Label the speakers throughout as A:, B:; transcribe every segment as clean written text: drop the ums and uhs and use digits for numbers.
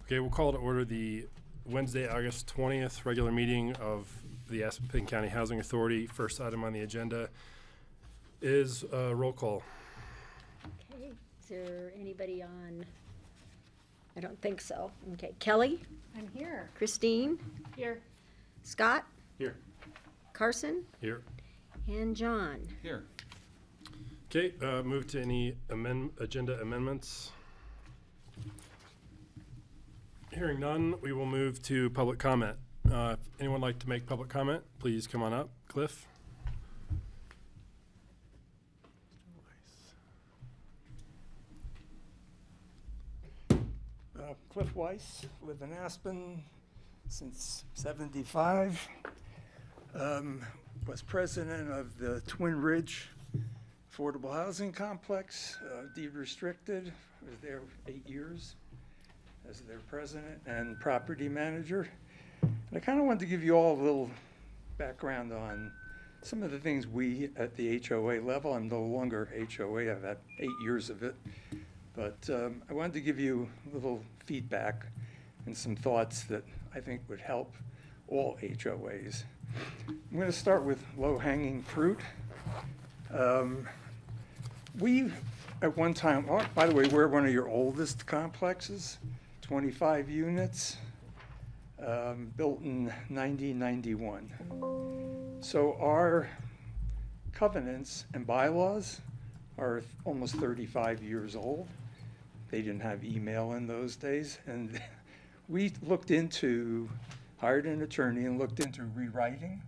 A: Okay, we'll call to order the Wednesday, August 20th regular meeting of the Aspen County Housing Authority. First item on the agenda is roll call.
B: Okay, is there anybody on? I don't think so. Okay, Kelly?
C: I'm here.
B: Christine?
C: Here.
B: Scott?
A: Here.
B: Carson?
A: Here.
B: And John?
D: Here.
A: Okay, move to any agenda amendments. Hearing none, we will move to public comment. If anyone would like to make public comment, please come on up. Cliff?
E: Cliff Weiss, live in Aspen since '75. Was president of the Twin Ridge Affordable Housing Complex, deed restricted. Was there 8 years as their president and property manager. And I kind of wanted to give you all a little background on some of the things we at the HOA level. I'm no longer HOA, I've had 8 years of it. But I wanted to give you a little feedback and some thoughts that I think would help all HOAs. I'm going to start with low-hanging fruit. We, at one time, oh, by the way, we're one of your oldest complexes, 25 units, built in 1991. So our covenants and bylaws are almost 35 years old. They didn't have email in those days. And we hired an attorney and looked into rewriting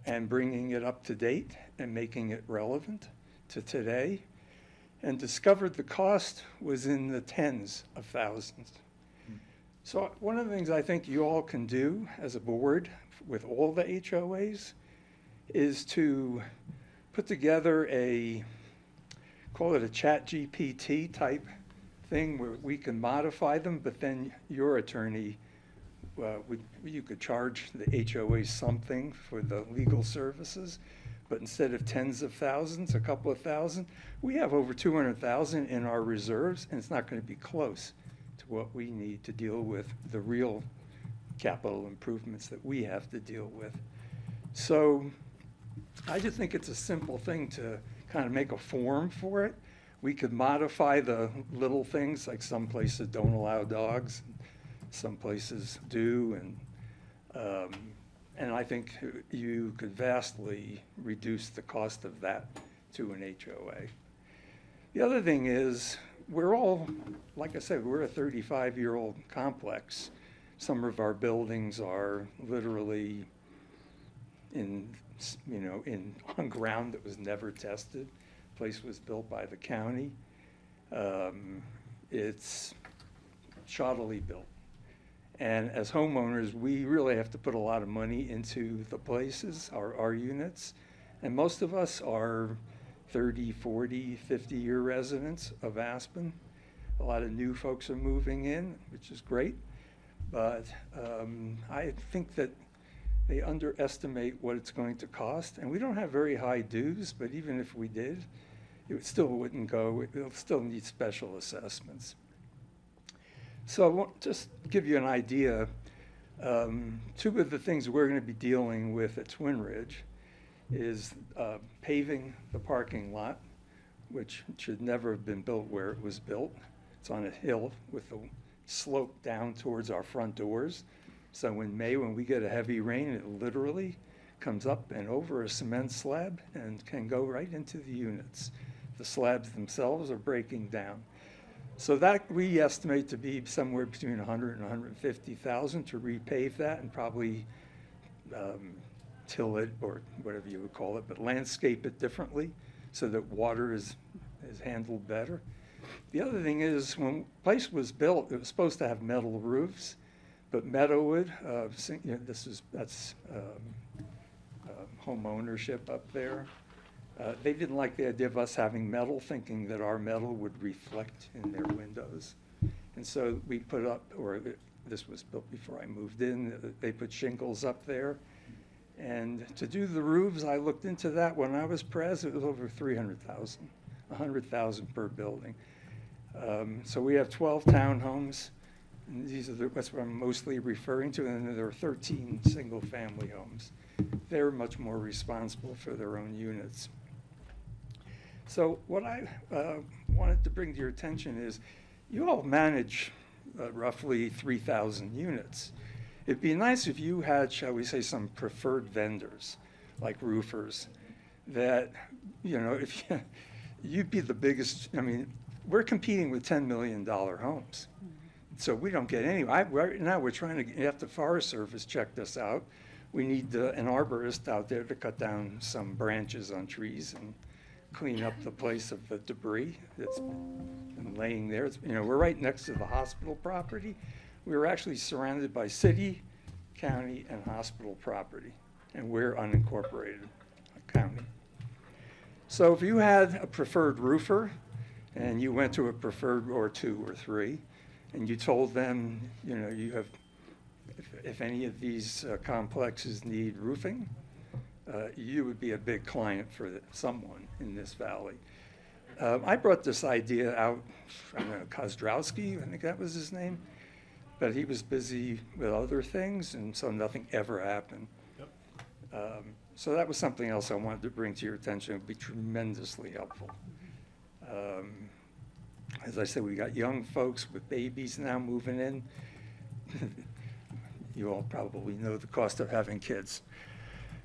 E: and bringing it up to date and making it relevant to today, and discovered the cost was in the tens of thousands. So one of the things I think you all can do as a board with all the HOAs is to put together call it a ChatGPT type thing where we can modify them, but then your attorney, you could charge the HOA something for the legal services, but instead of tens of thousands, a couple of thousand, we have over 200,000 in our reserves, and it's not going to be close to what we need to deal with the real capital improvements that we have to deal with. So I just think it's a simple thing to kind of make a form for it. We could modify the little things, like some places don't allow dogs, some places do, and I think you could vastly reduce the cost of that to an HOA. The other thing is, we're all, like I said, we're a 35-year-old complex. Some of our buildings are literally on ground that was never tested. Place was built by the county. It's shoddily built. And as homeowners, we really have to put a lot of money into the places, our units. And most of us are 30, 40, 50-year residents of Aspen. A lot of new folks are moving in, which is great. But I think that they underestimate what it's going to cost. And we don't have very high dues, but even if we did, it still wouldn't go. It'll still need special assessments. So I want to just give you an idea. Two of the things we're going to be dealing with at Twin Ridge is paving the parking lot, which should never have been built where it was built. It's on a hill with a slope down towards our front doors. So in May, when we get a heavy rain, it literally comes up and over a cement slab and can go right into the units. The slabs themselves are breaking down. So that we estimate to be somewhere between 100 and 150,000 to repave that and probably till it, or whatever you would call it, but landscape it differently so that water is handled better. The other thing is, when the place was built, it was supposed to have metal roofs, but Meadowwood, that's home ownership up there. They didn't like the idea of us having metal, thinking that our metal would reflect in their windows. And so we put up, this was built before I moved in, they put shingles up there. And to do the roofs, I looked into that when I was pres, it was over 300,000, 100,000 per building. So we have 12 townhomes. And that's what I'm mostly referring to, and there are 13 single-family homes. They're much more responsible for their own units. So what I wanted to bring to your attention is you all manage roughly 3,000 units. It'd be nice if you had, shall we say, some preferred vendors, like roofers, that, you know, if you'd be the biggest, I mean, we're competing with $10 million homes. So we don't get any, right now we're trying to have the Forest Service check this out. We need an arborist out there to cut down some branches on trees and clean up the place of the debris that's been laying there. You know, we're right next to the hospital property. We were actually surrounded by city, county, and hospital property, and we're unincorporated county. So if you had a preferred roofer and you went to a preferred or 2 or 3, and you told them, you know, you have, if any of these complexes need roofing, you would be a big client for someone in this valley. I brought this idea out, I don't know, Kozdraowski, I think that was his name, but he was busy with other things, and so nothing ever happened. Yep. So that was something else I wanted to bring to your attention. It would be tremendously helpful. As I said, we got young folks with babies now moving in. You all probably know the cost of having kids.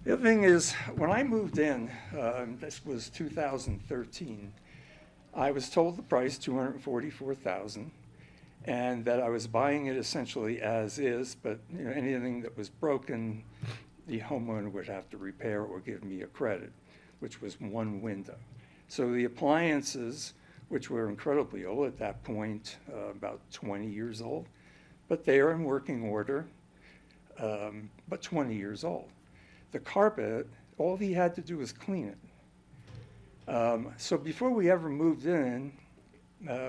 E: The other thing is, when I moved in, this was 2013, I was told the price, $244,000, and that I was buying it essentially as is, but you know, anything that was broken, the homeowner would have to repair or give me a credit, which was one window. So the appliances, which were incredibly old at that point, about 20 years old, but they are in working order, but 20 years old. The carpet, all he had to do was clean it. So before we ever moved in,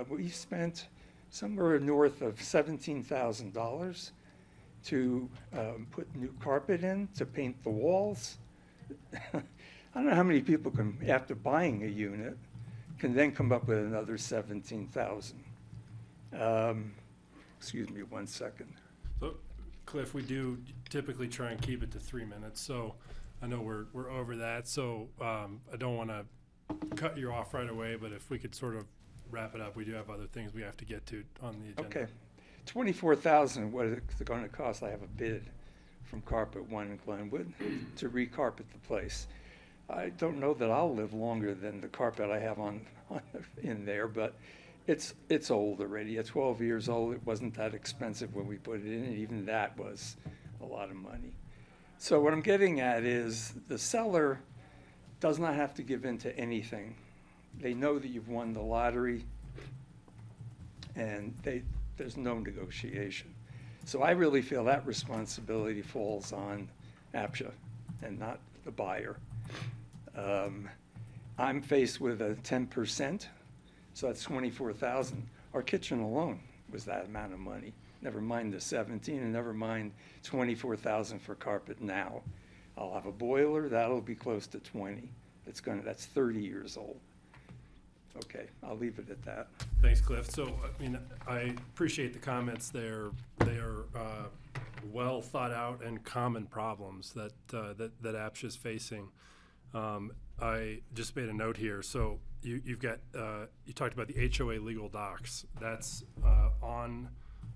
E: we spent somewhere north of $17,000 to put new carpet in, to paint the walls. I don't know how many people can, after buying a unit, can then come up with another $17,000. Excuse me 1 second.
A: So, Cliff, we do typically try and keep it to 3 minutes, so I know we're over that, so I don't want to cut you off right away, but if we could sort of wrap it up, we do have other things we have to get to on the agenda.
E: Okay. $24,000, what is it going to cost? I have a bid from Carpet One in Glenwood to recarpet the place. I don't know that I'll live longer than the carpet I have on in there, but it's old already. At 12 years old, it wasn't that expensive when we put it in, and even that was a lot of money. So what I'm getting at is the seller does not have to give in to anything. They know that you've won the lottery, and there's no negotiation. So I really feel that responsibility falls on APCHA and not the buyer. I'm faced with a 10%, so that's $24,000. Our kitchen alone was that amount of money. Never mind the 17, and never mind $24,000 for carpet now. I'll have a boiler, that'll be close to 20. That's 30 years old. Okay, I'll leave it at that.
A: Thanks, Cliff. So, I mean, I appreciate the comments there. They are well thought out and common problems that APCHA is facing. I just made a note here. So you've got, you talked about the HOA legal docs. That's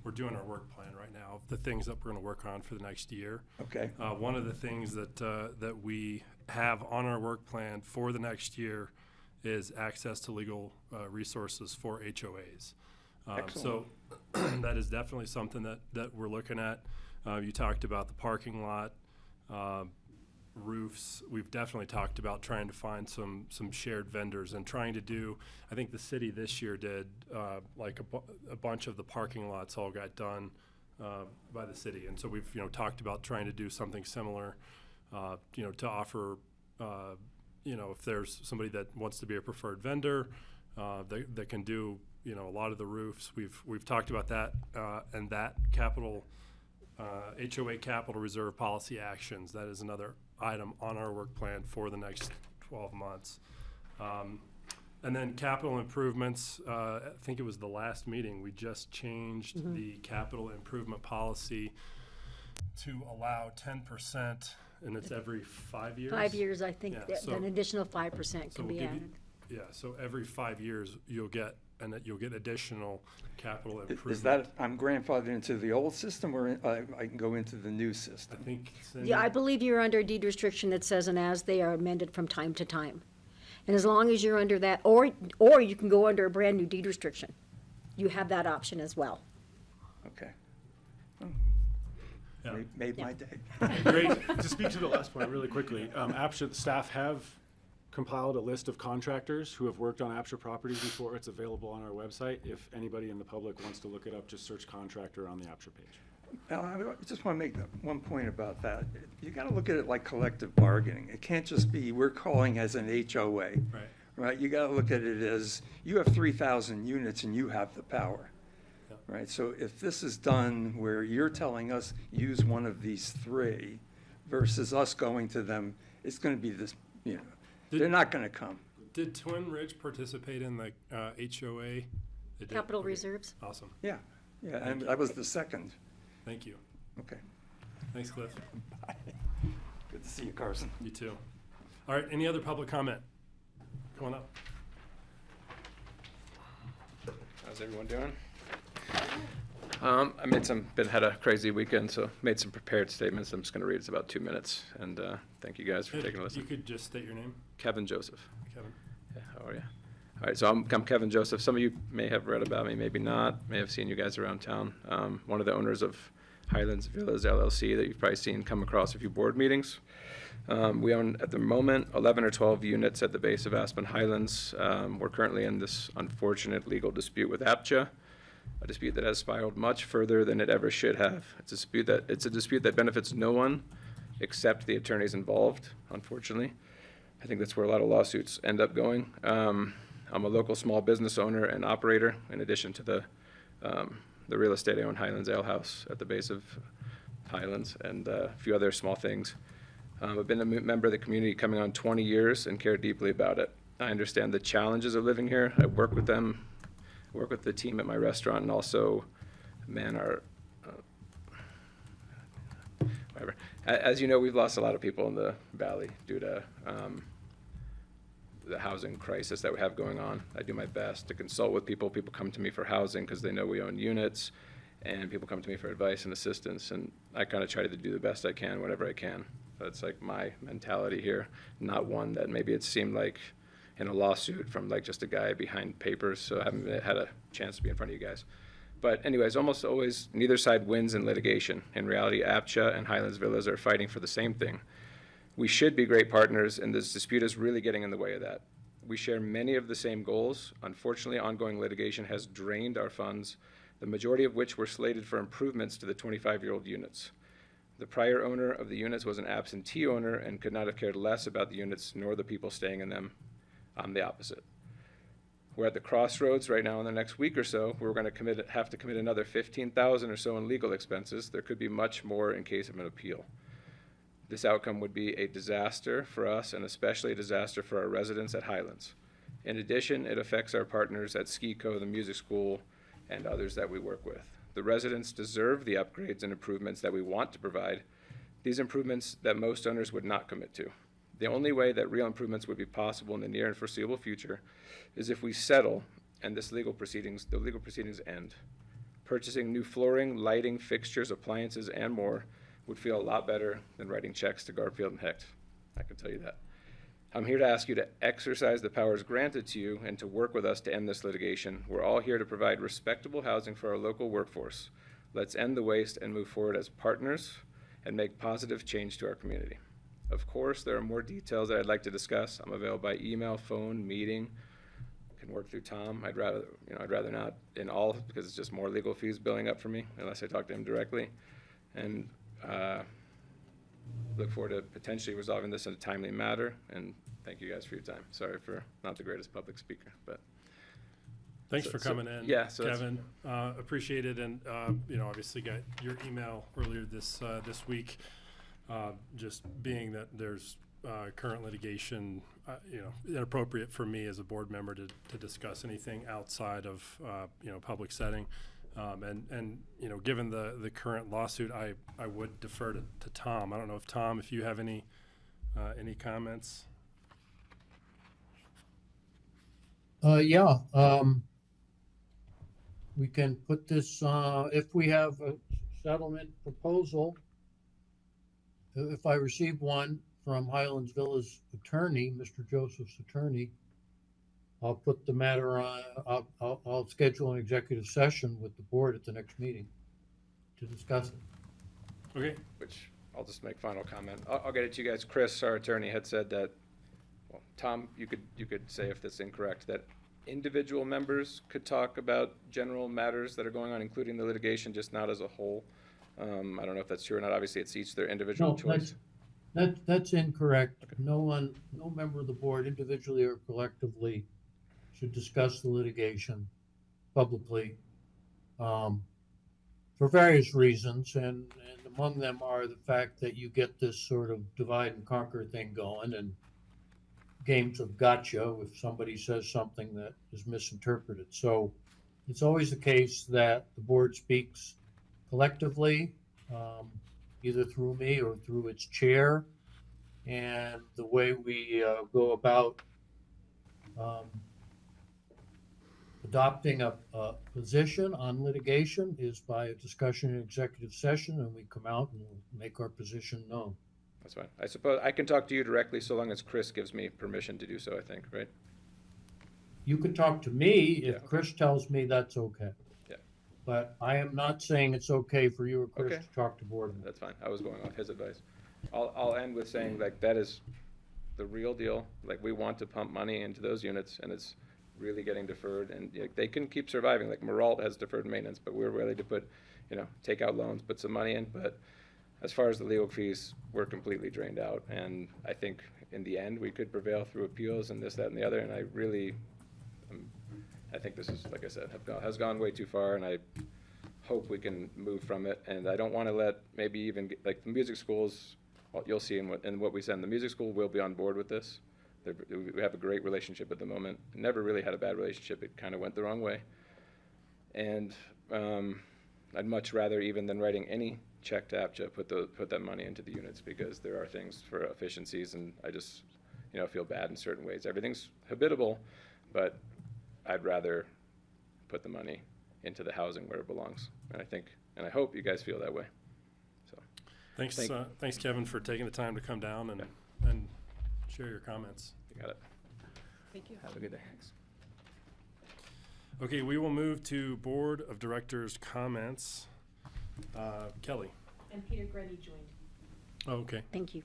A: we're doing our work plan right now, the things that we're going to work on for the next year.
E: Okay.
A: One of the things that we have on our work plan for the next year is access to legal resources for HOAs. So that is definitely something that we're looking at. You talked about the parking lot, roofs. We've definitely talked about trying to find some shared vendors and trying to do, I think the city this year did like a bunch of the parking lots all got done by the city. And so we've, talked about trying to do something similar, to offer, if there's somebody that wants to be a preferred vendor that can do, a lot of the roofs. We've talked about that and that capital, HOA capital reserve policy actions. That is another item on our work plan for the next 12 months. And then capital improvements, I think it was the last meeting, we just changed the capital improvement policy to allow 10%, and it's every 5 years?
B: 5 years, I think,
A: Yeah,
B: that
A: so-
B: an additional 5%
A: So
B: can
A: we'll
B: be
A: give you,
B: added.
A: yeah, so every 5 years, you'll get additional capital improvement.
E: Is that, I'm grandfathered into the old system, or I can go into the new
A: I
E: system?
A: think, Cindy,
B: Yeah, I believe you're under a deed restriction that says, and as they are amended from time to time. And as long as you're under that, or you can go under a brand-new deed restriction. You have that option as well.
E: Okay.
A: yeah.
E: Made my
B: Yeah.
E: day.
C: Great. To speak to the last point really quickly, APCHA staff have compiled a list of contractors who have worked on APCHA properties before. It's available on our website. If anybody in the public wants to look it up, just search contractor on the APCHA page.
E: Now, I just want to make one point about that. You got to look at it like collective bargaining. It can't just be, we're calling as an HOA.
A: Right.
E: Right? You got to look at it as, you have 3,000 units and you have the power.
A: Yeah.
E: Right? So if this is done where you're telling us, use one of these three, versus us going to them, it's going to be this, you know, they're not going to come.
A: Did Twin Ridge participate in the HOA? They did?
B: Capital
A: Okay.
B: reserves.
A: Awesome.
E: Yeah, and I was the second.
A: Thank you.
E: Okay.
A: Thanks, Cliff.
E: Good to see you, Carson.
A: You too. All right, any other public comment? Come on up.
D: How's everyone doing? Had a crazy weekend, so made some prepared statements. I'm just going to read. It's about 2 minutes, and thank you guys for taking a
A: You
D: listen.
A: could just state your name,
D: Kevin Joseph.
A: Kevin.
D: Yeah, how are you? All right, so I'm Kevin Joseph. Some of you may have read about me, maybe not. May have seen you guys around town. One of the owners of Highlands Villas LLC that you've probably seen come across a few board meetings. We own, at the moment, 11 or 12 units at the base of Aspen Highlands. We're currently in this unfortunate legal dispute with APCHA, a dispute that has spiraled much further than it ever should have. It's a dispute that benefits no one except the attorneys involved, unfortunately. I think that's where a lot of lawsuits end up going. I'm a local small business owner and operator, in addition to the real estate I own, Highlands Ale House, at the base of Highlands, and a few other small things. I've been a member of the community coming on 20 years and care deeply about it. I understand the challenges of living here. I work with them, work with the team at my restaurant, and also Maynard. Whatever. As you know, we've lost a lot of people in the valley due to the housing crisis that we have going on. I do my best to consult with people. People come to me for housing because they know we own units, and people come to me for advice and assistance, and I kind of try to do the best I can whenever I can. That's like my mentality here, not one that maybe it seemed like in a lawsuit from like just a guy behind papers, so I haven't had a chance to be in front of you guys. But anyways, almost always neither side wins in litigation. In reality, APCHA and Highlands Villas are fighting for the same thing. We should be great partners, and this dispute is really getting in the way of that. We share many of the same goals. Unfortunately, ongoing litigation has drained our funds, the majority of which were slated for improvements to the 25-year-old units. The prior owner of the units was an absentee owner and could not have cared less about the units nor the people staying in them. I'm the opposite. We're at the crossroads right now in the next week or so. We're going to have to commit another $15,000 or so in legal expenses. There could be much more in case of an appeal. This outcome would be a disaster for us and especially a disaster for our residents at Highlands. In addition, it affects our partners at SkiCo, the music school, and others that we work with. The residents deserve the upgrades and improvements that we want to provide, these improvements that most owners would not commit to. The only way that real improvements would be possible in the near and foreseeable future is if we settle and the legal proceedings end. Purchasing new flooring, lighting, fixtures, appliances, and more would feel a lot better than writing checks to Garfield and Hecht. I can tell you that. I'm here to ask you to exercise the powers granted to you and to work with us to end this litigation. We're all here to provide respectable housing for our local workforce. Let's end the waste and move forward as partners and make positive change to our community. Of course, there are more details that I'd like to discuss. I'm available by email, phone, meeting. I can work through Tom. I'd rather not in all, because it's just more legal fees billing up for me unless I talk to him directly. And look forward to potentially resolving this in a timely manner, and thank you guys for your time. Sorry for not the greatest public speaker, but.
A: Thanks for coming in,
D: yeah, so
A: Kevin. Appreciate it, and obviously got your email earlier this week. Just being that there's current litigation, inappropriate for me as a board member to discuss anything outside of, public setting. And given the current lawsuit, I would defer to Tom. I don't know if Tom, if you have any comments?
F: Yeah, we can put this, if we have a settlement proposal, if I receive one from Highlands Villa's attorney, Mr. Joseph's attorney, I'll put the matter on, I'll schedule an executive session with the board at the next meeting to discuss it.
A: Okay.
D: Which, I'll just make final comment. I'll get it to you guys. Chris, our attorney, had said that, well, Tom, you could say if that's incorrect, that individual members could talk about general matters that are going on, including the litigation, just not as a whole. I don't know if that's true or not. Obviously, it's each their individual
F: No,
D: choice.
F: that's incorrect.
D: Okay.
F: No member of the board, individually or collectively, should discuss the litigation publicly, for various reasons, and among them are the fact that you get this sort of divide and conquer thing going, and games of gotcha if somebody says something that is misinterpreted. So it's always the case that the board speaks collectively, either through me or through its chair. And the way we go about adopting a position on litigation is by a discussion in executive session, and we come out and make our position known.
D: That's fine. I suppose I can talk to you directly so long as Chris gives me permission to do so, I think, right?
F: You can talk to me
D: Yeah,
F: if
D: okay.
F: Chris tells me that's okay.
D: Yeah.
F: But I am not saying it's okay for you or Chris
D: Okay.
F: to talk to board members.
D: That's fine. I was going off his advice. I'll end with saying, like, that is the real deal. Like, we want to pump money into those units, and it's really getting deferred, and they can keep surviving. Like, Maralt has deferred maintenance, but we're ready to put, take out loans, put some money in. But as far as the legal fees, we're completely drained out, and I think in the end, we could prevail through appeals and this, that, and the other, and I really, I think this is, like I said, has gone way too far, and I hope we can move from it. And I don't want to let maybe even, like, the music schools, well, you'll see in what we send, the music school will be on board with this. We have a great relationship at the moment. Never really had a bad relationship. It kind of went the wrong way. And I'd much rather, even than writing any check to APCHA, put that money into the units, because there are things for efficiencies, and I just feel bad in certain ways. Everything's habitable, but I'd rather put the money into the housing where it belongs. And I hope you guys feel that way. So
A: Thanks, Kevin, for taking the time to come down and share your comments.
D: you got it.
B: Thank you.
D: Have a good day.
A: Okay, we will move to Board of Directors comments. Kelly.
G: And Peter Grenny joined.
A: Oh, okay.
B: Thank you.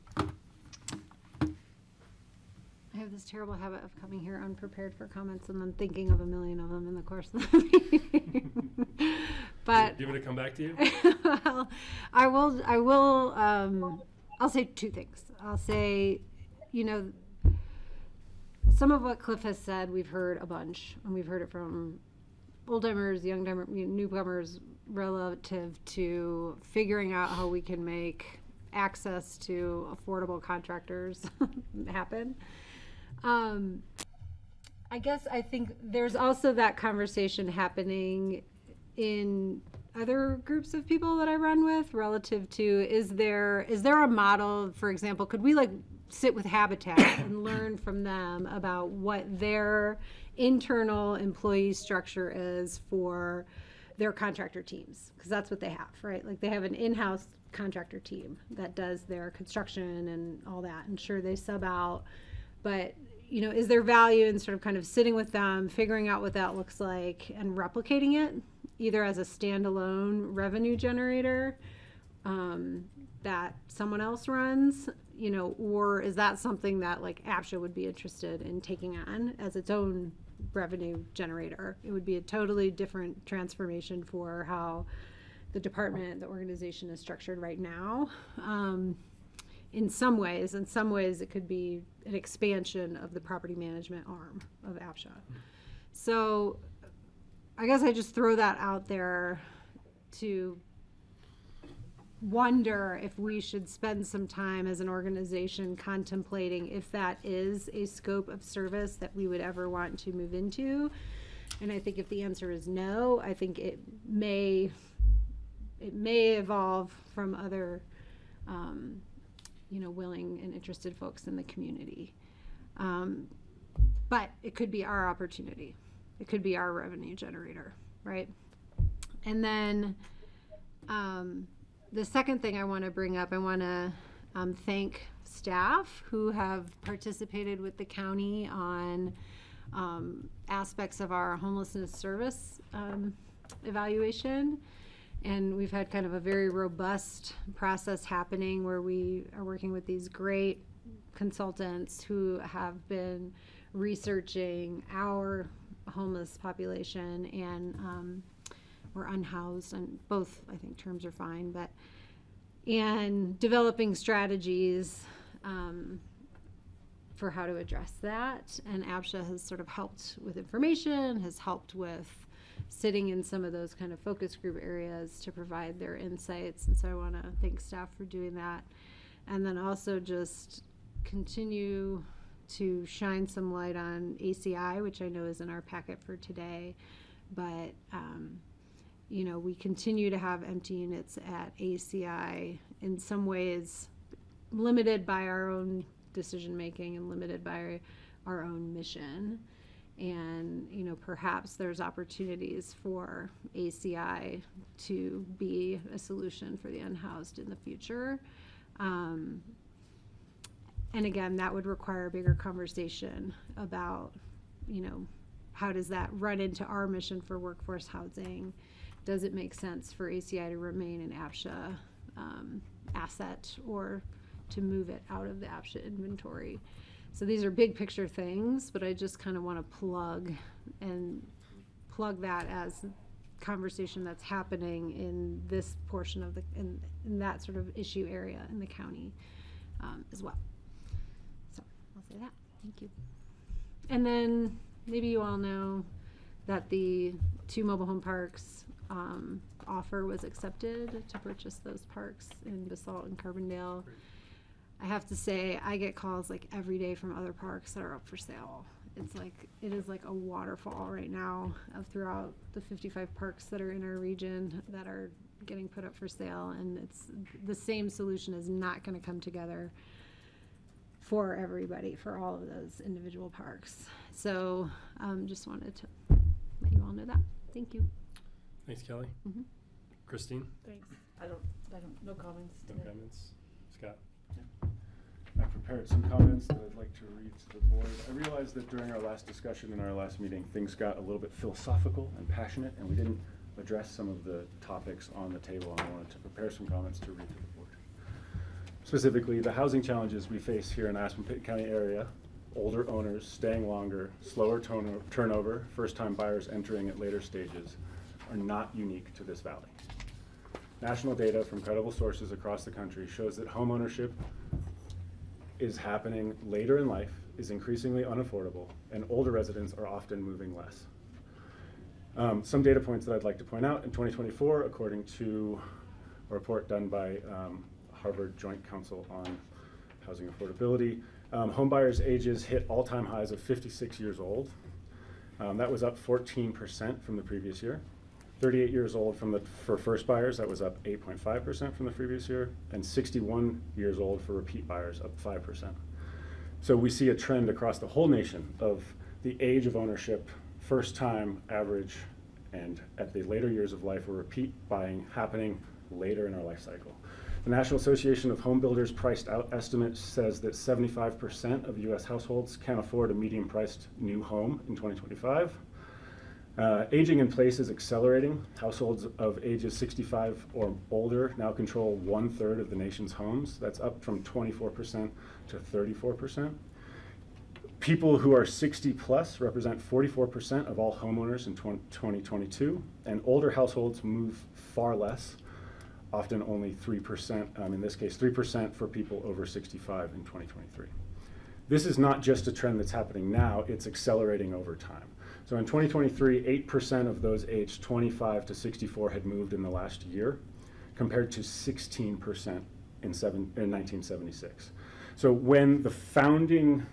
G: I have this terrible habit of coming here unprepared for comments and then thinking of a million of them in the course of the meeting. But
A: Do you want me to come back to you?
G: well, I'll say two things. I'll say, some of what Cliff has said, we've heard a bunch, and we've heard it from old-timers, young-timers, newcomers, relative to figuring out how we can make access to affordable contractors happen. I think there's also that conversation happening in other groups of people that I run with relative to, is there a model, for example, could we sit with Habitat and learn from them about what their internal employee structure is for their contractor teams? Because that's what they have, right? Like, they have an in-house contractor team that does their construction and all that, and sure, they sub out, but is there value in sort of kind of sitting with them, figuring out what that looks like, and replicating it either as a standalone revenue generator that someone else runs, or is that something that APCHA would be interested in taking on as its own revenue generator? It would be a totally different transformation for how the department, the organization is structured right now. In some ways it could be an expansion of the property management arm of APCHA. So I guess I just throw that out there to wonder if we should spend some time as an organization contemplating if that is a scope of service that we would ever want to move into. And I think if the answer is no, I think it may evolve from other, willing and interested folks in the community. But it could be our opportunity. It could be our revenue generator, right? And then the second thing I want to bring up, I want to thank staff who have participated with the county on aspects of our homelessness service evaluation. And we've had kind of a very robust process happening where we are working with these great consultants who have been researching our homeless population and or unhoused, and both, I think, terms are fine, and developing strategies for how to address that. And APCHA has sort of helped with information, has helped with sitting in some of those kind of focus group areas to provide their insights. And so I want to thank staff for doing that. And then also just continue to shine some light on ACI, which I know is in our packet for today. But, we continue to have empty units at ACI, in some ways limited by our own decision-making and limited by our own mission. And, perhaps there's opportunities for ACI to be a solution for the unhoused in the future. And again, that would require a bigger conversation about, how does that run into our mission for workforce housing? Does it make sense for ACI to remain an APCHA asset or to move it out of the APCHA inventory? So these are big picture things, but I just kind of want to plug that as conversation that's happening in this portion of in that sort of issue area in the county as well. So I'll say that. Thank you. And then maybe you all know that the 2 mobile home parks offer was accepted to purchase those parks in Basalt and Carbondale. I have to say, I get calls like every day from other parks that are up for sale. It is like a waterfall right now of throughout the 55 parks that are in our region that are getting put up for sale, and it's the same solution is not going to come together for everybody, for all of those individual parks. So just wanted to let you all know that. Thank you.
A: Thanks, Kelly.
G: Mhm.
A: Christine?
H: Thanks. No comments
A: No
H: today.
A: comments? Scott?
C: I prepared some comments that I'd like to read to the board. I realized that during our last discussion in our last meeting, things got a little bit philosophical and passionate, and we didn't address some of the topics on the table, and I wanted to prepare some comments to read to the board. Specifically, the housing challenges we face here in Aspen Pitkin County area, older owners staying longer, slower turnover, first-time buyers entering at later stages, are not unique to this valley. National data from credible sources across the country shows that homeownership is happening later in life, is increasingly unaffordable, and older residents are often moving less. Some data points that I'd like to point out: in 2024, according to a report done by Harvard Joint Council on Housing Affordability, home buyers' ages hit all-time highs of 56 years old. That was up 14% from the previous year. 38 years old for first buyers, that was up 8.5% from the previous year, and 61 years old for repeat buyers, up 5%. So we see a trend across the whole nation of the age of ownership, first time average, and at the later years of life, where repeat buying happening later in our life cycle. The National Association of Home Builders priced out estimate says that 75% of US households can afford a medium priced new home in 2025. Aging in place is accelerating. Households of ages 65 or older now control 1/3 of the nation's homes. That's up from 24% to 34%. People who are 60 plus represent 44% of all homeowners in 2022, and older households move far less, often only 3%, in this case 3% for people over 65 in 2023. This is not just a trend that's happening now, it's accelerating over time. So in 2023, 8% of those aged 25 to 64 had moved in the last year. compared to 16% in 1976. So when the founding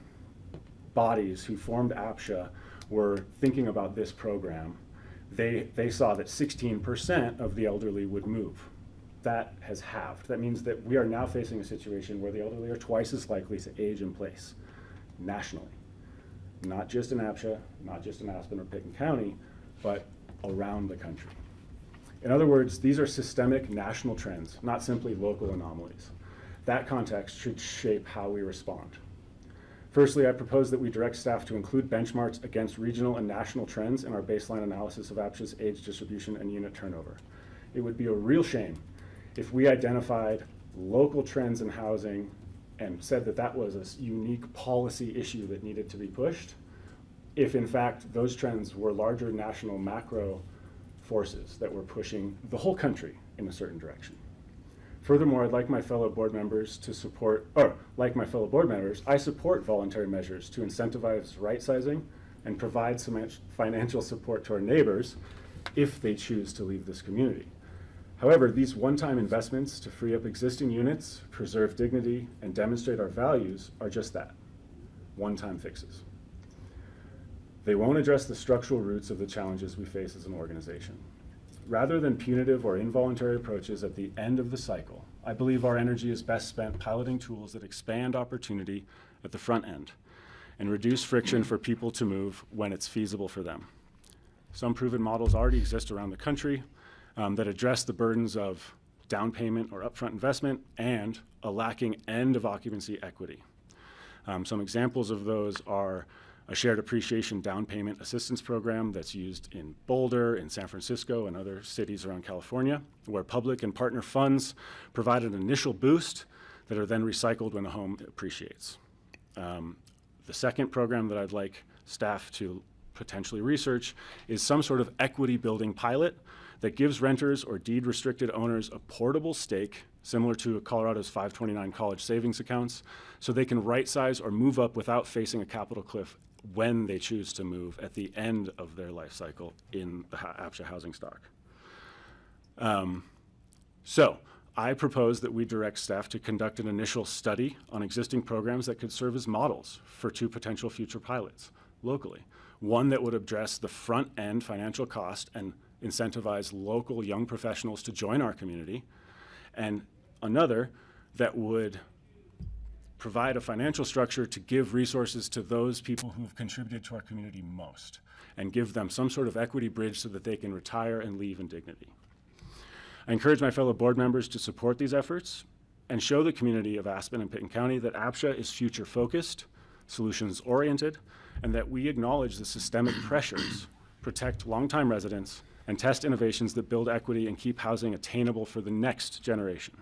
C: bodies who formed APCHA were thinking about this program, they saw that 16% of the elderly would move. That has halved. That means that we are now facing a situation where the elderly are twice as likely to age in place nationally. Not just in APCHA, not just in Aspen or Pitkin County, but around the country. In other words, these are systemic national trends, not simply local anomalies. That context should shape how we respond. Firstly, I propose that we direct staff to include benchmarks against regional and national trends in our baseline analysis of APCHA's age distribution and unit turnover. It would be a real shame if we identified local trends in housing and said that that was a unique policy issue that needed to be pushed, if in fact those trends were larger national macro forces that were pushing the whole country in a certain direction. Furthermore, I'd like my fellow board members to support, or like my fellow board members, I support voluntary measures to incentivize right sizing and provide some financial support to our neighbors if they choose to leave this community. However, these one-time investments to free up existing units, preserve dignity, and demonstrate our values are just that, one-time fixes. They won't address the structural roots of the challenges we face as an organization. Rather than punitive or involuntary approaches at the end of the cycle, I believe our energy is best spent piloting tools that expand opportunity at the front end and reduce friction for people to move when it's feasible for them. Some proven models already exist around the country that address the burdens of down payment or upfront investment and a lacking end of occupancy equity. Some examples of those are a shared appreciation down payment assistance program that's used in Boulder, in San Francisco, and other cities around California, where public and partner funds provide an initial boost that are then recycled when a home appreciates. The second program that I'd like staff to potentially research is some sort of equity building pilot that gives renters or deed restricted owners a portable stake similar to Colorado's 529 college savings accounts, so they can right size or move up without facing a capital cliff when they choose to move at the end of their life cycle in the APCHA housing stock. So I propose that we direct staff to conduct an initial study on existing programs that could serve as models for 2 potential future pilots locally. One that would address the front end financial cost and incentivize local young professionals to join our community, and another that would provide a financial structure to give resources to those people who have contributed to our community most and give them some sort of equity bridge so that they can retire and leave in dignity. I encourage my fellow board members to support these efforts and show the community of Aspen and Pitkin County that APCHA is future focused, solutions oriented, and that we acknowledge the systemic pressures, protect longtime residents, and test innovations that build equity and keep housing attainable for the next generation.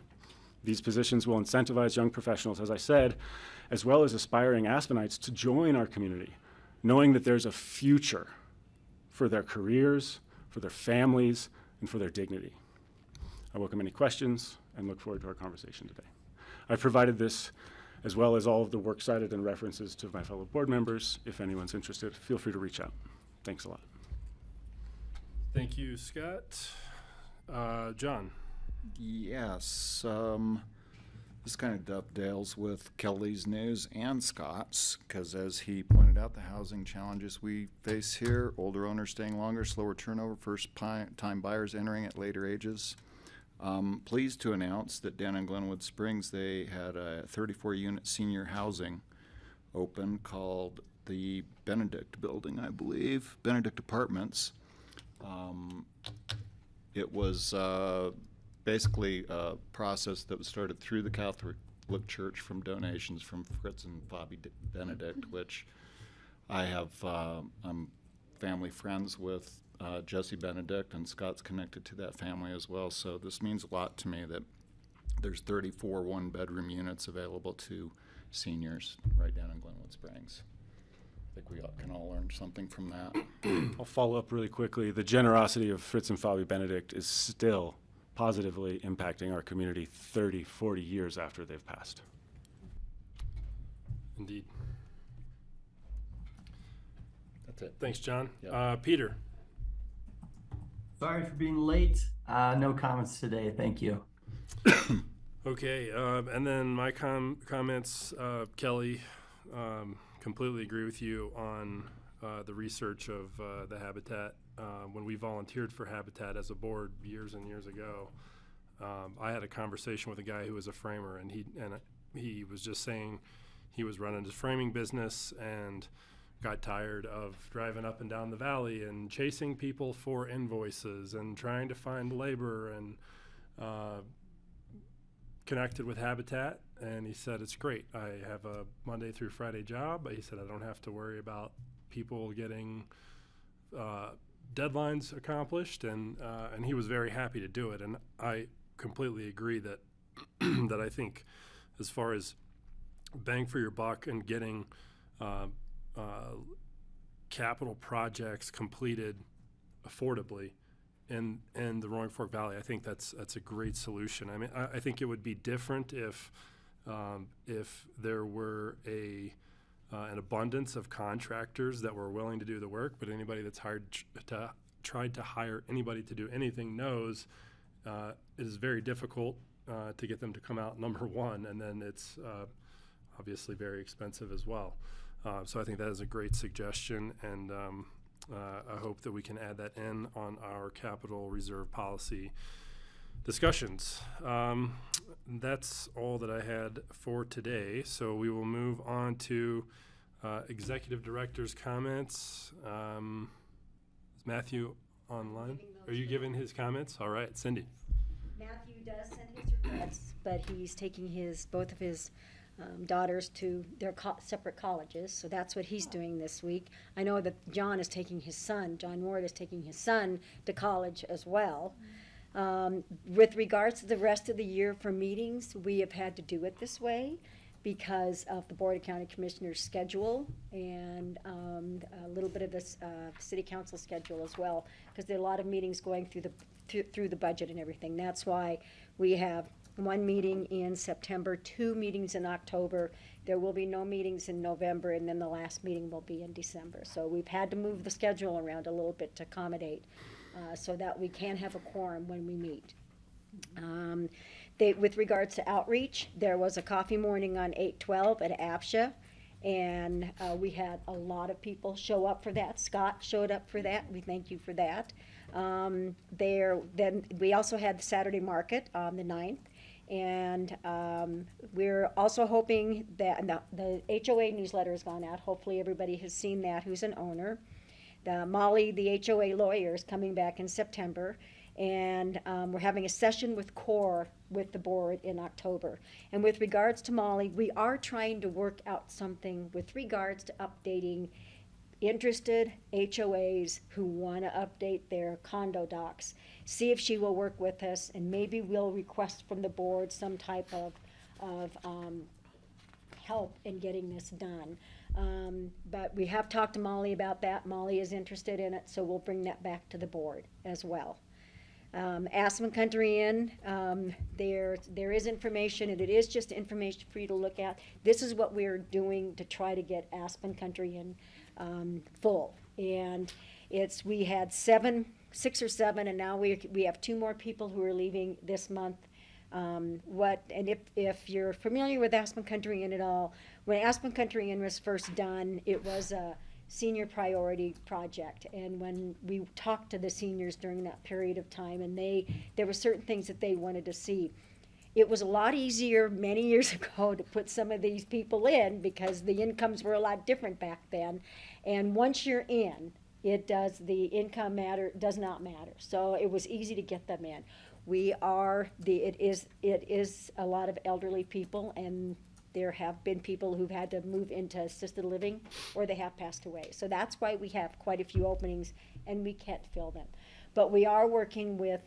C: These positions will incentivize young professionals, as I said, as well as aspiring Aspenites to join our community, knowing that there's a future for their careers, for their families, and for their dignity. I welcome any questions and look forward to our conversation today. I've provided this as well as all of the works cited and references to my fellow board members. If anyone's interested, feel free to reach out. Thanks a lot.
A: Thank you, Scott. John.
I: Yes, this kind of dovetails with Kelly's news and Scott's, because as he pointed out, the housing challenges we face here, older owners staying longer, slower turnover, first-time buyers entering at later ages. Pleased to announce that down in Glenwood Springs, they had a 34-unit senior housing open called the Benedict Building, I believe, Benedict Apartments. It was basically a process that was started through the Catholic Church from donations from Fritz and Bobby Benedict, which I have, I'm family friends with Jesse Benedict, and Scott's connected to that family as well. So this means a lot to me that there's 34 one-bedroom units available to seniors right down in Glenwood Springs. I think we can all learn something from that.
C: I'll follow up really quickly. The generosity of Fritz and Fabi Benedict is still positively impacting our community 30, 40 years after they've passed.
A: Indeed.
I: That's it.
A: Thanks, John.
I: Yep.
A: Peter.
J: Sorry for being late. No comments today. Thank you.
A: Okay, and then my comments, Kelly, completely agree with you on the research of the habitat. When we volunteered for Habitat as a board years and years ago, I had a conversation with a guy who was a framer, and he was just saying he was running his framing business and got tired of driving up and down the valley and chasing people for invoices and trying to find labor, and connected with Habitat, and he said, it's great. I have a Monday through Friday job. He said, I don't have to worry about people getting deadlines accomplished, and he was very happy to do it. And I completely agree that that I think as far as bang for your buck and getting capital projects completed affordably in the Roaring Fork Valley, I think that's a great solution. I mean, I think it would be different if there were an abundance of contractors that were willing to do the work, but anybody that's tried to hire anybody to do anything knows it is very difficult to get them to come out, number one, and then it's obviously very expensive as well. So I think that is a great suggestion, and I hope that we can add that in on our capital reserve policy discussions. That's all that I had for today. So we will move on to executive director's comments. Is Matthew online? Are you giving his comments? All right, Cindy.
B: Matthew does send his regrets, but he's taking both of his daughters to their separate colleges, so that's what he's doing this week. I know that John Ward is taking his son to college as well. With regards to the rest of the year for meetings, we have had to do it this way because of the Board of County Commissioners schedule and a little bit of the City Council schedule as well, because there are a lot of meetings going through the budget and everything. That's why we have one meeting in September, 2 meetings in October. There will be no meetings in November, and then the last meeting will be in December. So we've had to move the schedule around a little bit to accommodate so that we can have a quorum when we meet. With regards to outreach, there was a coffee morning on 8/12 at APCHA, and we had a lot of people show up for that. Scott showed up for that. We thank you for that. Then we also had the Saturday market on the 9th. And we're also hoping that the HOA newsletter has gone out. Hopefully everybody has seen that who's an owner. Molly, the HOA lawyer, is coming back in September. And we're having a session with CORE with the board in October. And with regards to Molly, we are trying to work out something with regards to updating interested HOAs who want to update their condo docs. See if she will work with us, and maybe we'll request from the board some type of help in getting this done. But we have talked to Molly about that. Molly is interested in it, so we'll bring that back to the board as well. Aspen Country Inn, there is information, and it is just information for you to look at. This is what we're doing to try to get Aspen Country Inn full. And we had 6 or 7, and now we have 2 more people who are leaving this month. If you're familiar with Aspen Country Inn at all, when Aspen Country Inn was first done, it was a senior priority project. And when we talked to the seniors during that period of time, and there were certain things that they wanted to see. It was a lot easier many years ago to put some of these people in because the incomes were a lot different back then. And once you're in, the income does not matter. So it was easy to get them in. It is a lot of elderly people, and there have been people who've had to move into assisted living or they have passed away. So that's why we have quite a few openings and we can't fill them. But we are working with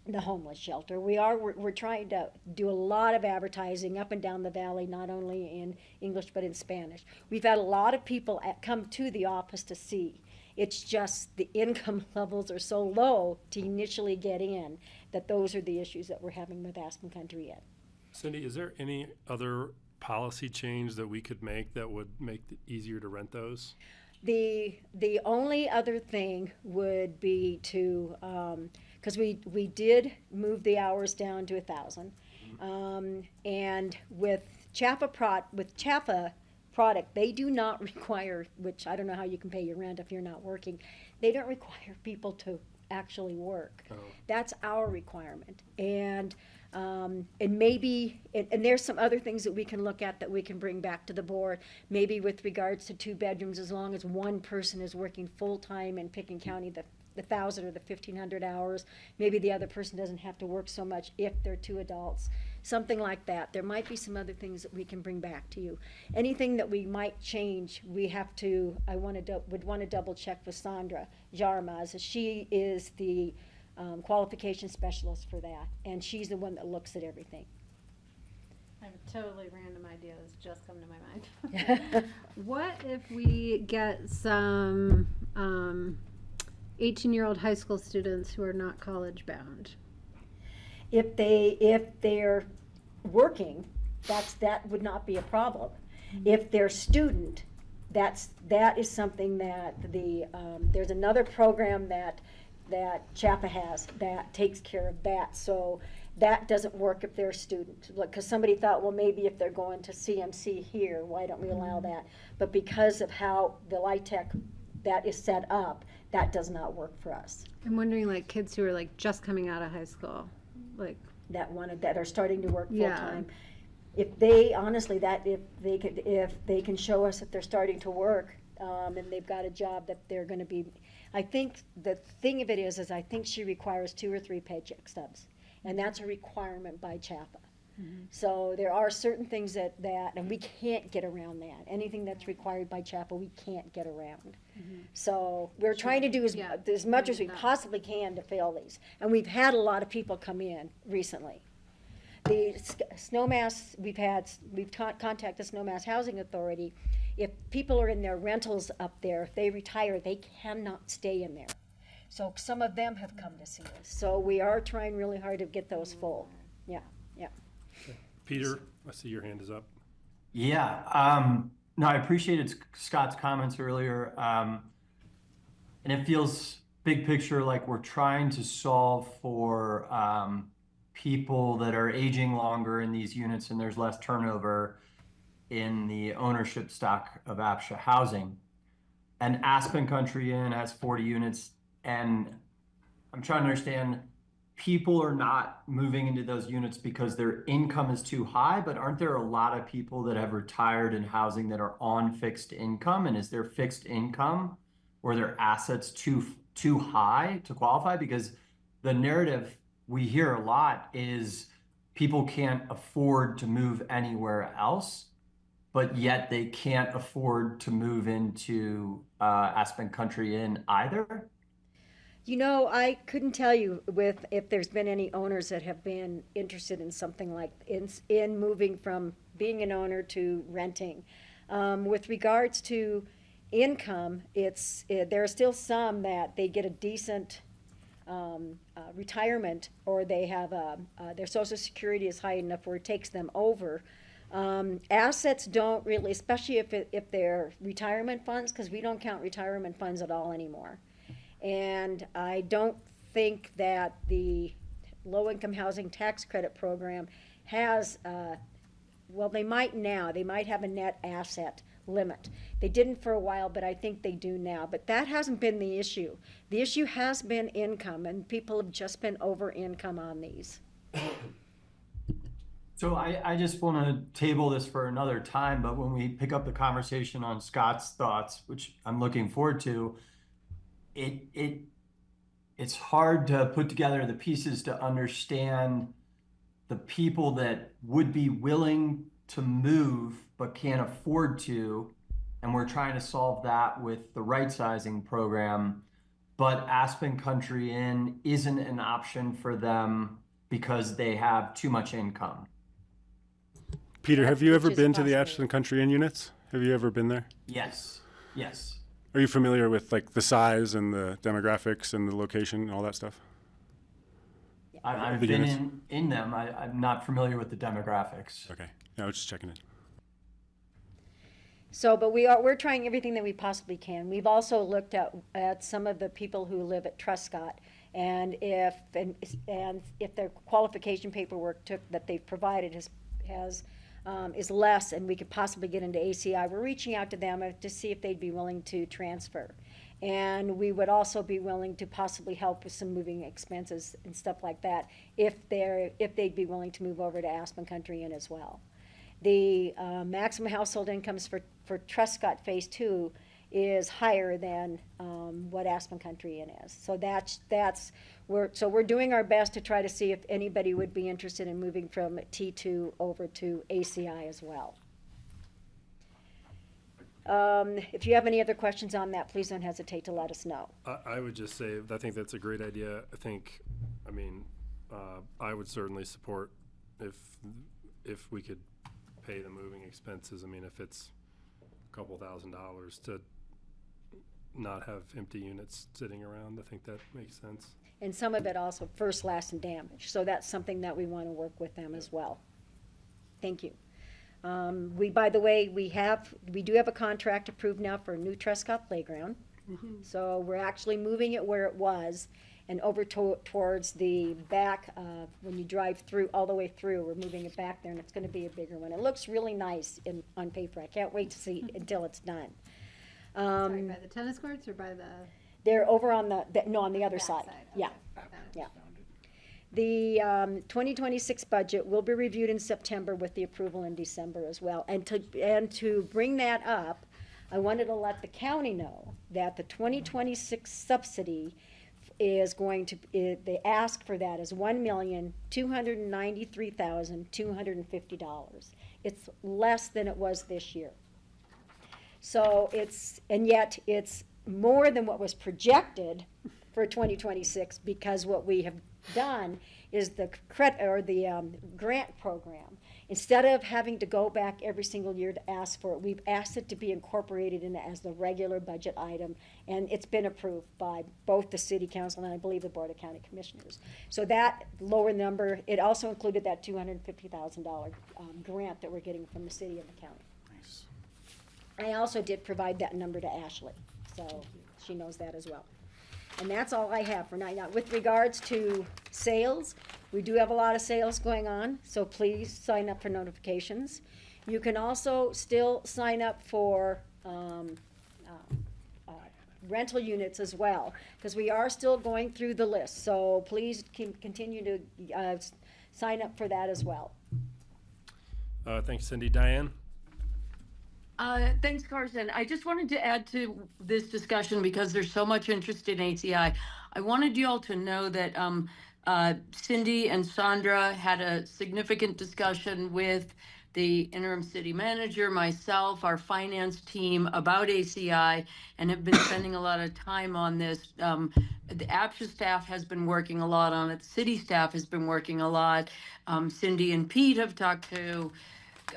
B: the homeless shelter. We're trying to do a lot of advertising up and down the valley, not only in English but in Spanish. We've had a lot of people come to the office to see. It's just the income levels are so low to initially get in that those are the issues that we're having with Aspen Country Inn.
A: Cindy, is there any other policy change that we could make that would make it easier to rent those?
B: The only other thing would be to, because we did move the hours down to 1,000. And with CHA product, they do not require, which I don't know how you can pay your rent if you're not working, they don't require people to actually work.
A: Oh.
B: That's our requirement. And maybe, and there's some other things that we can look at that we can bring back to the board, maybe with regards to 2 bedrooms, as long as one person is working full-time in Pitkin County, the 1,000 or the 1,500 hours, maybe the other person doesn't have to work so much if they're 2 adults, something like that. There might be some other things that we can bring back to you. Anything that we might change, we have to, would want to double check with Sandra Jarmaz. She is the qualification specialist for that, and she's the one that looks at everything.
G: I have a totally random idea that's just come to my mind. What if we get some 18-year-old high school students who are not college bound?
B: If they're working, that would not be a problem. If they're student, that is something that there's another program that CHA has that takes care of that. So that doesn't work if they're a student. Because somebody thought, well, maybe if they're going to CMC here, why don't we allow that? But because of how the LIHTC that is set up, that does not work for us.
G: I'm wondering, like, kids who are like just coming out of high school, like,
B: That are starting to work
G: Yeah.
B: full-time. If they, honestly, if they can show us that they're starting to work, and they've got a job that they're gonna be, I think the thing of it is I think she requires 2 or 3 paycheck stubs, and that's a requirement by CHAPA. So there are certain things that, and we can't get around that. Anything that's required by CHAPA, we can't get around. So we're trying to do as much as we possibly can to fill these. And we've had a lot of people come in recently. The Snowmass, we've contacted the Snowmass Housing Authority. If people are in their rentals up there, if they retire, they cannot stay in there. So some of them have come to see us. So we are trying really hard to get those full. Yeah, yeah.
A: Peter, I see your hand is up.
J: Yeah, no, I appreciated Scott's comments earlier. And it feels big picture like we're trying to solve for people that are aging longer in these units and there's less turnover in the ownership stock of APCHA housing. And Aspen Country Inn has 40 units, and I'm trying to understand, people are not moving into those units because their income is too high, but aren't there a lot of people that have retired in housing that are on fixed income? And is their fixed income or their assets too high to qualify? Because the narrative we hear a lot is people can't afford to move anywhere else, but yet they can't afford to move into Aspen Country Inn either.
B: You know, I couldn't tell you if there's been any owners that have been interested in something like in moving from being an owner to renting. With regards to income, there are still some that they get a decent retirement, or they have their Social Security is high enough where it takes them over. Assets don't really, especially if they're retirement funds, because we don't count retirement funds at all anymore. And I don't think that the low-income housing tax credit program has, well, they might now. They might have a net asset limit. They didn't for a while, but I think they do now. But that hasn't been the issue. The issue has been income, and people have just been over income on these.
J: So I just want to table this for another time, but when we pick up the conversation on Scott's thoughts, which I'm looking forward to, it's hard to put together the pieces to understand the people that would be willing to move but can't afford to, and we're trying to solve that with the right sizing program, but Aspen Country Inn isn't an option for them because they have too much income.
C: Peter, have you ever
B: Which is a
C: been to the
B: possibility.
C: Aspen Country Inn units? Have you ever been there?
J: Yes, yes.
C: Are you familiar with like the size and the demographics and the location and all that stuff?
J: I've
C: The
J: been
C: units.
J: in them. I'm not familiar with the demographics.
C: Okay, yeah, I was just checking it.
B: So, but we're trying everything that we possibly can. We've also looked at some of the people who live at Truscott, and if their qualification paperwork that they've provided is less, and we could possibly get into ACI, we're reaching out to them to see if they'd be willing to transfer. And we would also be willing to possibly help with some moving expenses and stuff like that if they'd be willing to move over to Aspen Country Inn as well. The maximum household incomes for Truscott Phase 2 is higher than what Aspen Country Inn is. So we're doing our best to try to see if anybody would be interested in moving from T2 over to ACI as well. If you have any other questions on that, please don't hesitate to let us know.
A: I would just say, I think that's a great idea. I would certainly support if we could pay the moving expenses. If it's a couple $1,000s to not have empty units sitting around, I think that makes sense.
B: And some of it also first, last, and damage. So that's something that we want to work with them as well. Thank you. By the way, we do have a contract approved now for a new Truscott playground.
A: Mm-hmm.
B: So we're actually moving it where it was and over towards the back, when you drive through, all the way through, we're moving it back there, and it's gonna be a bigger one. It looks really nice on paper. I can't wait to see it until it's done.
G: Sorry, by the tennis courts or by the?
B: They're over on on the other
G: back
B: side. Yeah,
G: Okay.
B: yeah. The 2026 budget will be reviewed in September with the approval in December as well. And to bring that up, I wanted to let the county know that the 2026 subsidy is going to, they ask for that is $1,293,250. It's less than it was this year. So and yet it's more than what was projected for 2026, because what we have done is the grant program. Instead of having to go back every single year to ask for it, we've asked it to be incorporated in as the regular budget item, and it's been approved by both the city council and I believe the Board of County Commissioners. So that lower number, it also included that $250,000 grant that we're getting from the city and the county.
C: Nice.
B: I also did provide that number to Ashley, so she knows that as well. And that's all I have for now. Now, with regards to sales, we do have a lot of sales going on, so please sign up for notifications. You can also still sign up for rental units as well, because we are still going through the list. So please continue to sign up for that as well.
A: Thanks, Cindy. Diane?
K: Thanks, Carson. I just wanted to add to this discussion because there's so much interest in ACI. I wanted you all to know that Cindy and Sandra had a significant discussion with the interim city manager, myself, our finance team about ACI, and have been spending a lot of time on this. The APCHA staff has been working a lot on it. The city staff has been working a lot. Cindy and Pete have talked to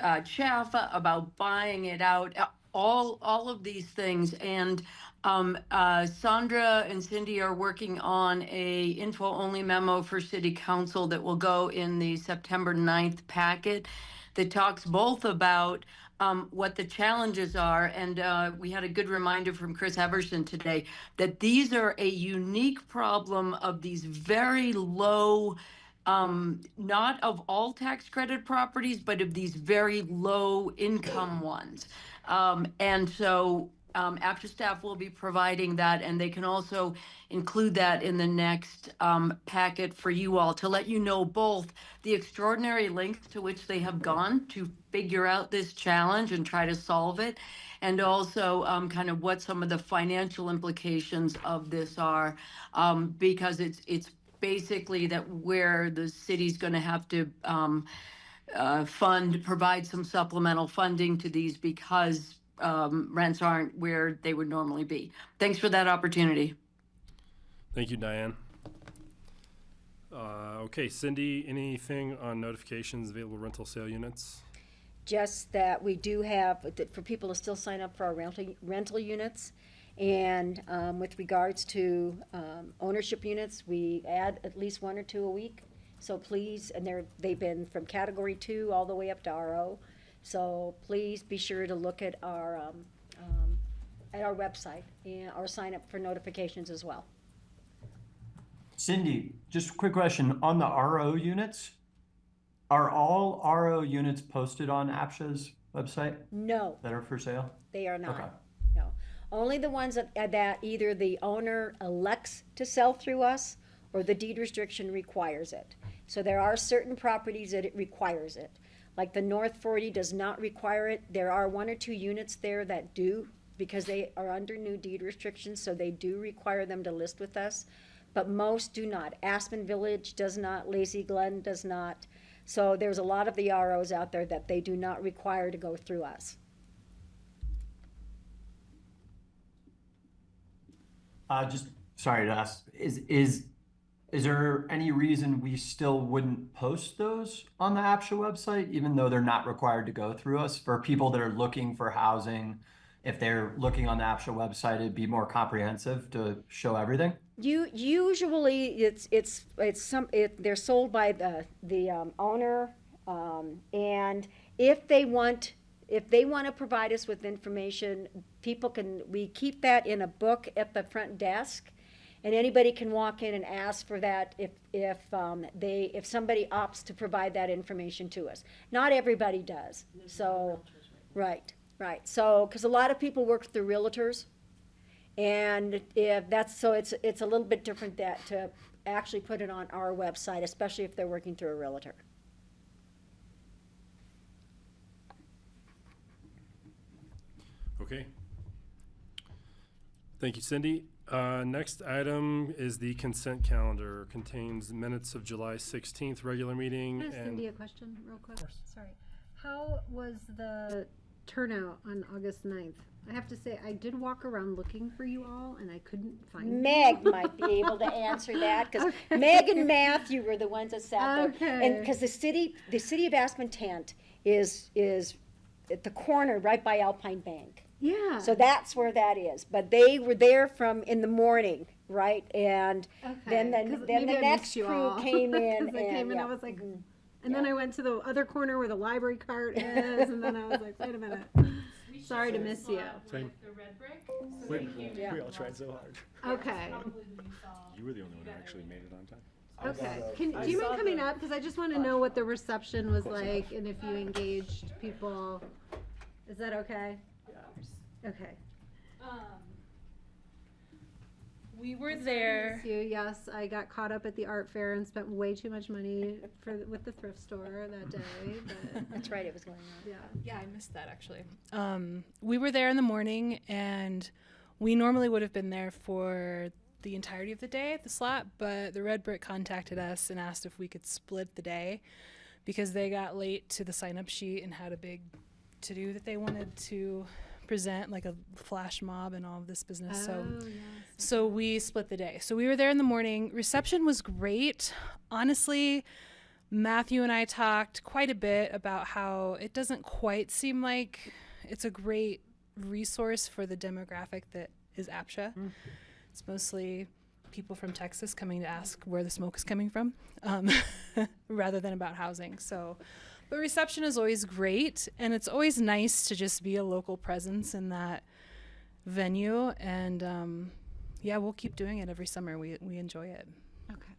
K: A.P.C.H.A about buying it out, all of these things. And Sandra and Cindy are working on a info-only memo for City Council that will go in the September 9th packet that talks both about what the challenges are. And we had a good reminder from Chris Everson today that these are a unique problem of these very low, not of all tax credit properties, but of these very low income ones. And so APCHA staff will be providing that, and they can also include that in the next packet for you all to let you know both the extraordinary lengths to which they have gone to figure out this challenge and try to solve it, and also kind of what some of the financial implications of this are, because it's basically that where the city's going to have to provide some supplemental funding to these because rents aren't where they would normally be. Thanks for that opportunity.
A: Thank you, Diane. Okay, Cindy, anything on notifications, available rental sale units?
B: Just that we do have, for people to still sign up for our rental units. And with regards to ownership units, we add at least 1 or 2 a week. So please, and they've been from category 2 all the way up to RO. So please be sure to look at our website or sign up for notifications as well.
J: Cindy, just a quick question on the RO units. Are all RO units posted on APCHA's website
B: No,
J: that are for sale?
B: they are not.
J: Okay.
B: No, only the ones that either the owner elects to sell through us or the deed restriction requires it. So there are certain properties that it requires it. Like the North 40 does not require it. There are 1 or 2 units there that do, because they are under new deed restrictions, so they do require them to list with us. But most do not. Aspen Village does not, Lazy Glen does not. So there's a lot of the ROs out there that they do not require to go through us.
J: Just sorry to ask, is there any reason we still wouldn't post those on the APCHA website, even though they're not required to go through us? For people that are looking for housing, if they're looking on the APCHA website, it'd be more comprehensive to show everything?
B: Usually they're sold by the owner, and if they want to provide us with information, we keep that in a book at the front desk, and anybody can walk in and ask for that if somebody opts to provide that information to us. Not everybody does. So, right. So, because a lot of people work through realtors, and it's a little bit different to actually put it on our website, especially if they're working through a realtor.
A: Okay. Thank you, Cindy. Next item is the consent calendar. Contains minutes of July 16th regular meeting.
G: Can I ask Cindy a question real quick? Sorry. How was the turnout on August 9th? I have to say, I did walk around looking for you all, and I couldn't find
B: Meg might be able to answer that, because Meg and Matthew were the ones that sat there.
G: Okay.
B: And because the city of Aspen tent is at the corner right by Alpine Bank.
G: Yeah.
B: So that's where that is. But they were there from in the morning, right? And then the next crew came in.
G: 'Cause I came in, I was like, and then I went to the other corner where the library cart is, and then I was like, wait a minute. Sorry to miss you.
C: Same.
H: The red brick.
C: We all tried so hard.
G: Okay.
C: You were the only one who actually made it on time.
G: Okay. Do you mind coming up? Because I just want to know what the reception was like and if you engaged people. Is that okay? Okay.
H: We were there.
G: Miss you. Yes, I got caught up at the art fair and spent way too much money with the thrift store that day. But
B: That's right, it was going on.
G: yeah.
H: Yeah, I missed that actually. We were there in the morning, and we normally would have been there for the entirety of the day at the slot, but the Red Brick contacted us and asked if we could split the day because they got late to the sign-up sheet and had a big to-do that they wanted to present, like a flash mob and all of this business. So we split the day. So we were there in the morning. Reception was great. Honestly, Matthew and I talked quite a bit about how it doesn't quite seem like it's a great resource for the demographic that is APCHA. It's mostly people from Texas coming to ask where the smoke is coming from, rather than about housing. So, but reception is always great, and it's always nice to just be a local presence in that venue. And yeah, we'll keep doing it every summer. We enjoy it.
G: Okay.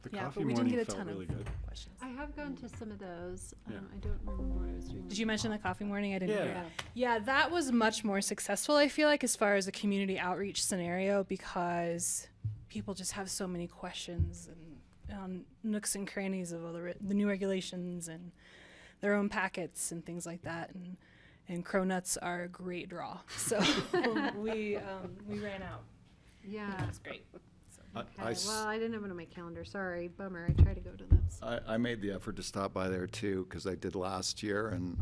C: The
H: Yeah,
C: coffee
H: but we didn't
C: morning
H: get a
C: felt
H: ton
C: really
H: of
C: good.
H: questions.
G: I have gone to some of those.
C: Yeah.
G: I don't remember what I was doing.
H: Did you mention the coffee morning? I didn't
C: Yeah.
H: hear that. Yeah, that was much more successful, I feel like, as far as a community outreach scenario, because people just have so many questions and on nooks and crannies of all the new regulations and their own packets and things like that. And cronuts are a great draw. So we ran out.
G: Yeah.
H: It was great.
G: Okay. Well, I didn't have it on my calendar. Sorry, bummer. I try to go to those.
I: I made the effort to stop by there too, because I did last year and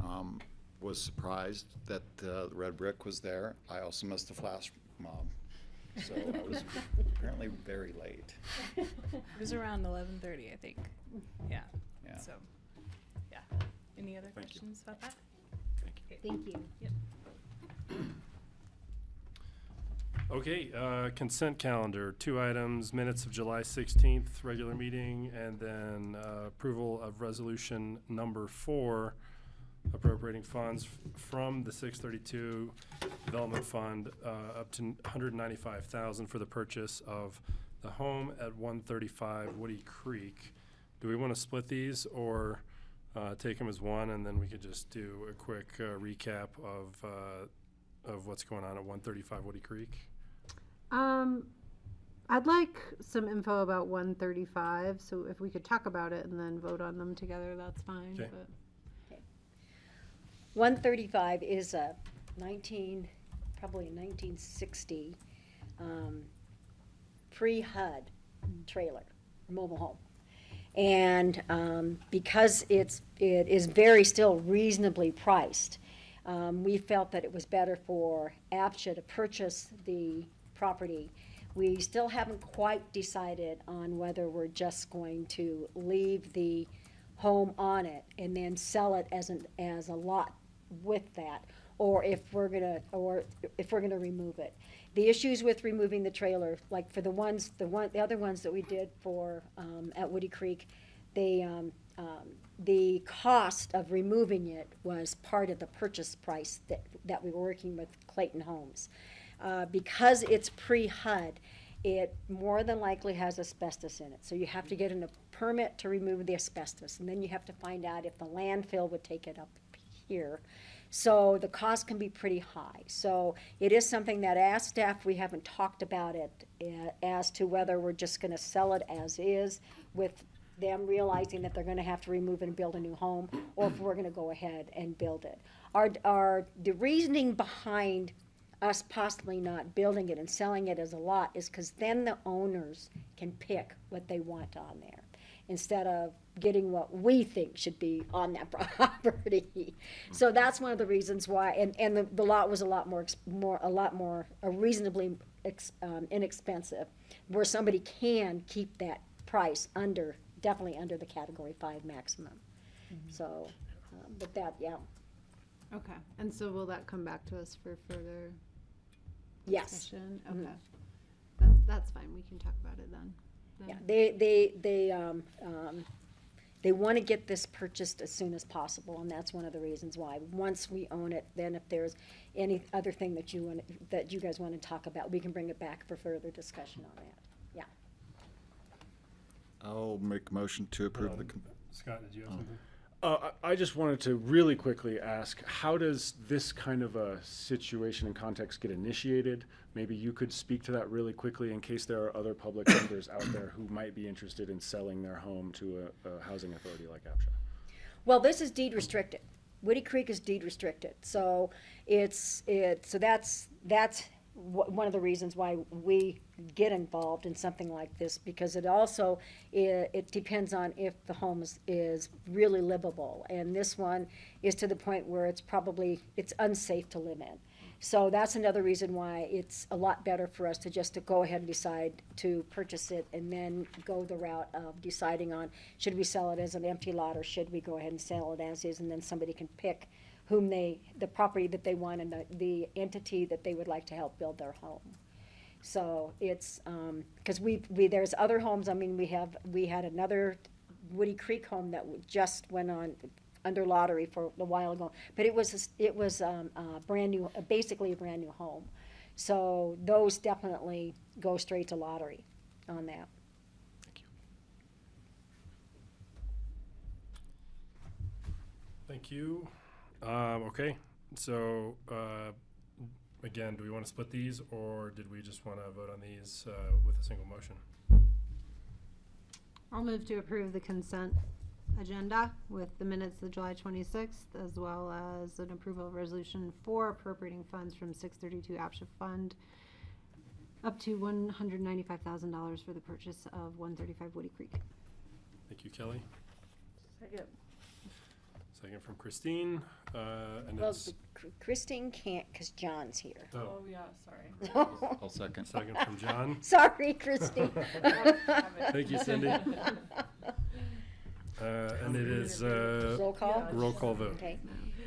I: was surprised that the Red Brick was there. I also missed the flash mob, so I was apparently very late.
H: It was around 11:30, I think. Yeah.
I: Yeah.
H: So, yeah. Any other
C: Thank you.
H: questions about that?
G: Thank you.
H: Yep.
A: Okay, consent calendar, 2 items, minutes of July 16th, regular meeting, and then approval of resolution number 4, appropriating funds from the 632 Development Fund up to 195,000 for the purchase of the home at 135 Woody Creek. Do we want to split these or take them as one, and then we could just do a quick recap of what's going on at 135 Woody Creek?
G: I'd like some info about 135, so if we could talk about it and then vote on them together, that's fine.
A: Okay.
G: But
B: 135 is a probably a 1960 pre-HUD trailer, mobile home. And because it is very still reasonably priced, we felt that it was better for APCHA to purchase the property. We still haven't quite decided on whether we're just going to leave the home on it and then sell it as a lot with that, or if we're gonna remove it. The issues with removing the trailer, like for the other ones that we did for at Woody Creek, the cost of removing it was part of the purchase price that we were working with Clayton Homes. Because it's pre-HUD, it more than likely has asbestos in it. So you have to get a permit to remove the asbestos, and then you have to find out if the landfill would take it up here. So the cost can be pretty high. So it is something that as staff, we haven't talked about it as to whether we're just gonna sell it as is with them realizing that they're gonna have to remove it and build a new home, or if we're gonna go ahead and build it. The reasoning behind us possibly not building it and selling it as a lot is because then the owners can pick what they want on there instead of getting what we think should be on that property. So that's one of the reasons why, and the lot was a lot more reasonably inexpensive, where somebody can keep that price definitely under the Category 5 maximum. So, but that, yeah.
G: okay, and so will that come back to us for further
B: Yes.
G: discussion?
B: Mhm.
G: Okay, that's fine. We can talk about it then.
B: Yeah, they want to get this purchased as soon as possible, and that's one of the reasons why. Once we own it, then if there's any other thing that you guys want to talk about, we can bring it back for further discussion on that. Yeah.
I: I'll make a motion to approve the.
A: Scott, did you have something?
C: I just wanted to really quickly ask, how does this kind of a situation and context get initiated? Maybe you could speak to that really quickly in case there are other public vendors out there who might be interested in selling their home to a housing authority like APCHA.
B: Well, this is deed restricted. Woody Creek is deed restricted, so that's one of the reasons why we get involved in something like this, because it also it depends on if the home is really livable, and this one is to the point where it's unsafe to live in. So that's another reason why it's a lot better for us to go ahead and decide to purchase it, and then go the route of deciding on should we sell it as an empty lot or should we go ahead and sell it as is, and then somebody can pick the property that they want and the entity that they would like to help build their home. So it's, because there's other homes, I mean, we had another Woody Creek home that just went on under lottery for a while ago, but it was brand new, basically a brand new home. So those definitely go straight to lottery on that.
A: Thank you. Okay, so, again, do we want to split these, or did we just want to vote on these with a single motion?
G: I'll move to approve the consent agenda with the minutes of July 26th, as well as an approval of resolution for appropriating funds from 632 APCHA fund up to $195,000 for the purchase of 135 Woody Creek.
A: Thank you, Kelly.
B: Second.
A: Second from Christine, and
B: Well,
A: it's
B: Christine can't because John's here.
A: oh,
K: yeah, sorry.
I: I'll second.
A: second from John.
B: Sorry, Christine.
A: Thank you, Cindy. And it is
B: Roll call?
A: roll call vote.
B: Okay.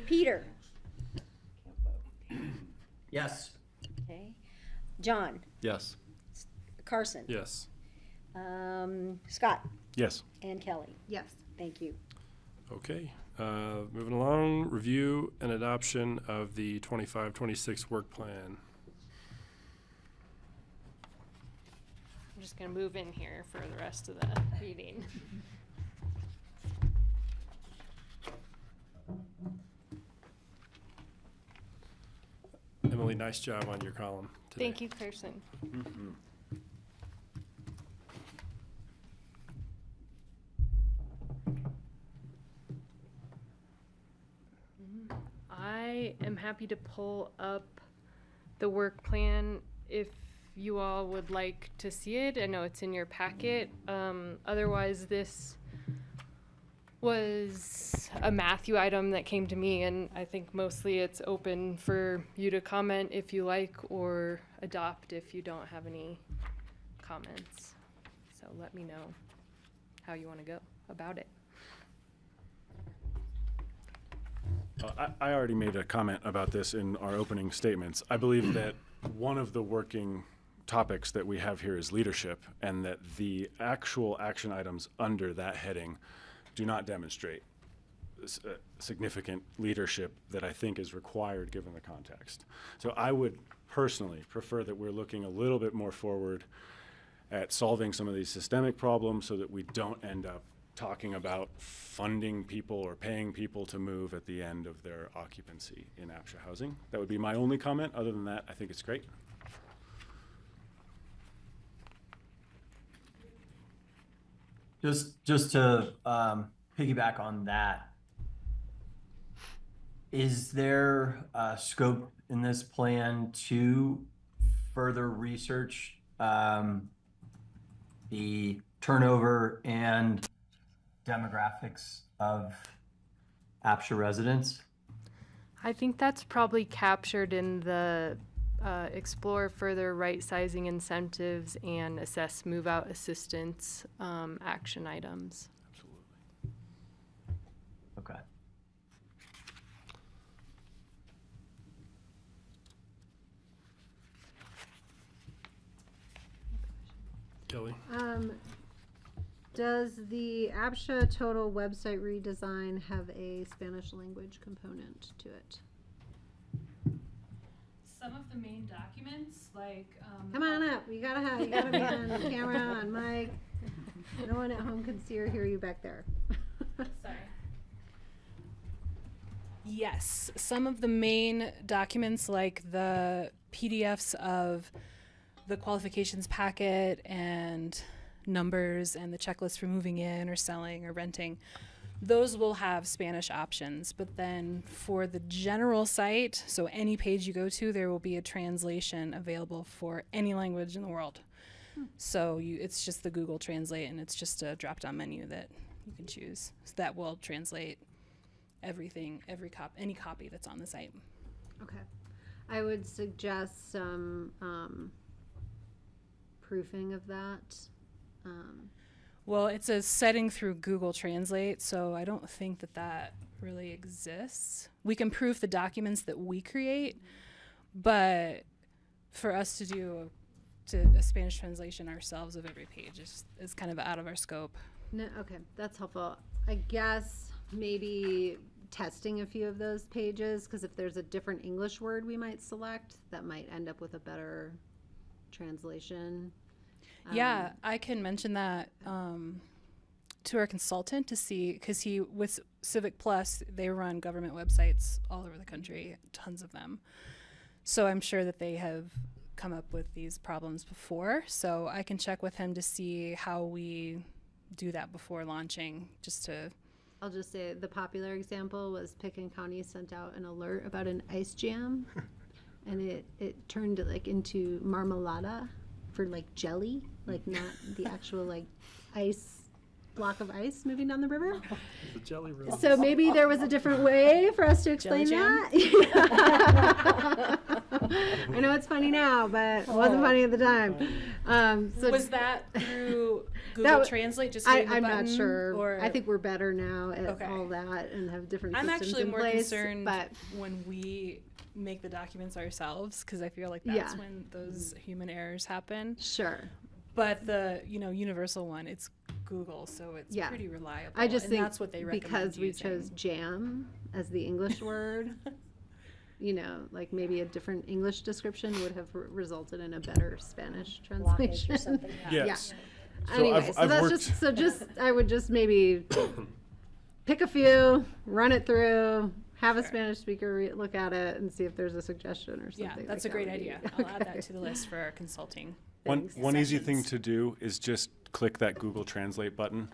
B: Peter?
J: Yes.
B: Okay. John?
I: Yes.
B: Carson?
A: Yes.
B: Scott?
C: Yes.
B: And Kelly?
G: Yes.
B: Thank you.
A: Okay, moving along, review and adoption of the 25-26 work plan.
L: I'm just gonna move in here for the rest of the meeting.
A: Emily, nice job on your column today.
L: Thank you, Carson. I am happy to pull up the work plan if you all would like to see it. I know it's in your packet. Otherwise, this was a Matthew item that came to me, and I think mostly it's open for you to comment if you like or adopt if you don't have any comments. So let me know how you want to go about it.
C: I already made a comment about this in our opening statements. I believe that one of the working topics that we have here is leadership, and that the actual action items under that heading do not demonstrate significant leadership that I think is required given the context. So I would personally prefer that we're looking a little bit more forward at solving some of these systemic problems so that we don't end up talking about funding people or paying people to move at the end of their occupancy in APCHA housing. That would be my only comment. Other than that, I think it's great.
J: Just to piggyback on that, is there scope in this plan to further research the turnover and demographics of APCHA residents?
L: I think that's probably captured in the explore further right sizing incentives and assess move out assistance action items.
C: Absolutely.
J: Okay.
A: Kelly?
G: Does the APCHA total website redesign have a Spanish language component to it?
H: Some of the main documents, like
G: Come on up. You gotta be on camera, on mic. No one at home can see or hear you back there.
H: Sorry. Yes, some of the main documents, like the PDFs of the qualifications packet and numbers and the checklist for moving in or selling or renting, those will have Spanish options. But then for the general site, so any page you go to, there will be a translation available for any language in the world. So it's just the Google Translate, and it's just a drop-down menu that you can choose. So that will translate everything, any copy that's on the site.
G: Okay. I would suggest some proofing of that.
H: Well, it's a setting through Google Translate, so I don't think that really exists. We can proof the documents that we create, but for us to do a Spanish translation ourselves of every page is kind of out of our scope.
G: No, okay, that's helpful. I guess maybe testing a few of those pages, because if there's a different English word we might select, that might end up with a better translation.
H: Yeah, I can mention that to our consultant to see, because with Civic Plus, they run government websites all over the country, tons of them. So I'm sure that they have come up with these problems before. So I can check with him to see how we do that before launching, just to...
G: I'll just say the popular example was Pitkin County sent out an alert about an ice jam, and it turned into marmalada for jelly, not the actual ice block of ice moving down the river.
A: The jelly roll.
G: So maybe there was a different way for us to explain that. I know it's funny now, but it wasn't funny at the time. So
H: was that through Google Translate? Just hitting the
G: I'm
H: button,
G: not sure.
H: Or?
G: I think we're better now at
H: Okay.
G: all that and have different
H: I'm
G: systems
H: actually
G: in
H: more
G: place.
H: concerned
G: But
H: when we make the documents ourselves, because I feel like that's
G: Yeah.
H: when those human errors happen.
G: sure.
H: But the universal one, it's Google, so it's
G: Yeah.
H: pretty reliable.
G: I just
H: and
G: think
H: that's what they recommend
G: because we
H: using.
G: chose jam as the English word, you know, like maybe a different English description would have resulted in a better Spanish
B: Blockage
G: translation.
B: or something.
C: Yes. So
G: Anyway,
C: I've
G: that's
C: worked-
G: I would just maybe pick a few, run it through, have a
H: Sure.
G: Spanish speaker look at it and see if there's a suggestion or something.
H: Yeah, that's
G: like
H: a great
G: that would be-
H: idea. I'll add that
G: Okay.
H: to the list for our consulting.
G: Thanks.
C: One easy thing
H: Sessions.
C: to do is just click that Google Translate button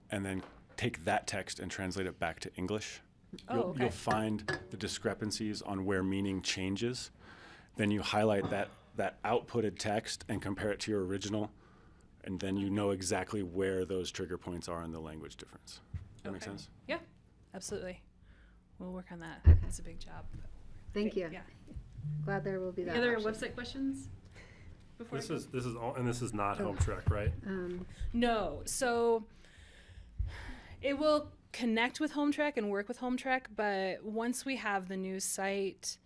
C: and then take that text and translate it back to English.
H: Oh, okay.
C: You'll find the discrepancies on where meaning changes. Then you highlight that outputted text and compare it to your original, and then you know exactly where those trigger points are in the language difference. That make
H: Okay.
C: sense?
H: Yeah, absolutely. We'll work on that.
G: Okay.
H: It's a big job.
G: Thank you.
H: Yeah.
G: Glad there will be that.
H: Any other
G: option.
H: website questions? Before I
A: This
H: go?
A: is all, and this is not Home Track, right?
H: No. So it will connect with Home Track and work with Home Track, but once we have the new site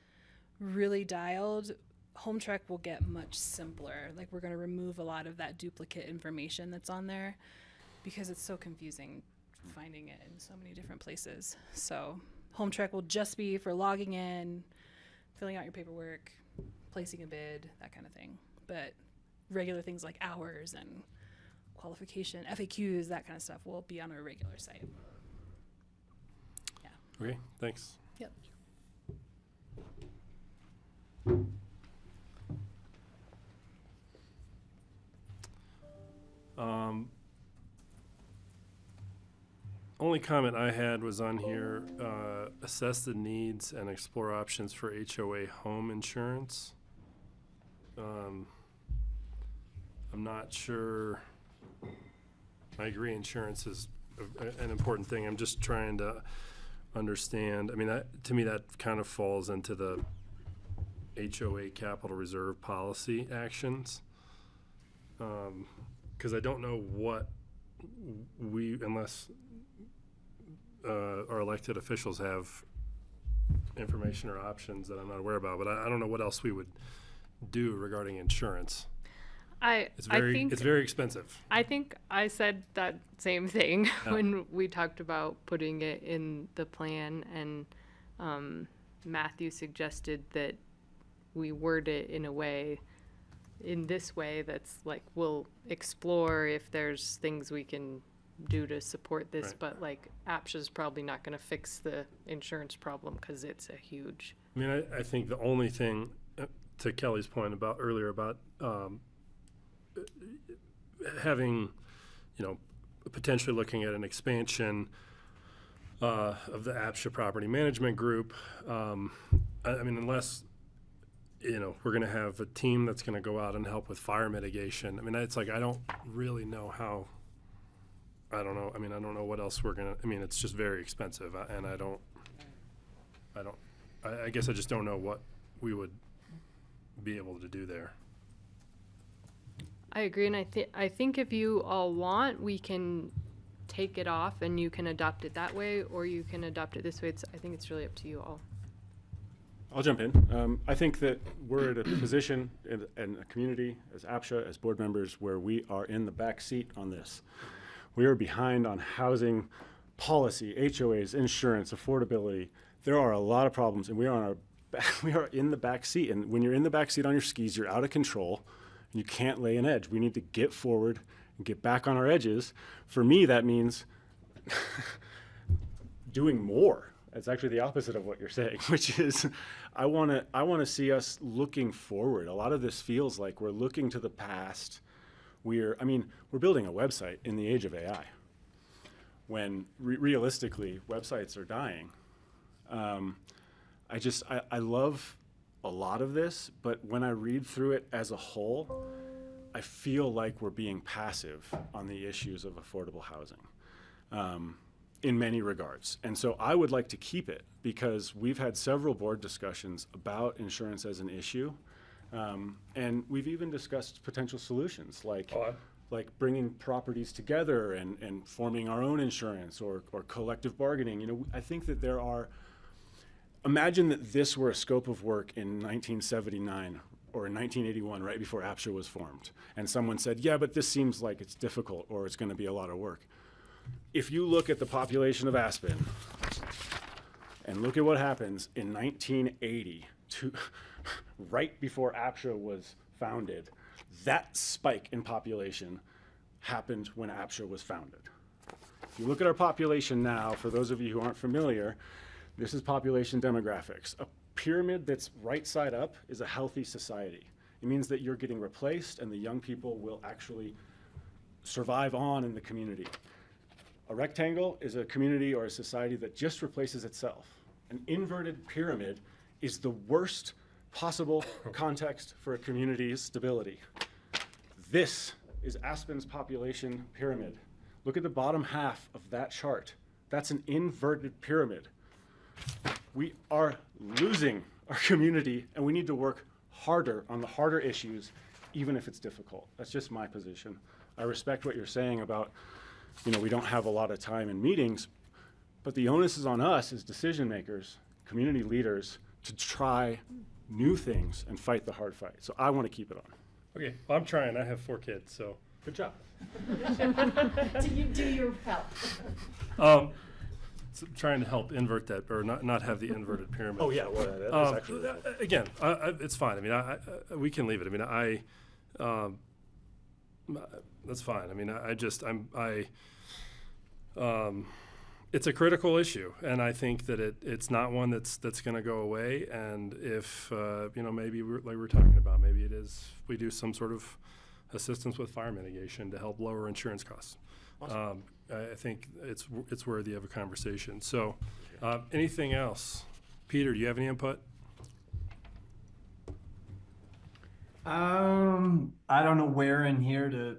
H: really dialed, Home Track will get much simpler. Like, we're going to remove a lot of that duplicate information that's on there because it's so confusing finding it in so many different places. So Home Track will just be for logging in, filling out your paperwork, placing a bid, that kind of thing. But regular things like hours and qualification, FAQs, that kind of stuff will be on our regular site.
A: Okay, thanks.
H: Yep.
A: Only comment I had was on here, assess the needs and explore options for HOA home insurance. I'm not sure, I agree insurance is an important thing. I'm just trying to understand, I mean, to me, that kind of falls into the HOA capital reserve policy actions. Because I don't know what unless our elected officials have information or options that I'm not aware about, but I don't know what else we would do regarding insurance. It's very expensive.
L: I think I said that same thing
A: Yeah.
L: when we talked about putting it in the plan, and Matthew suggested that we word it in this way that's like, we'll explore if there's things we can do to support this,
A: Right.
L: but like APCHA is probably not going to fix the insurance problem because it's a huge.
A: I mean, I think the only thing, to Kelly's point earlier about having, potentially looking at an expansion of the APCHA property management group. I mean, unless, we're going to have a team that's going to go out and help with fire mitigation. I mean, it's like, I don't really know how, I don't know. I mean, I don't know what else we're going to, I mean, it's just very expensive, and I guess I just don't know what we would be able to do there.
L: I agree, and I think if you all want, we can take it off and you can adopt it that way, or you can adopt it this way. I think it's really up to you all.
C: I'll jump in. I think that we're at a position in a community as APCHA, as board members, where we are in the back seat on this. We are behind on housing policy, HOAs, insurance, affordability. There are a lot of problems, and we are in the back seat. And when you're in the back seat on your skis, you're out of control, and you can't lay an edge. We need to get forward and get back on our edges. For me, that means doing more. It's actually the opposite of what you're saying, which is I want to see us looking forward. A lot of this feels like we're looking to the past. We're building a website in the age of AI, when realistically websites are dying. I love a lot of this, but when I read through it as a whole, I feel like we're being passive on the issues of affordable housing. In many regards. And so I would like to keep it, because we've had several board discussions about insurance as an issue. And we've even discussed potential solutions like bringing properties together and forming our own insurance or collective bargaining. I think that there are, imagine that this were a scope of work in 1979 or in 1981, right before APCHA was formed, and someone said, yeah, but this seems like it's difficult or it's going to be a lot of work. If you look at the population of Aspen and look at what happens in 1980, right before APCHA was founded, that spike in population happened when APCHA was founded. If you look at our population now, for those of you who aren't familiar, this is population demographics. A pyramid that's right side up is a healthy society. It means that you're getting replaced and the young people will actually survive on in the community. A rectangle is a community or a society that just replaces itself. An inverted pyramid is the worst possible context for a community's stability. This is Aspen's population pyramid. Look at the bottom half of that chart. That's an inverted pyramid. We are losing our community, and we need to work harder on the harder issues, even if it's difficult. That's just my position. I respect what you're saying about, we don't have a lot of time in meetings, but the onus is on us as decision makers, community leaders, to try new things and fight the hard fight. So I want to keep it on.
A: Okay, well, I'm trying. I have 4 kids, so.
C: Good job.
K: Do your help.
A: So trying to help invert that, or not have the inverted pyramid.
C: Oh, yeah, well, that's actually.
A: Again, it's fine. I mean, we can leave it. I mean, that's fine. I mean, it's a critical issue, and I think that it's not one that's going to go away. And if maybe like we're talking about, maybe it is we do some sort of assistance with fire mitigation to help lower insurance costs. Awesome. I think it's worthy of a conversation. So, anything else, Peter? Do you have any input?
J: I don't know where in here to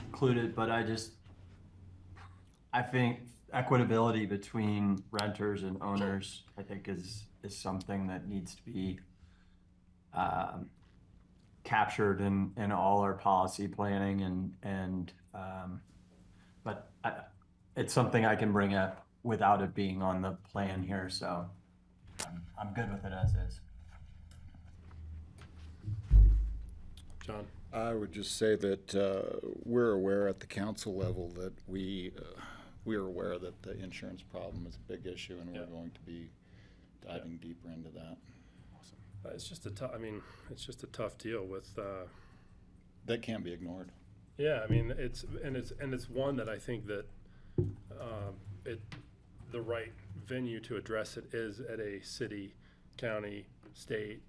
J: include it, but I think equitability between renters and owners, I think is something that needs to be captured in all our policy planning but it's something I can bring up without it being on the plan here, so I'm good with it as is.
A: John?
I: I would just say that we're aware at the council level that we are aware that the insurance problem is a big issue, and we're going to be diving deeper into that.
A: Awesome. It's just a tough deal with.
I: That can't be ignored.
A: Yeah, I mean it's one that I think that the right venue to address it is at a city, county, state.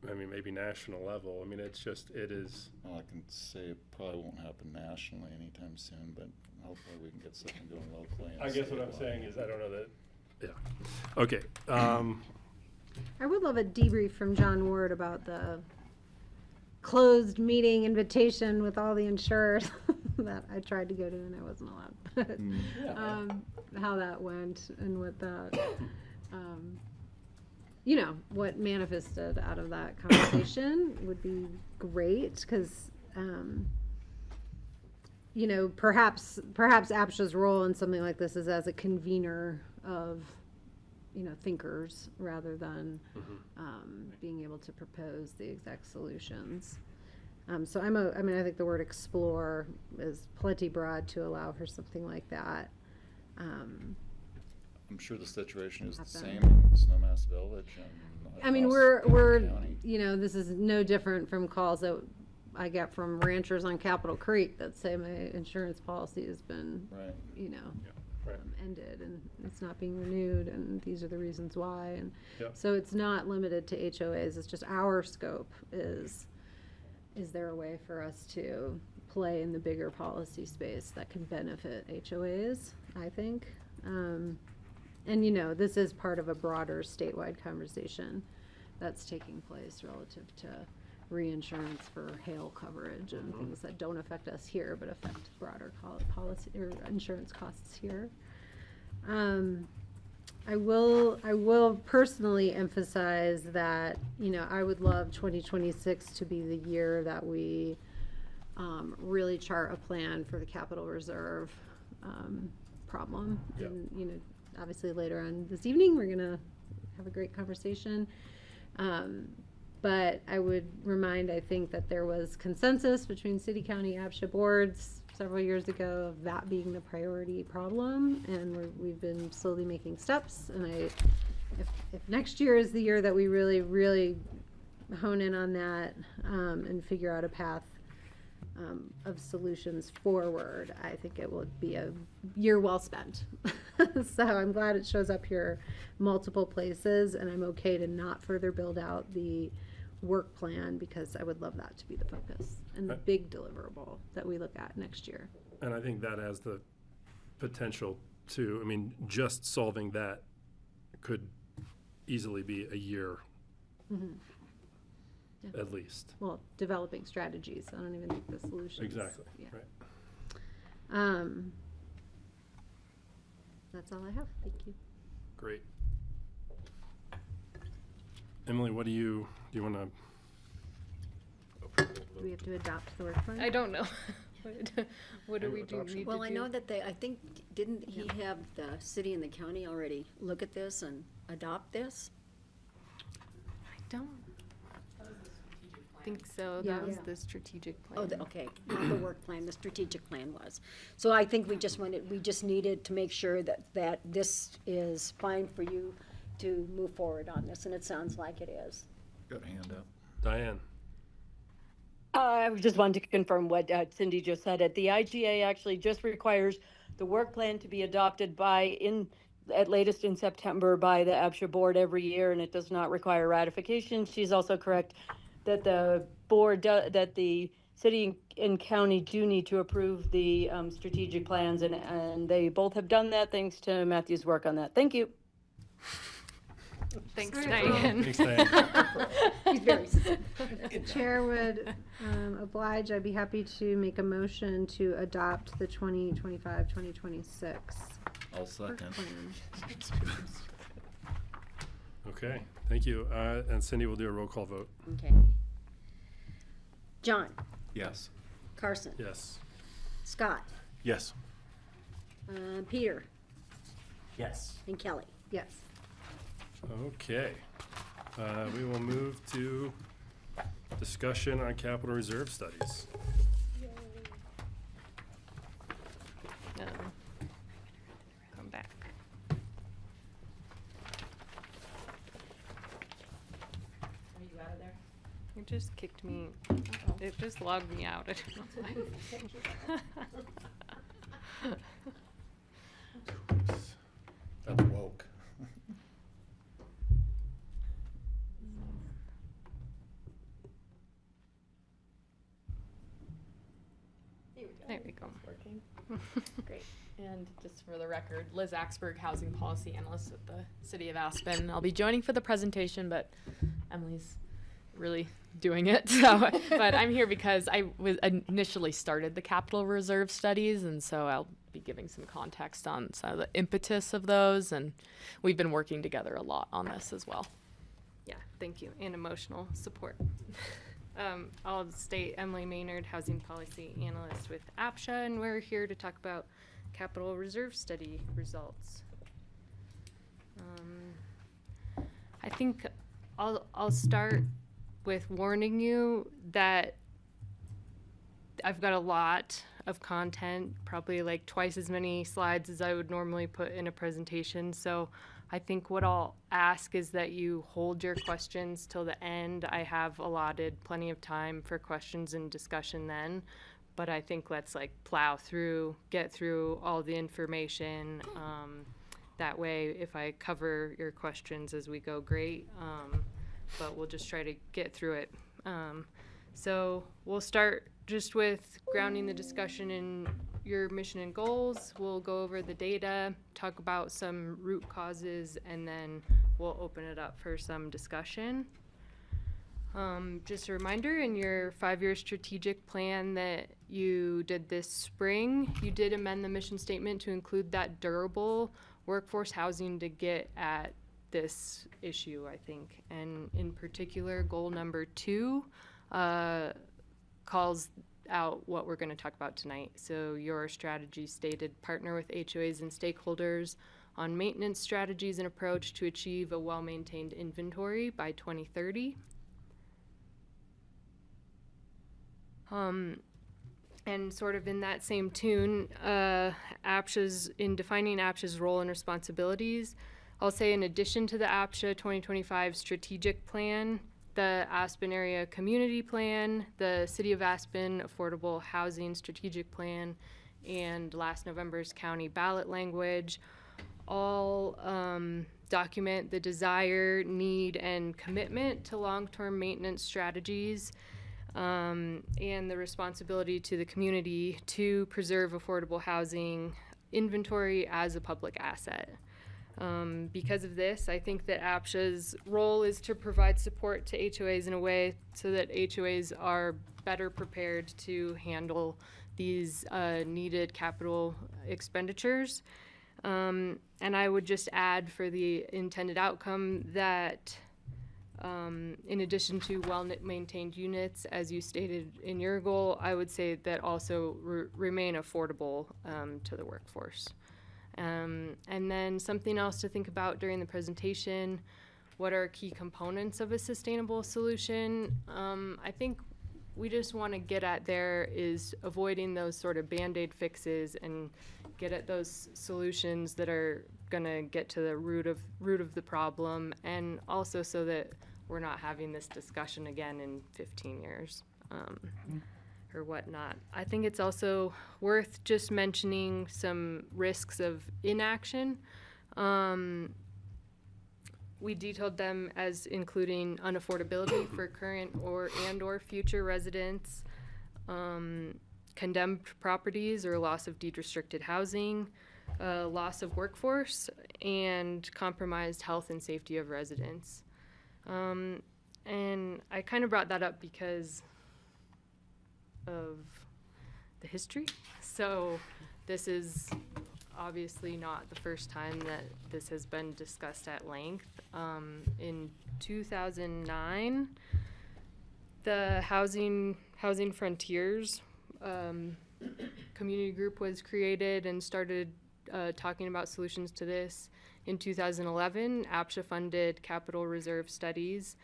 A: I mean, maybe national level. I mean, it is.
I: Well, I can say it probably won't happen nationally anytime soon, but hopefully we can get something going locally.
A: I guess what I'm saying is I don't know that. Yeah. Okay.
G: I would love a debrief from John Ward about the closed meeting invitation with all the insurers that I tried to go to and I wasn't allowed. How that went and what that, what manifested out of that conversation would be great because, perhaps APCHA's role in something like this is as a convener of thinkers rather than being able to propose the exact solutions. So I think the word explore is plenty broad to allow for something like that.
I: I'm sure the situation is the same in Snowmass Village. And
G: we're
I: county.
G: This is no different from calls that I get from ranchers on Capitol Creek that say my insurance policy has been, ended and it's not being renewed and these are the reasons why. And so it's not limited to HOAs. It's just our scope is there a way for us to play in the bigger policy space that can benefit HOAs, I think. This is part of a broader statewide conversation that's taking place relative to reinsurance for hail coverage and things that don't affect us here but affect broader policy or insurance costs here. I will personally emphasize that I would love 2026 to be the year that we really chart a plan for the capital reserve problem.
A: Yep.
G: And obviously later on this evening we're gonna have a great conversation. But I would remind, I think that there was consensus between city, county, APCHA boards several years ago of that being the priority problem, and we've been slowly making steps. And if next year is the year that we really, really hone in on that and figure out a path of solutions forward, I think it will be a year well spent. So I'm glad it shows up here multiple places, and I'm okay to not further build out the work plan, because I would love that to be the focus and the big deliverable that we look at next year.
A: And I think that has the potential to, I mean, just solving that could easily be a year at least.
G: Well, developing strategies. I don't even think the solutions.
A: Exactly,
G: Yeah.
A: right.
G: That's all I have. Thank you.
A: Great. Emily, what do you want to?
G: Do we have to adopt the work plan?
L: I don't know. What do we do? Need to
M: Well, I
L: do?
M: know that I think, didn't he have the city and the county already look at this and adopt this?
L: I don't think so.
G: Yeah.
L: That was
M: Yeah.
L: the strategic plan.
M: Oh, okay, not the work plan, the strategic plan was. So I think we just needed to make sure that this is fine for you to move forward on this, and it sounds like it is.
I: Got a hand up.
A: Diane?
K: I just wanted to confirm what Cindy just said. The IGA actually just requires the work plan to be adopted at latest in September by the APCHA board every year, and it does not require ratification. She's also correct that the board, that the city and county do need to approve the strategic plans, and they both have done that thanks to Matthew's work on that. Thank you.
L: Thanks,
G: All right,
L: Diane.
A: Thanks, Diane.
M: He's very
G: The chair would oblige, I'd be happy to make a motion to adopt the 2025-2026
I: I'll
G: work
I: second.
G: plan.
A: Okay, thank you. And Cindy will do a roll call vote.
M: Okay. John,
I: Yes.
M: Carson,
A: Yes.
M: Scott,
C: Yes.
M: Peter,
J: Yes.
M: and Kelly.
G: Yes.
A: Okay. We will move to discussion on capital reserve studies.
L: Come back.
N: Are you out of there?
L: It just kicked me. It just logged me out. I don't know why.
I: That's woke.
L: There we go.
N: Working. Great. And just for the record, Liz Axberg, Housing Policy Analyst at the City of Aspen. I'll be joining for the presentation, but Emily's really doing it. So, but I'm here because I was initially started the capital reserve studies, and so I'll be giving some context on some of the impetus of those, and we've been working together a lot on this as well.
L: Yeah, thank you. And emotional support. I'll state Emily Maynard, Housing Policy Analyst with APCHA, and we're here to talk about capital reserve study results. I think I'll start with warning you that I've got a lot of content, probably like twice as many slides as I would normally put in a presentation. So I think what I'll ask is that you hold your questions till the end. I have allotted plenty of time for questions and discussion then, but I think let's like plow through, get through all the information. That way, if I cover your questions as we go, great. But we'll just try to get through it. So we'll start just with grounding the discussion in your mission and goals. We'll go over the data, talk about some root causes, and then we'll open it up for some discussion. Just a reminder, in your 5-year strategic plan that you did this spring, you did amend the mission statement to include that durable workforce housing to get at this issue, I think. And in particular, goal number 2 calls out what we're going to talk about tonight. So your strategy stated partner with HOAs and stakeholders on maintenance strategies and approach to achieve a well-maintained inventory by 2030. And sort of in that same tune, in defining APCHA's role and responsibilities, I'll say in addition to the APCHA 2025 strategic plan, the Aspen Area Community Plan, the City of Aspen Affordable Housing Strategic Plan, and last November's county ballot language, all document the desire, need, and commitment to long-term maintenance strategies, and the responsibility to the community to preserve affordable housing inventory as a public asset. Because of this, I think that APCHA's role is to provide support to HOAs in a way so that HOAs are better prepared to handle these needed capital expenditures. And I would just add for the intended outcome that in addition to well-maintained units, as you stated in your goal, I would say that also remain affordable to the workforce. And then something else to think about during the presentation, what are key components of a sustainable solution? I think we just want to get at there is avoiding those sort of Band-Aid fixes and get at those solutions that are going to get to the root of the problem, and also so that we're not having this discussion again in 15 years. Or whatnot. I think it's also worth just mentioning some risks of inaction. We detailed them as including unaffordability for current or future residents, condemned properties or loss of deed-restricted housing, loss of workforce, and compromised health and safety of residents. And I kind of brought that up because of the history. So this is obviously not the first time that this has been discussed at length. In 2009, the Housing Frontiers community group was created and started talking about solutions to this. In 2011, APCHA funded capital reserve studies.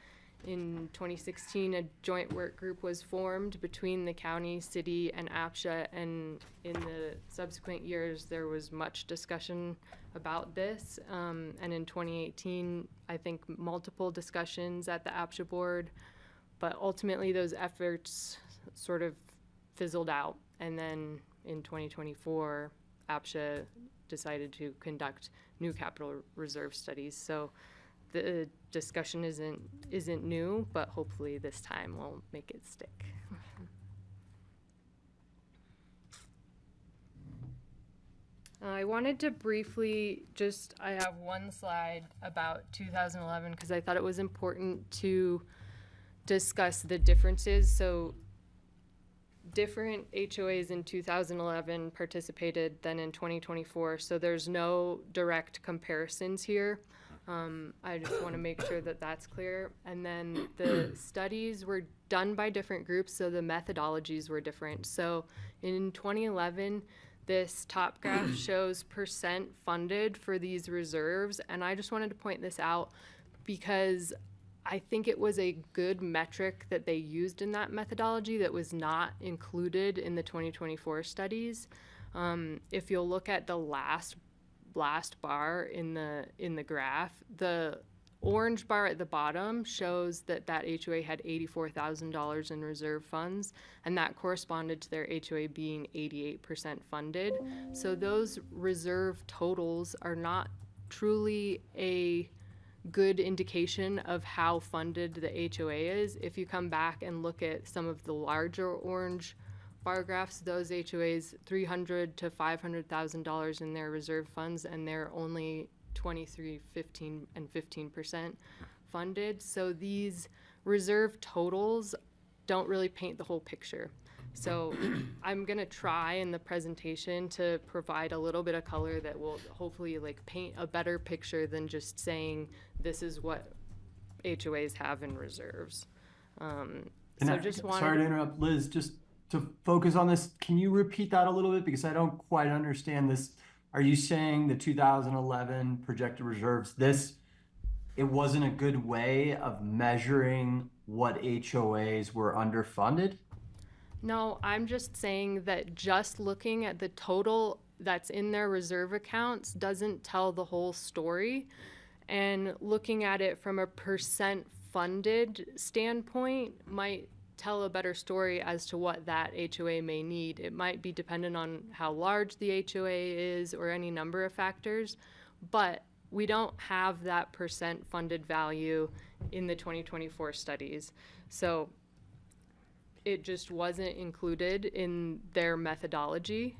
L: In 2016, a joint work group was formed between the county, city, and APCHA, and in the subsequent years, there was much discussion about this. And in 2018, I think multiple discussions at the APCHA board, but ultimately those efforts sort of fizzled out. And then in 2024, APCHA decided to conduct new capital reserve studies. So the discussion isn't new, but hopefully this time we'll make it stick. I wanted to briefly I have one slide about 2011 because I thought it was important to discuss the differences. So different HOAs in 2011 participated than in 2024, so there's no direct comparisons here. I just want to make sure that that's clear. And then the studies were done by different groups, so the methodologies were different. So in 2011, this top graph shows percent funded for these reserves, and I just wanted to point this out because I think it was a good metric that they used in that methodology that was not included in the 2024 studies. If you'll look at the last bar in the graph, the orange bar at the bottom shows that HOA had $84,000 in reserve funds, and that corresponded to their HOA being 88% funded. So those reserve totals are not truly a good indication of how funded the HOA is. If you come back and look at some of the larger orange bar graphs, those HOAs $300,000 to $500,000 in their reserve funds, and they're only 15% funded. So these reserve totals don't really paint the whole picture. So I'm gonna try in the presentation to provide a little bit of color that will hopefully paint a better picture than just saying this is what HOAs have in reserves.
J: Sorry to interrupt, Liz, just to focus on this, can you repeat that a little bit? Because I don't quite understand this. Are you saying the 2011 projected reserves, it wasn't a good way of measuring what HOAs were underfunded?
L: No, I'm just saying that just looking at the total that's in their reserve accounts doesn't tell the whole story. And looking at it from a percent funded standpoint might tell a better story as to what that HOA may need. It might be dependent on how large the HOA is or any number of factors, but we don't have that percent funded value in the 2024 studies. So it just wasn't included in their methodology.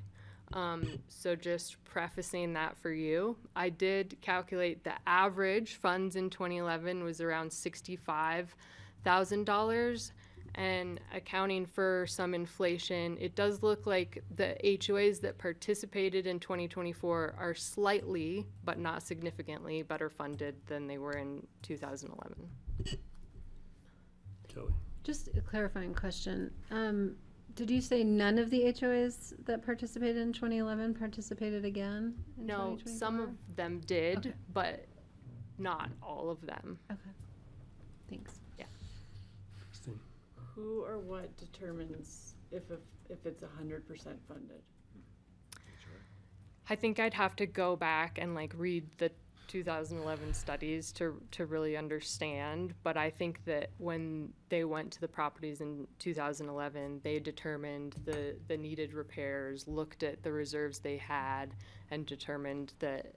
L: So just prefacing that for you, I did calculate the average funds in 2011 was around $65,000, and accounting for some inflation, it does look like the HOAs that participated in 2024 are slightly, but not significantly, better funded than they were in 2011.
A: Kelly.
G: Just a clarifying question. Did you say none of the HOAs that participated in 2011 participated again in
L: No,
G: 2024?
L: some of them did,
G: Okay.
L: but not all of them.
G: Okay. Thanks.
L: Yeah.
A: Christine.
O: Who or what determines if it's 100% funded?
L: I think I'd have to go back and like read the 2011 studies to really understand, but I think that when they went to the properties in 2011, they determined the needed repairs, looked at the reserves they had, and determined that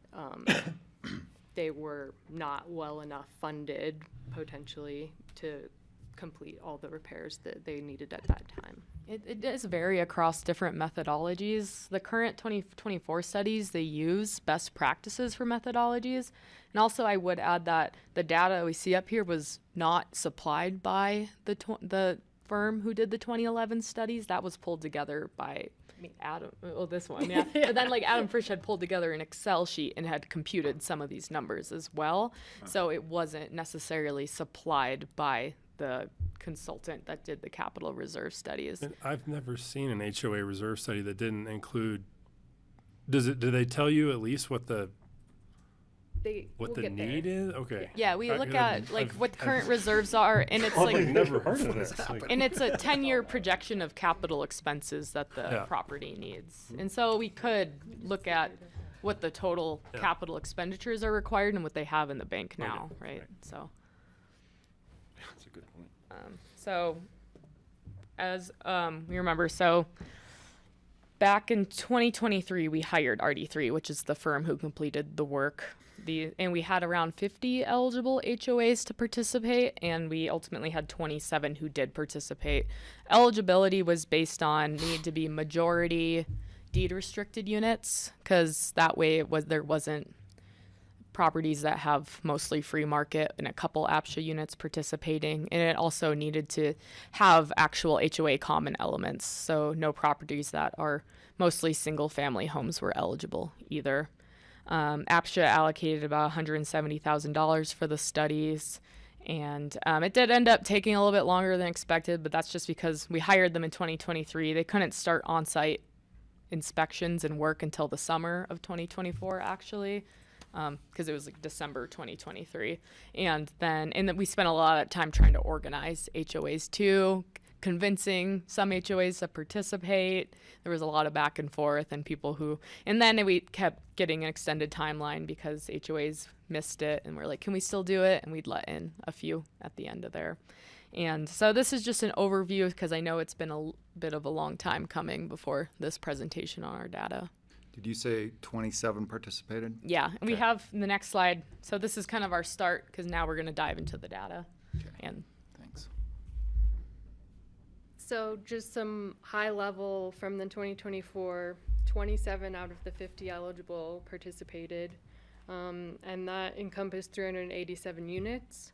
L: they were not well enough funded potentially to complete all the repairs that they needed at that time.
N: It does vary across different methodologies. The current 2024 studies, they use best practices for methodologies. And also I would add that the data we see up here was not supplied by the firm who did the 2011 studies. That was pulled together by Adam, this one, yeah. But then like Adam Frisch had pulled together an Excel sheet and had computed some of these numbers as well. So it wasn't necessarily supplied by the consultant that did the capital reserve studies.
A: And I've never seen an HOA reserve study that didn't include. Do they tell you at least what the
L: We'll get
A: need
L: there.
A: is? Okay.
N: Yeah, we look at like
A: I've-
N: what the current reserves are, and it's like
A: never heard of this.
N: and it's a 10-year projection of capital expenses that the property needs. And so we could look at what the total capital expenditures are required and what they have in the bank now, right? So
C: That's a good point.
N: so as we remember, so back in 2023, we hired RD3, which is the firm who completed the work. And we had around 50 eligible HOAs to participate, and we ultimately had 27 who did participate. Eligibility was based on need to be majority deed restricted units, because that way there wasn't properties that have mostly free market and a couple APCHA units participating. And it also needed to have actual HOA common elements. So no properties that are mostly single family homes were eligible either. APCHA allocated about $170,000 for the studies. And it did end up taking a little bit longer than expected, but that's just because we hired them in 2023. They couldn't start on-site inspections and work until the summer of 2024, actually. Because it was like December 2023. And then we spent a lot of time trying to organize HOAs too, convincing some HOAs to participate. There was a lot of back and forth and then we kept getting an extended timeline because HOAs missed it and we're like, can we still do it? And we'd let in a few at the end of there. And so this is just an overview because I know it's been a bit of a long time coming before this presentation on our data.
I: Did you say 27 participated?
N: Yeah, and we have the next slide. So this is kind of our start because now we're going to dive into the data.
I: Okay.
N: And
I: Thanks.
L: So just some high level from the 2024, 27 out of the 50 eligible participated, and that encompassed 387 units.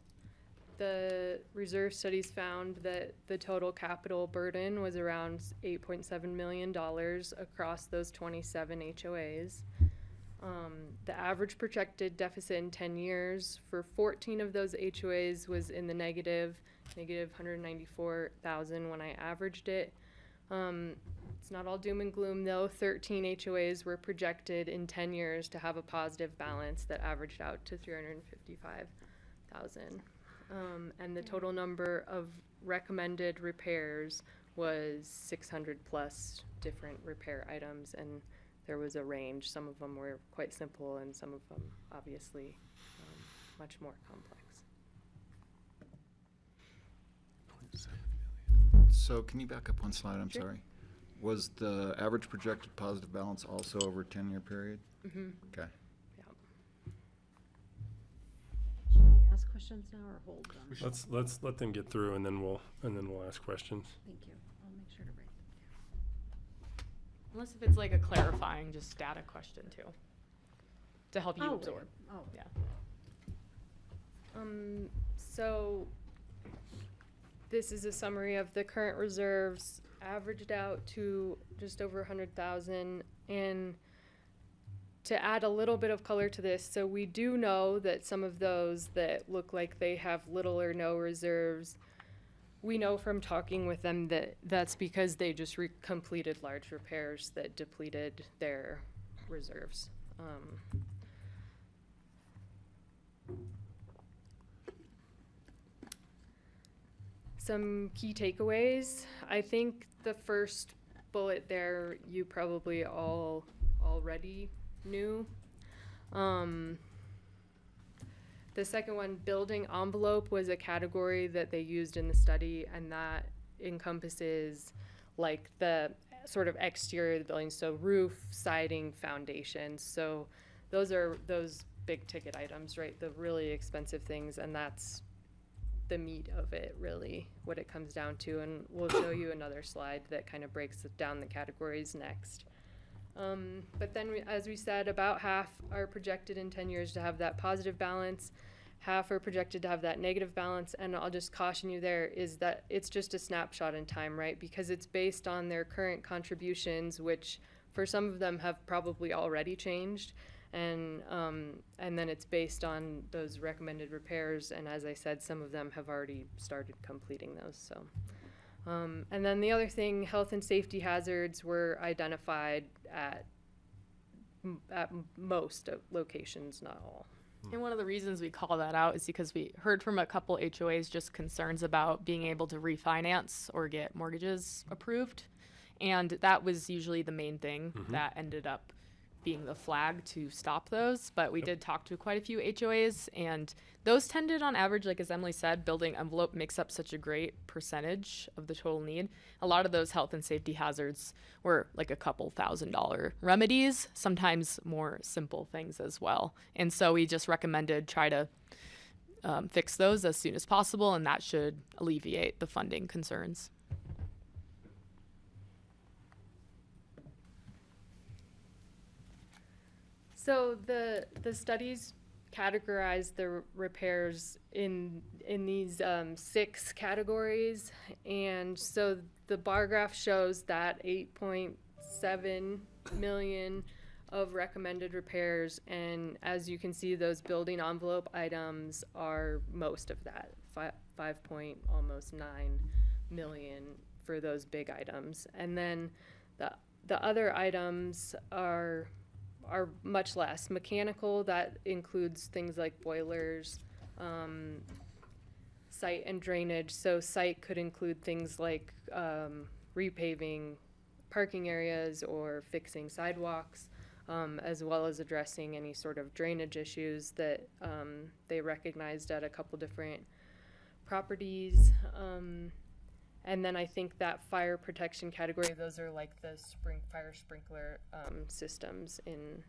L: The reserve studies found that the total capital burden was around $8.7 million across those 27 HOAs. The average projected deficit in 10 years for 14 of those HOAs was in the negative 194,000 when I averaged it. It's not all doom and gloom though. 13 HOAs were projected in 10 years to have a positive balance that averaged out to 355,000. And the total number of recommended repairs was 600 plus different repair items, and there was a range. Some of them were quite simple, and some of them obviously much more complex.
I: So can you back up one slide? I'm
L: Sure.
I: sorry. Was the average projected positive balance also over a 10-year period?
L: Mm-hmm.
I: Okay.
G: Should we ask questions now or hold them?
A: Let's let them get through, and then we'll ask questions.
G: Thank you. I'll make sure to write them down.
N: Unless if it's like a clarifying, just data question too, to help you
G: Oh,
N: absorb.
G: Oh,
N: Yeah.
L: So this is a summary of the current reserves averaged out to just over 100,000. And to add a little bit of color to this, so we do know that some of those that look like they have little or no reserves, we know from talking with them that that's because they just completed large repairs that depleted their reserves. Some key takeaways. I think the first bullet there you probably all already knew. The second one, building envelope, was a category that they used in the study, and that encompasses like the sort of exterior of the building, so roof, siding, foundation. So those are those big ticket items, right? The really expensive things, and that's the meat of it, really, what it comes down to. And we'll show you another slide that kind of breaks down the categories next. But then, as we said, about half are projected in 10 years to have that positive balance, half are projected to have that negative balance. And I'll just caution you there is that it's just a snapshot in time, right? Because it's based on their current contributions, which for some of them have probably already changed. And then it's based on those recommended repairs. And as I said, some of them have already started completing those. So, and then the other thing, health and safety hazards were identified at most locations, not all.
N: And one of the reasons we call that out is because we heard from a couple HOAs just concerns about being able to refinance or get mortgages approved. And that was usually the main thing that ended up being the flag to stop those. But we did talk to quite a few HOAs, and those tended on average, like as Emily said, building envelope makes up such a great percentage of the total need. A lot of those health and safety hazards were like a couple $1,000 remedies, sometimes more simple things as well. And so we just recommended try to fix those as soon as possible, and that should alleviate the funding concerns.
L: So the studies categorize the repairs in these 6 categories, and so the bar graph shows that 8.7 million of recommended repairs, and as you can see, those building envelope items are most of that, 5.9 million for those big items, and then the other items are much less. Mechanical, that includes things like boilers, site and drainage. So site could include things like repaving parking areas or fixing sidewalks, as well as addressing any sort of drainage issues that they recognized at a couple different properties. And then I think that fire protection category, those are like the fire sprinkler systems and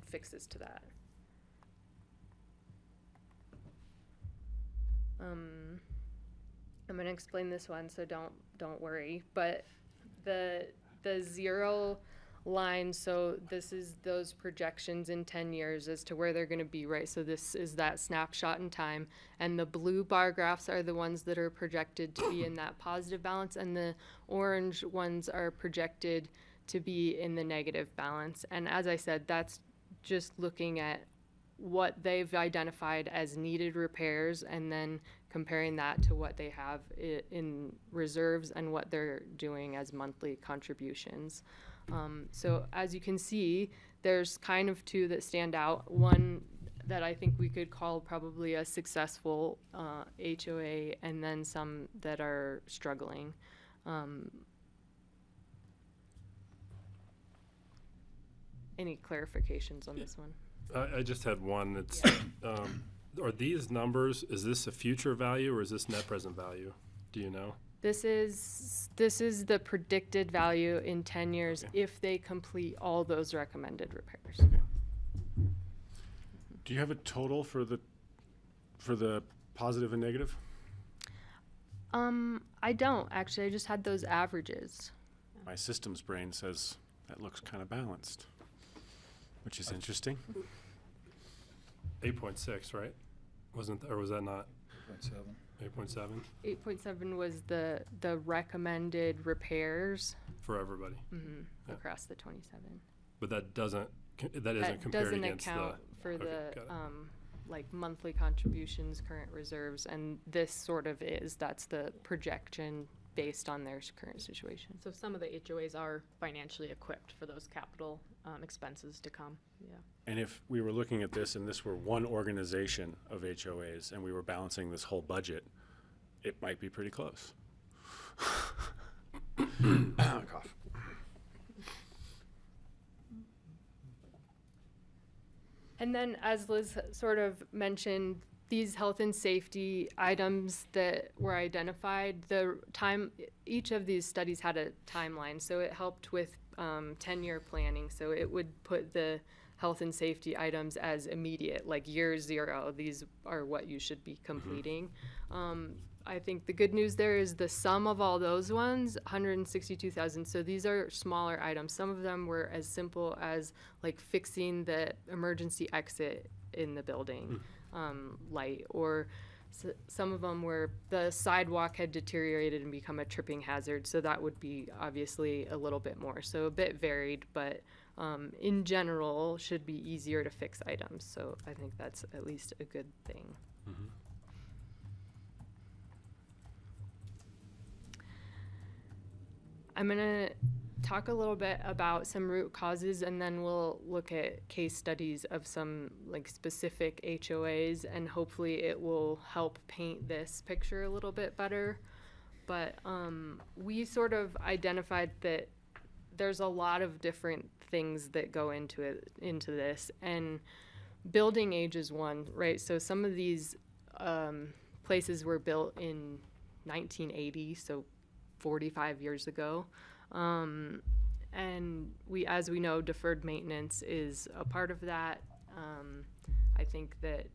L: fixes to that. I'm gonna explain this one, so don't worry. But the 0 line, so this is those projections in 10 years as to where they're going to be, right? So this is that snapshot in time, and the blue bar graphs are the ones that are projected to be in that positive balance, and the orange ones are projected to be in the negative balance. And as I said, that's just looking at what they've identified as needed repairs and then comparing that to what they have in reserves and what they're doing as monthly contributions. So as you can see, there's kind of 2 that stand out. One, that I think we could call probably a successful HOA, and then some that are struggling. Any clarifications on this one?
A: I just had one. It's, are these numbers, is this a future value or is this net present value? Do you know?
L: This is the predicted value in 10 years if they complete all those recommended repairs.
C: Do you have a total for the positive and negative?
L: I don't actually. I just had those averages.
C: My systems brain says that looks kind of balanced, which is interesting.
A: 8.6, right? Or was that not? 8.7
L: 8.7 was the recommended repairs
A: for everybody.
L: Across the 27.
A: But that isn't compared against
L: account for
A: okay,
L: the
A: got it.
L: like monthly contributions, current reserves, and this sort of that's the projection based on their current situation.
N: So some of the HOAs are financially equipped for those capital expenses to come. Yeah.
C: And if we were looking at this and this were one organization of HOAs and we were balancing this whole budget, it might be pretty close. Cough.
L: And then, as Liz sort of mentioned, these health and safety items that were identified, each of these studies had a timeline, so it helped with 10-year planning. So it would put the health and safety items as immediate, like year 0, these are what you should be completing. I think the good news there is the sum of all those ones, 162,000. So these are smaller items. Some of them were as simple as like fixing the emergency exit in the building, light, or some of them were the sidewalk had deteriorated and become a tripping hazard. So that would be obviously a little bit more. So a bit varied, but in general should be easier to fix items. So I think that's at least a good thing. I'm going to talk a little bit about some root causes, and then we'll look at case studies of some like specific HOAs, and hopefully it will help paint this picture a little bit better. But we sort of identified that there's a lot of different things that go into this, and building age is one, right? So some of these places were built in 1980, so 45 years ago. And as we know, deferred maintenance is a part of that. I think that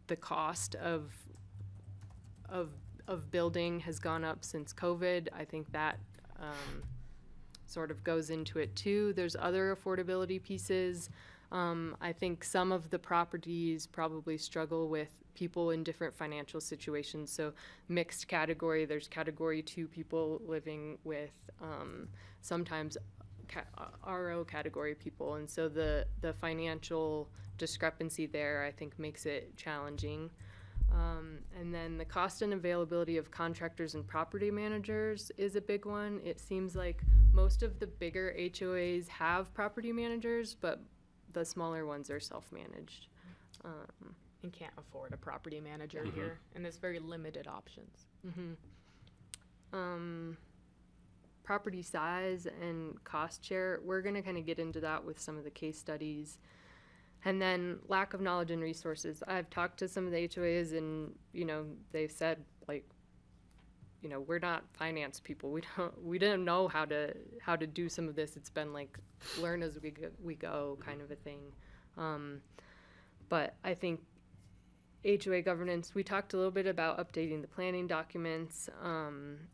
L: the cost of building has gone up since COVID. I think that sort of goes into it too. There's other affordability pieces. I think some of the properties probably struggle with people in different financial situations. So mixed category, there's category 2 people living with sometimes RO category people. And so the financial discrepancy there, I think, makes it challenging. And then the cost and availability of contractors and property managers is a big one. It seems like most of the bigger HOAs have property managers, but the smaller ones are self-managed.
N: And can't afford a property manager here, and there's very limited options.
L: Property size and cost share, we're going to kind of get into that with some of the case studies. And then lack of knowledge and resources. I've talked to some of the HOAs, and they've said, like, we're not finance people. We didn't know how to do some of this. It's been like learn as we go kind of a thing. But I think HOA governance, we talked a little bit about updating the planning documents.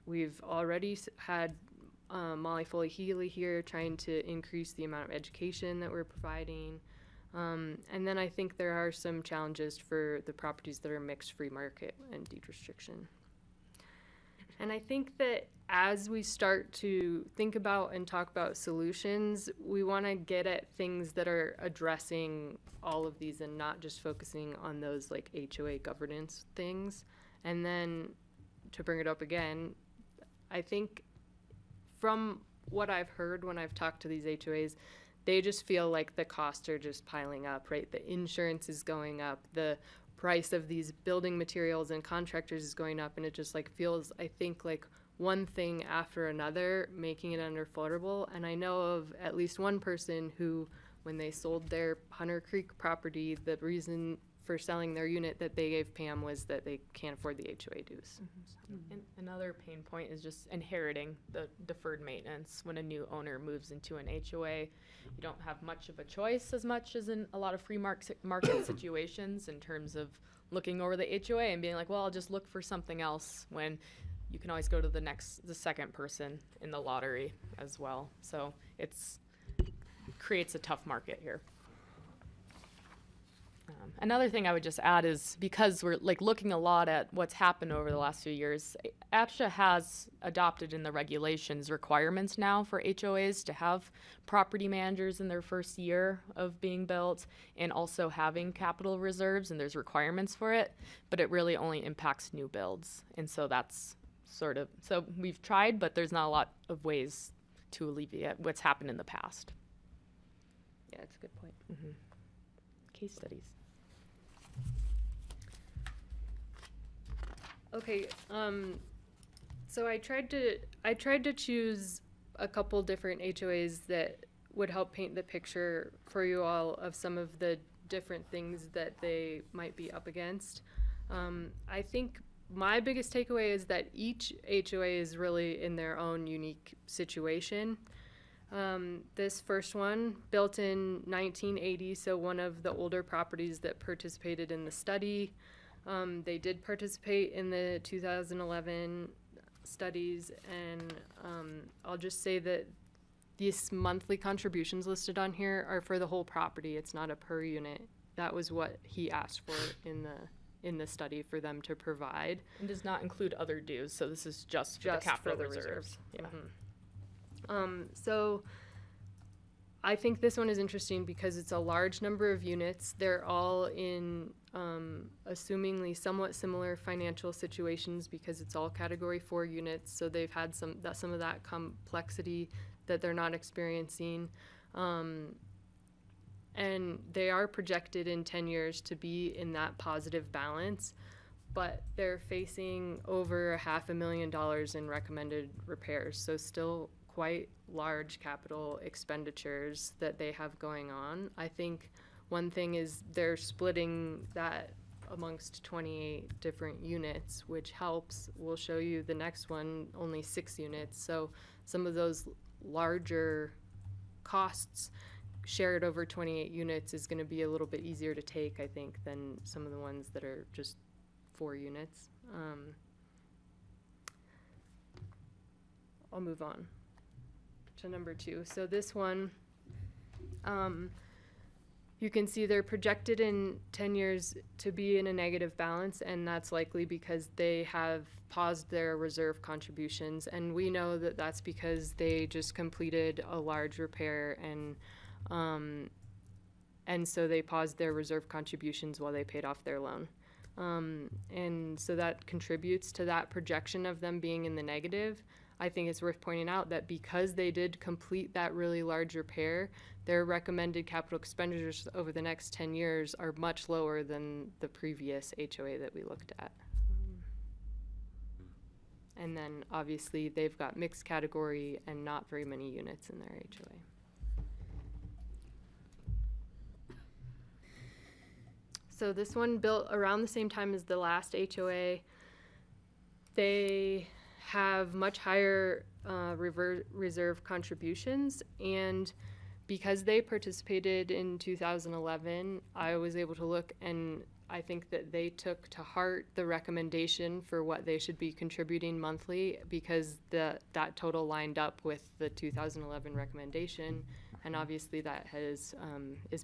L: We've already had Molly Foley-Healy here trying to increase the amount of education that we're providing. And then I think there are some challenges for the properties that are mixed free market and deed restriction. And I think that as we start to think about and talk about solutions, we want to get at things that are addressing all of these and not just focusing on those like HOA governance things. And then to bring it up again, I think from what I've heard when I've talked to these HOAs, they just feel like the costs are just piling up, right? The insurance is going up, the price of these building materials and contractors is going up, and it just like feels, I think, like one thing after another, making it unaffordable. And I know of at least one person who, when they sold their Hunter Creek property, the reason for selling their unit that they gave Pam was that they can't afford the HOA dues.
N: And another pain point is just inheriting the deferred maintenance. When a new owner moves into an HOA, you don't have much of a choice as much as in a lot of free market situations in terms of looking over the HOA and being like, well, I'll just look for something else, when you can always go to the second person in the lottery as well. So creates a tough market here. Another thing I would just add is, because we're like looking a lot at what's happened over the last few years, APCHA has adopted in the regulations requirements now for HOAs to have property managers in their first year of being built, and also having capital reserves, and there's requirements for it, but it really only impacts new builds. And so that's so we've tried, but there's not a lot of ways to alleviate what's happened in the past.
L: Yeah, that's a good point.
N: Case studies.
L: Okay, so I tried to choose a couple different HOAs that would help paint the picture for you all of some of the different things that they might be up against. I think my biggest takeaway is that each HOA is really in their own unique situation. This first one, built in 1980, so one of the older properties that participated in the study. They did participate in the 2011 studies, and I'll just say that these monthly contributions listed on here are for the whole property. It's not a per unit. That was what he asked for in the study for them to provide.
N: And does not include other dues, so this is just for the capital reserves. Yeah.
L: So I think this one is interesting because it's a large number of units. They're all in assumingly somewhat similar financial situations because it's all Category 4 units, so they've had some of that complexity that they're not experiencing. And they are projected in 10 years to be in that positive balance, but they're facing over $500,000 in recommended repairs, so still quite large capital expenditures that they have going on. I think one thing is they're splitting that amongst 28 different units, which helps. We'll show you the next one, only 6 units. So some of those larger costs shared over 28 units is going to be a little bit easier to take, I think, than some of the ones that are just 4 units. I'll move on to number 2. So this one, you can see they're projected in 10 years to be in a negative balance, and that's likely because they have paused their reserve contributions. And we know that that's because they just completed a large repair, and so they paused their reserve contributions while they paid off their loan. And so that contributes to that projection of them being in the negative. I think it's worth pointing out that because they did complete that really large repair, their recommended capital expenditures over the next 10 years are much lower than the previous HOA that we looked at. And then obviously they've got mixed category and not very many units in their HOA. So this one built around the same time as the last HOA. They have much higher reserve contributions, and because they participated in 2011, I was able to look, and I think that they took to heart the recommendation for what they should be contributing monthly, because that total lined up with the 2011 recommendation, and obviously that is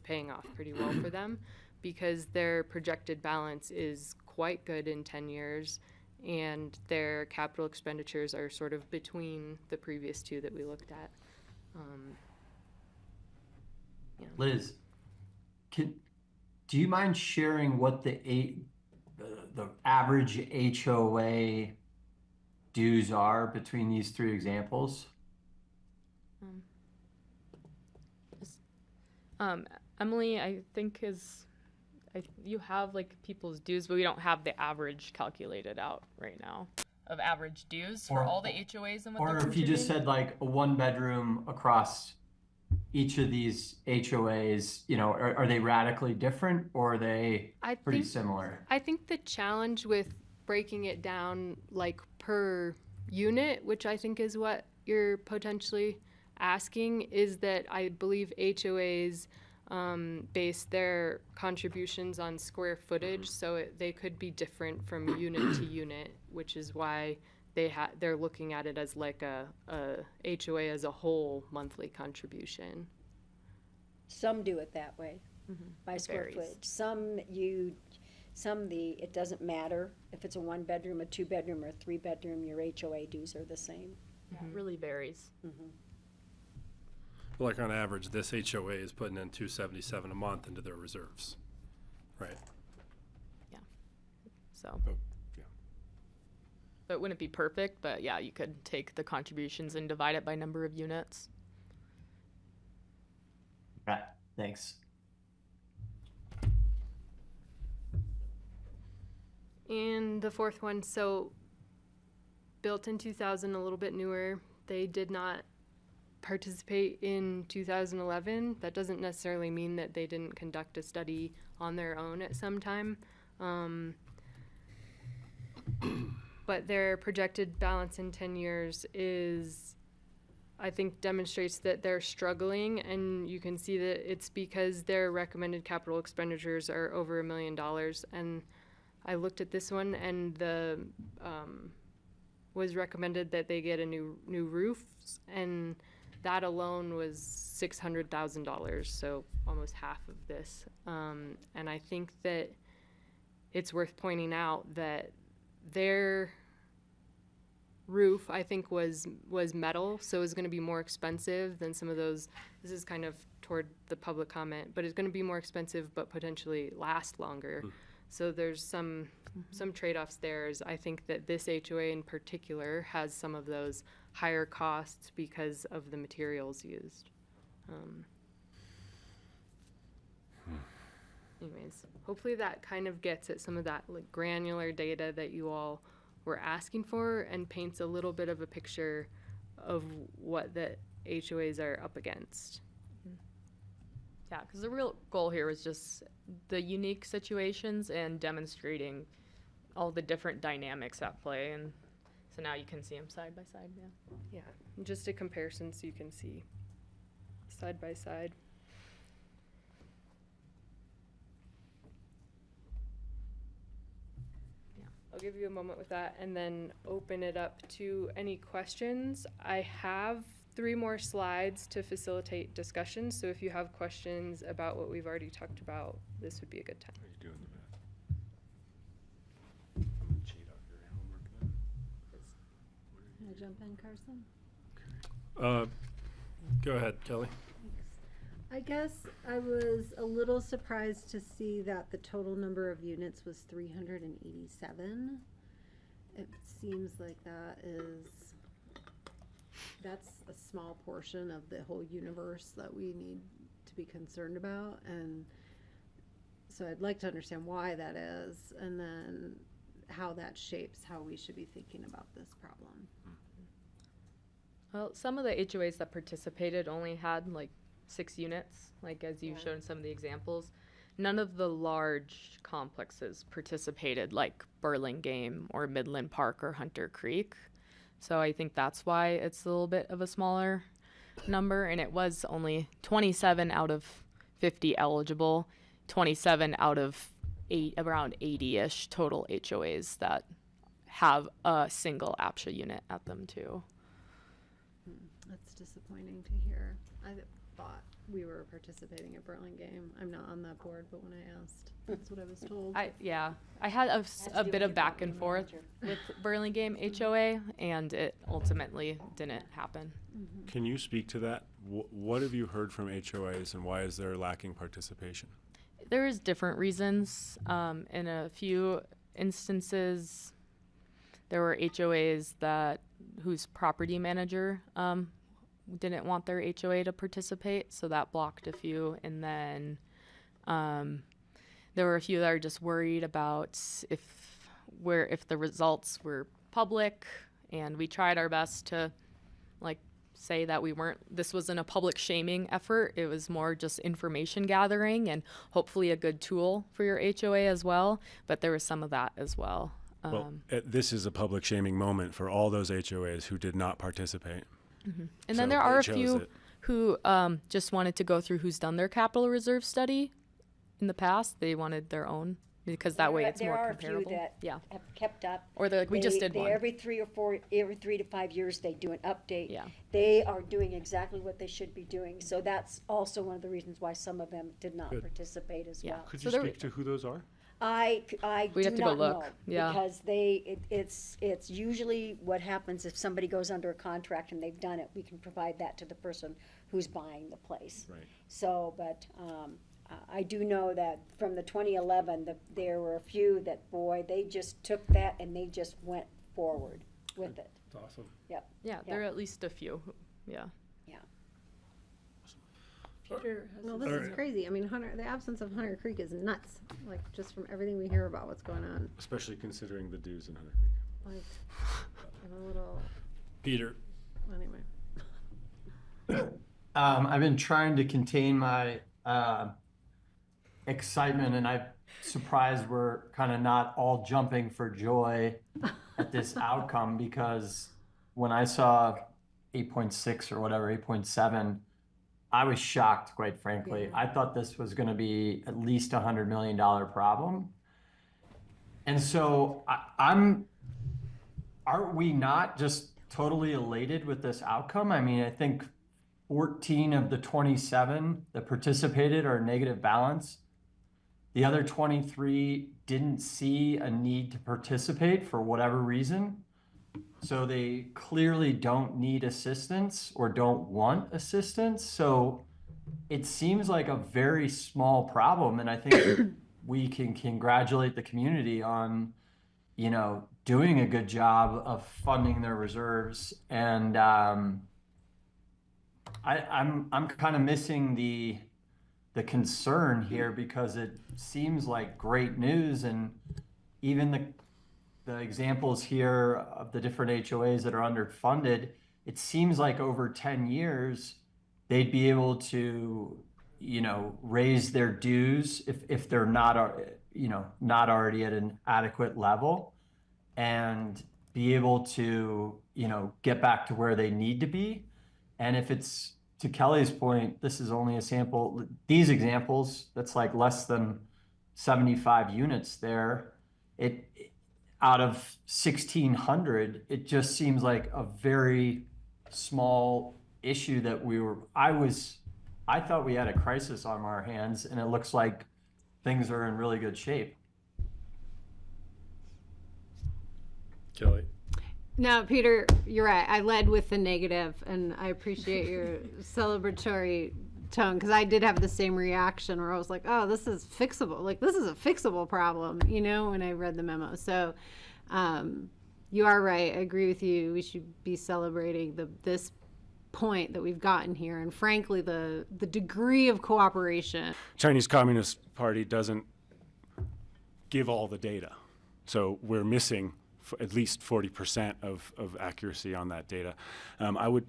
L: paying off pretty well for them, because their projected balance is quite good in 10 years, and their capital expenditures are sort of between the previous 2 that we looked at. Yeah.
J: Liz, do you mind sharing what the average HOA dues are between these 3 examples?
N: Emily, I think you have like people's dues, but we don't have the average calculated out right now of average dues for all the HOAs and what they're
J: Or if you just
N: contributing.
J: said like a one bedroom across each of these HOAs, you know, are they radically different or are they pretty similar?
L: I think the challenge with breaking it down like per unit, which I think is what you're potentially asking, is that I believe HOAs base their contributions on square footage, so they could be different from unit to unit, which is why they're looking at it as like a HOA as a whole monthly contribution.
M: Some do it that way, by
L: It
M: square
L: varies.
M: footage. It doesn't matter if it's a one bedroom, a two bedroom, or a three bedroom, your HOA dues are the same.
N: Yeah, it really varies.
A: Like on average, this HOA is putting in $277 a month into their reserves, right?
N: So.
A: Oh, yeah.
N: So it wouldn't be perfect, but yeah, you could take the contributions and divide it by number of units.
J: Yeah, thanks.
L: And the fourth one, so built in 2000, a little bit newer. They did not participate in 2011. That doesn't necessarily mean that they didn't conduct a study on their own at some time. But their projected balance in 10 years is, I think, demonstrates that they're struggling, and you can see that it's because their recommended capital expenditures are over $1 million. And I looked at this one, and the was recommended that they get a new roof, and that alone was $600,000, so almost half of this. And I think that it's worth pointing out that their roof, I think, was metal, so it's going to be more expensive than some of those. This is kind of toward the public comment, but it's going to be more expensive, but potentially last longer. So there's some trade-offs there. I think that this HOA in particular has some of those higher costs because of the materials used. Anyways, hopefully that kind of gets at some of that like granular data that you all were asking for and paints a little bit of a picture of what the HOAs are up against.
N: Yeah, because the real goal here was just the unique situations and demonstrating all the different dynamics at play, and so now you can see them side by side.
L: Yeah, just a comparison so you can see side by side. Yeah, I'll give you a moment with that and then open it up to any questions. I have 3 more slides to facilitate discussion, so if you have questions about what we've already talked about, this would be a good time.
C: Are you doing the math? I'm gonna cheat on your homework then.
G: Can I jump in, Carson?
A: Go ahead, Kelly.
G: I guess I was a little surprised to see that the total number of units was 387. It seems like that's a small portion of the whole universe that we need to be concerned about, and so I'd like to understand why that is, and then how that shapes how we should be thinking about this problem.
N: Well, some of the HOAs that participated only had like 6 units, like as you showed in some of the examples. None of the large complexes participated, like Burlingame or Midland Park or Hunter Creek. So I think that's why it's a little bit of a smaller number, and it was only 27 out of 50 eligible, 27 out of around 80-ish total HOAs that have a single APCHA unit at them too.
G: That's disappointing to hear. I thought we were participating at Burlingame. I'm not on that board, but when I asked, that's what I was told.
N: I had a bit of back and forth with Burlingame HOA, and it ultimately didn't happen.
C: Can you speak to that? What have you heard from HOAs and why is there lacking participation?
N: There's different reasons. In a few instances, there were HOAs whose property manager didn't want their HOA to participate, so that blocked a few. And then there were a few that are just worried about if the results were public, and we tried our best to like say that this wasn't a public shaming effort. It was more just information gathering and hopefully a good tool for your HOA as well. But there was some of that as well.
C: This is a public shaming moment for all those HOAs who did not participate.
N: Mm-hmm. And then there are a few who just wanted to go through who's done their capital reserve study in the past. They wanted their own, because that way it's more comparable.
B: There are a few that have kept up.
N: Or they're like, we just did one.
B: Every 3 to 5 years, they do an update.
N: Yeah.
B: They are doing exactly what they should be doing. So that's also one of the reasons why some of them did not participate as well.
C: Could you speak to who those are?
B: I
N: We'd
B: do
N: have to go
B: not
N: look.
B: know,
N: Yeah.
B: because it's usually what happens if somebody goes under a contract and they've done it, we can provide that to the person who's buying the place.
C: Right.
B: So, but I do know that from the 2011, there were a few that, boy, they just took that and they just went forward with it.
A: That's awesome.
B: Yep.
N: Yeah, there are at least a few. Yeah.
B: Yeah.
O: Peter has
G: No,
O: his
G: this
O: hand
G: is
O: up.
G: crazy. I mean, the absence of Hunter Creek is nuts. Like, just from everything we hear about what's going on.
C: Especially considering the dues in Hunter Creek.
G: Like, I'm a little,
A: Peter,
G: anyway.
J: I've been trying to contain my excitement, and I'm surprised we're kind of not all jumping for joy at this outcome, because when I saw 8.6 or whatever, 8.7, I was shocked, quite frankly. I thought this was going to be at least $100 million problem. And so aren't we not just totally elated with this outcome? I mean, I think 14 of the 27 that participated are negative balance. The other 23 didn't see a need to participate for whatever reason. So they clearly don't need assistance or don't want assistance. So it seems like a very small problem. And I think we can congratulate the community on, doing a good job of funding their reserves. And I'm kind of missing the concern here, because it seems like great news, and even the examples here of the different HOAs that are underfunded, it seems like over 10 years they'd be able to raise their dues if they're not already at an adequate level, and be able to get back to where they need to be. And if it's, to Kelly's point, this is only a sample. These examples, that's like less than 75 units there. Out of 1,600, it just seems like a very small issue that I thought we had a crisis on our hands, and it looks like things are in really good shape.
A: Kelly.
G: No, Peter, you're right. I led with the negative, and I appreciate your celebratory tone, because I did have the same reaction where I was like, oh, this is fixable. Like, this is a fixable problem, when I read the memo. So you are right. I agree with you. We should be celebrating this point that we've gotten here, and frankly, the degree of cooperation.
C: Chinese Communist Party doesn't give all the data. So we're missing at least 40% of accuracy on that data. I would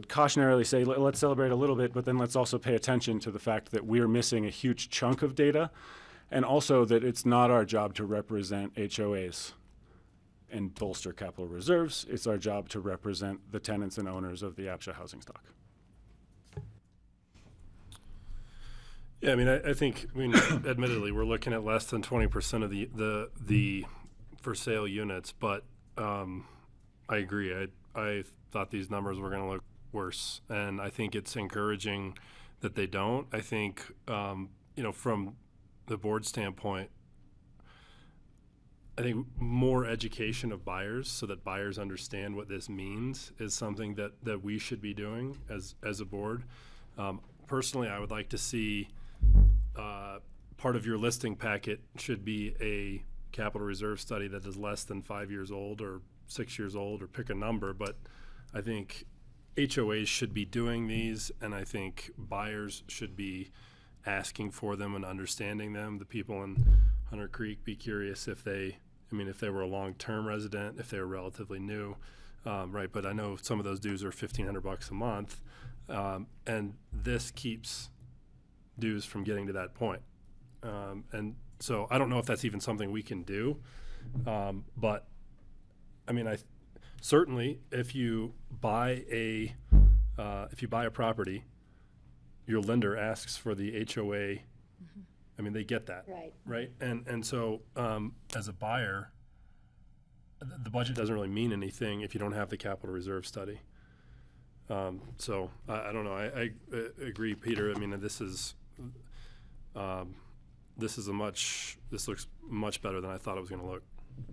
C: cautionarily say, let's celebrate a little bit, but then let's also pay attention to the fact that we're missing a huge chunk of data, and also that it's not our job to represent HOAs and bolster capital reserves. It's our job to represent the tenants and owners of the APCHA housing stock.
A: Yeah, I mean, I think, admittedly, we're looking at less than 20% of the for sale units, but I agree. I thought these numbers were going to look worse, and I think it's encouraging that they don't. I think, from the board standpoint, I think more education of buyers so that buyers understand what this means is something that we should be doing as a board. Personally, I would like to see part of your listing packet should be a capital reserve study that is less than 5 years old or 6 years old, or pick a number. But I think HOAs should be doing these, and I think buyers should be asking for them and understanding them. The people in Hunter Creek, be curious if they were a long-term resident, if they were relatively new, right? But I know some of those dues are $1,500 a month, and this keeps dues from getting to that point. And so I don't know if that's even something we can do, but I mean, certainly if you buy a property, your lender asks for the HOA. I mean, they get that, right? And so as a buyer, the budget doesn't really mean anything if you don't have the capital reserve study. So I don't know. I agree, Peter. I mean, this looks much better than I thought it was going to look.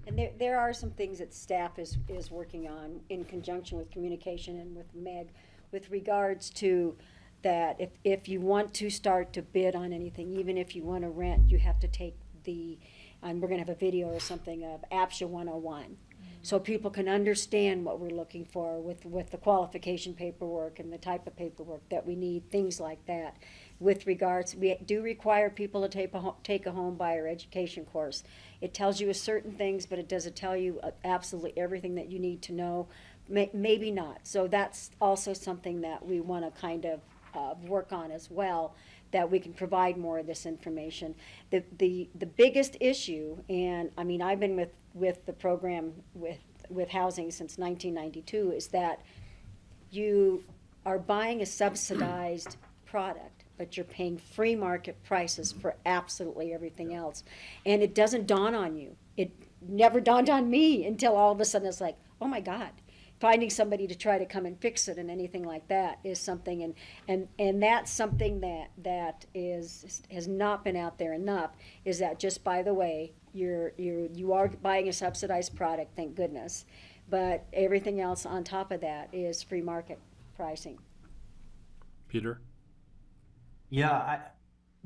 M: And there are some things that staff is working on in conjunction with communication and with Meg with regards to that if you want to start to bid on anything, even if you want to rent, you have to take and we're going to have a video or something of APCHA 101. So people can understand what we're looking for with the qualification paperwork and the type of paperwork that we need, things like that. With regards, we do require people to take a home buyer education course. It tells you certain things, but it doesn't tell you absolutely everything that you need to know. Maybe not. So that's also something that we want to kind of work on as well, that we can provide more of this information. The biggest issue, and I mean, I've been with the program with housing since 1992, is that you are buying a subsidized product, but you're paying free market prices for absolutely everything else. And it doesn't dawn on you. It never dawned on me until all of a sudden it's like, oh my God. Finding somebody to try to come and fix it and anything like that is something, and that's something that has not been out there enough, is that just by the way, you are buying a subsidized product, thank goodness, but everything else on top of that is free market pricing.
A: Peter?
J: Yeah,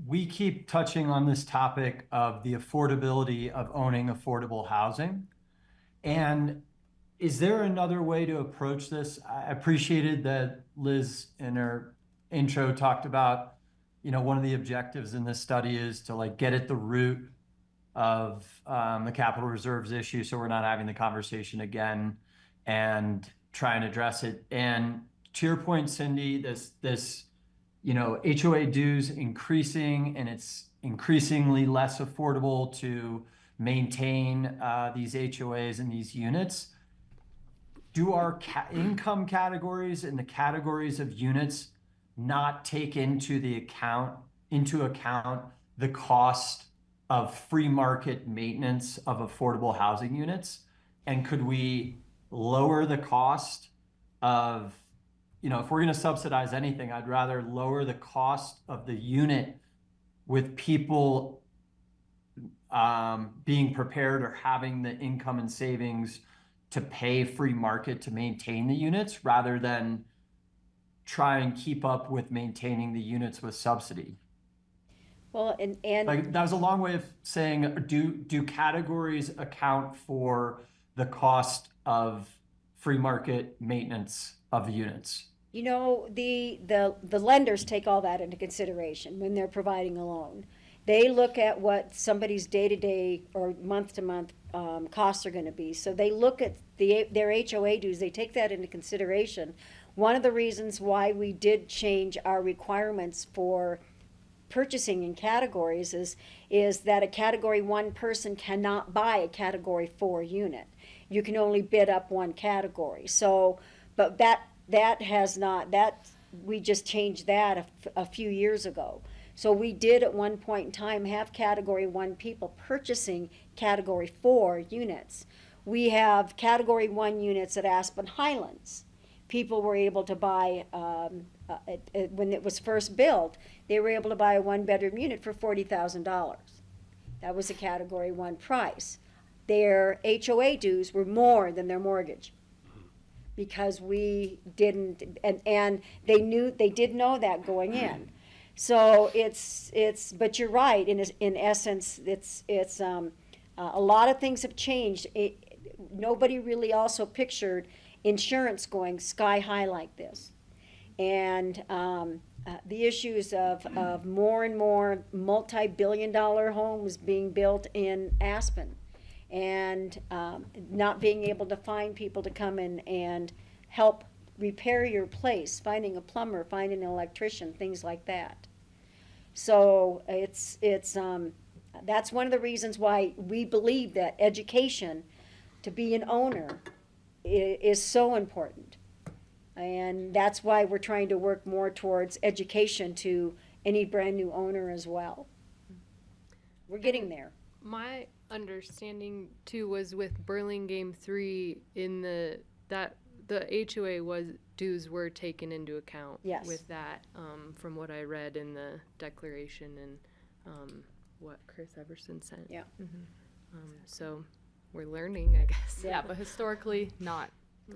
J: we keep touching on this topic of the affordability of owning affordable housing. And is there another way to approach this? I appreciated that Liz in her intro talked about, one of the objectives in this study is to get at the root of the capital reserves issue, so we're not having the conversation again, and try and address it. And to your point, Cindy, this HOA dues increasing, and it's increasingly less affordable to maintain these HOAs and these units. Do our income categories and the categories of units not take into account the cost of free market maintenance of affordable housing units? And could we lower the cost of, if we're going to subsidize anything, I'd rather lower the cost of the unit with people being prepared or having the income and savings to pay free market to maintain the units, rather than try and keep up with maintaining the units with subsidy.
M: Well, and
J: that was a long way of saying, do categories account for the cost of free market maintenance of the units?
M: The lenders take all that into consideration when they're providing a loan. They look at what somebody's day-to-day or month-to-month costs are going to be. So they look at their HOA dues. They take that into consideration. One of the reasons why we did change our requirements for purchasing in categories is that a Category 1 person cannot buy a Category 4 unit. You can only bid up one category. So, but that has not, we just changed that a few years ago. So we did at one point in time have Category 1 people purchasing Category 4 units. We have Category 1 units at Aspen Highlands. People were able to buy, when it was first built, they were able to buy a one-bedroom unit for $40,000. That was a Category 1 price. Their HOA dues were more than their mortgage, because we didn't, and they did know that going in. So but you're right, in essence, it's a lot of things have changed. Nobody really also pictured
B: insurance going sky high like this. And the issues of more and more multi-billion-dollar homes being built in Aspen, and not being able to find people to come in and help repair your place, finding a plumber, finding an electrician, things like that. So that's one of the reasons why we believe that education, to be an owner, is so important. And that's why we're trying to work more towards education to any brand new owner as well. We're getting there.
L: My understanding too was with Burlingame 3 in the HOA dues were taken into account.
B: Yes.
L: With that, from what I read in the declaration and what Chris Everson sent.
B: Yeah.
L: So we're learning, I guess.
N: Yeah, but historically not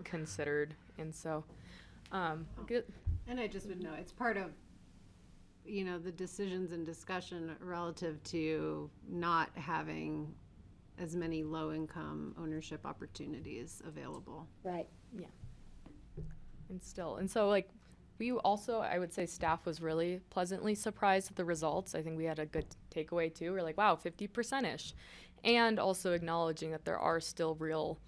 N: considered, and so good.
G: And I just would know, it's part of, the decisions and discussion relative to not having as many low-income ownership opportunities available.
B: Right.
N: Yeah. And so like we also, I would say staff was really pleasantly surprised at the results. I think we had a good takeaway too. We're like, wow, 50%-ish. And also acknowledging that there are still real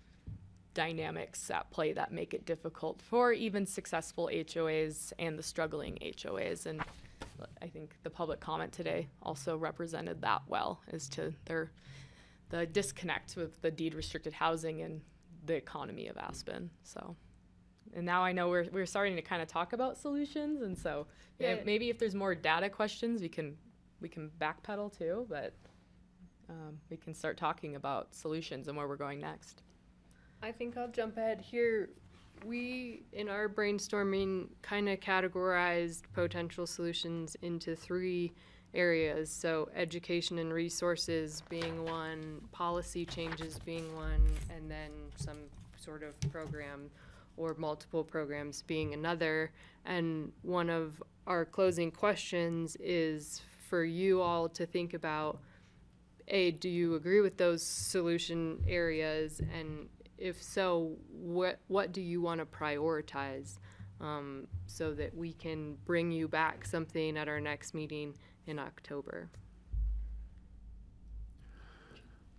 N: dynamics at play that make it difficult for even successful HOAs and the struggling HOAs. And I think the public comment today also represented that well, as to the disconnect with the deed restricted housing and the economy of Aspen. So, and now I know we're starting to kind of talk about solutions, and so maybe if there's more data questions, we can backpedal too, but we can start talking about solutions and where we're going next.
L: I think I'll jump ahead here. We, in our brainstorming, kind of categorized potential solutions into 3 areas. So education and resources being one, policy changes being one, and then some sort of program or multiple programs being another. And one of our closing questions is for you all to think about, do you agree with those solution areas? And if so, what do you want to prioritize, so that we can bring you back something at our next meeting in October?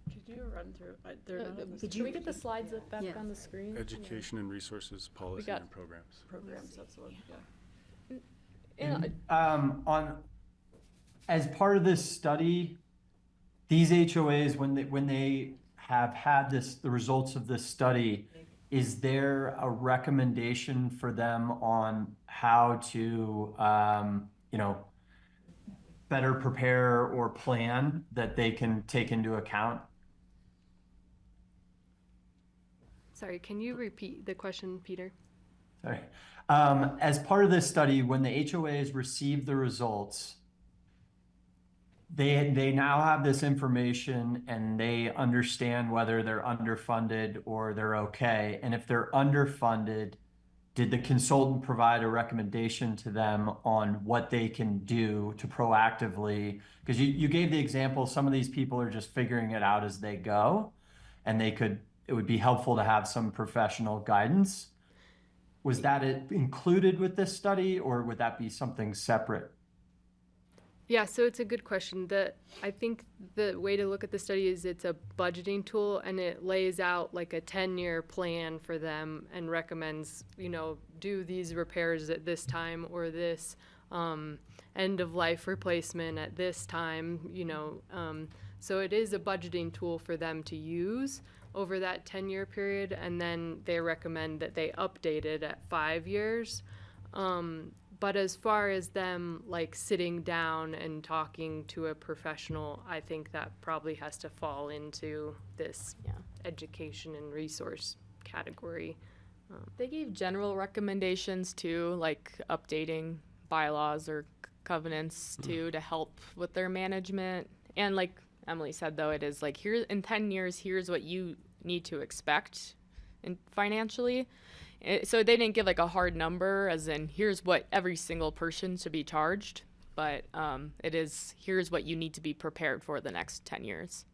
O: Could you run through? They're not on the
N: Can we get the slides back on the screen?
C: Education and resources policy and programs.
O: programs? That's the one.
J: On as part of this study, these HOAs, when they have had the results of this study, is there a recommendation for them on how to better prepare or plan that they can take into account?
L: Sorry, can you repeat the question, Peter?
J: Sorry. As part of this study, when the HOAs receive the results, they now have this information and they understand whether they're underfunded or they're okay. And if they're underfunded, did the consultant provide a recommendation to them on what they can do to proactively? Because you gave the example, some of these people are just figuring it out as they go, and it would be helpful to have some professional guidance. Was that included with this study, or would that be something separate?
L: Yeah, so it's a good question. I think the way to look at the study is it's a budgeting tool, and it lays out like a 10-year plan for them and recommends, do these repairs at this time, or this end of life replacement at this time, so it is a budgeting tool for them to use over that 10-year period, and then they recommend that they update it at 5 years. But as far as them sitting down and talking to a professional, I think that probably has to fall into this education and resource category.
N: They gave general recommendations too, like updating bylaws or covenants too, to help with their management. And like Emily said, though, it is like, here in 10 years, here's what you need to expect financially. So they didn't give a hard number, as in here's what every single person should be charged, but it is here's what you need to be prepared for the next 10 years.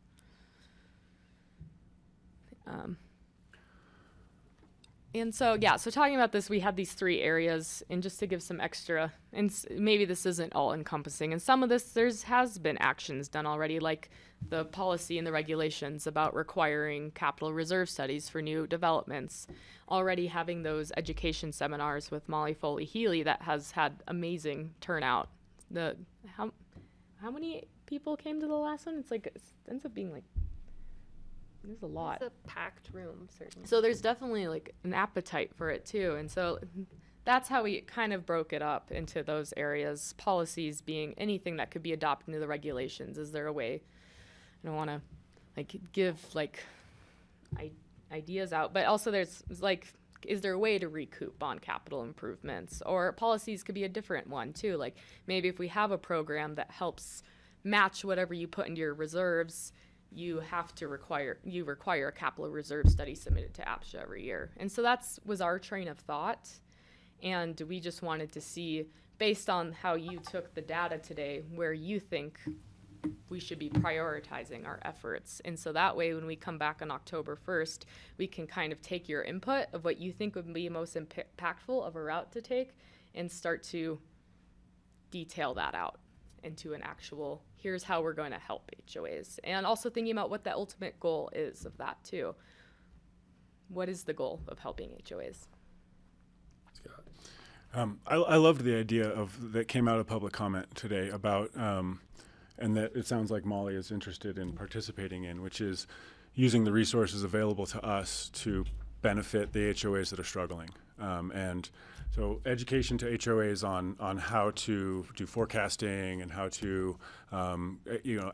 N: And so, yeah, so talking about this, we had these 3 areas, and just to give some extra, and maybe this isn't all encompassing, and some of this, has been actions done already, like the policy and the regulations about requiring capital reserve studies for new developments, already having those education seminars with Molly Foley Healy that has had amazing turnout. How many people came to the last one? It's like, it ends up being like, there's a lot.
L: It's a packed room, certainly.
N: So there's definitely like an appetite for it too. And so that's how we kind of broke it up into those areas. Policies being anything that could be adopted into the regulations. Is there a way, I don't want to like give like ideas out, but also there's like, is there a way to recoup on capital improvements? Or policies could be a different one too. Like maybe if we have a program that helps match whatever you put into your reserves, you require a capital reserve study submitted to APCHA every year. And so was our train of thought. And we just wanted to see, based on how you took the data today, where you think we should be prioritizing our efforts. And so that way, when we come back on October 1st, we can kind of take your input of what you think would be most impactful of a route to take and start to detail that out into an actual, here's how we're going to help HOAs. And also thinking about what the ultimate goal is of that too. What is the goal of helping HOAs?
C: I loved the idea that came out of public comment today about, and that it sounds like Molly is interested in participating in, which is using the resources available to us to benefit the HOAs that are struggling. And so education to HOAs on how to do forecasting and how to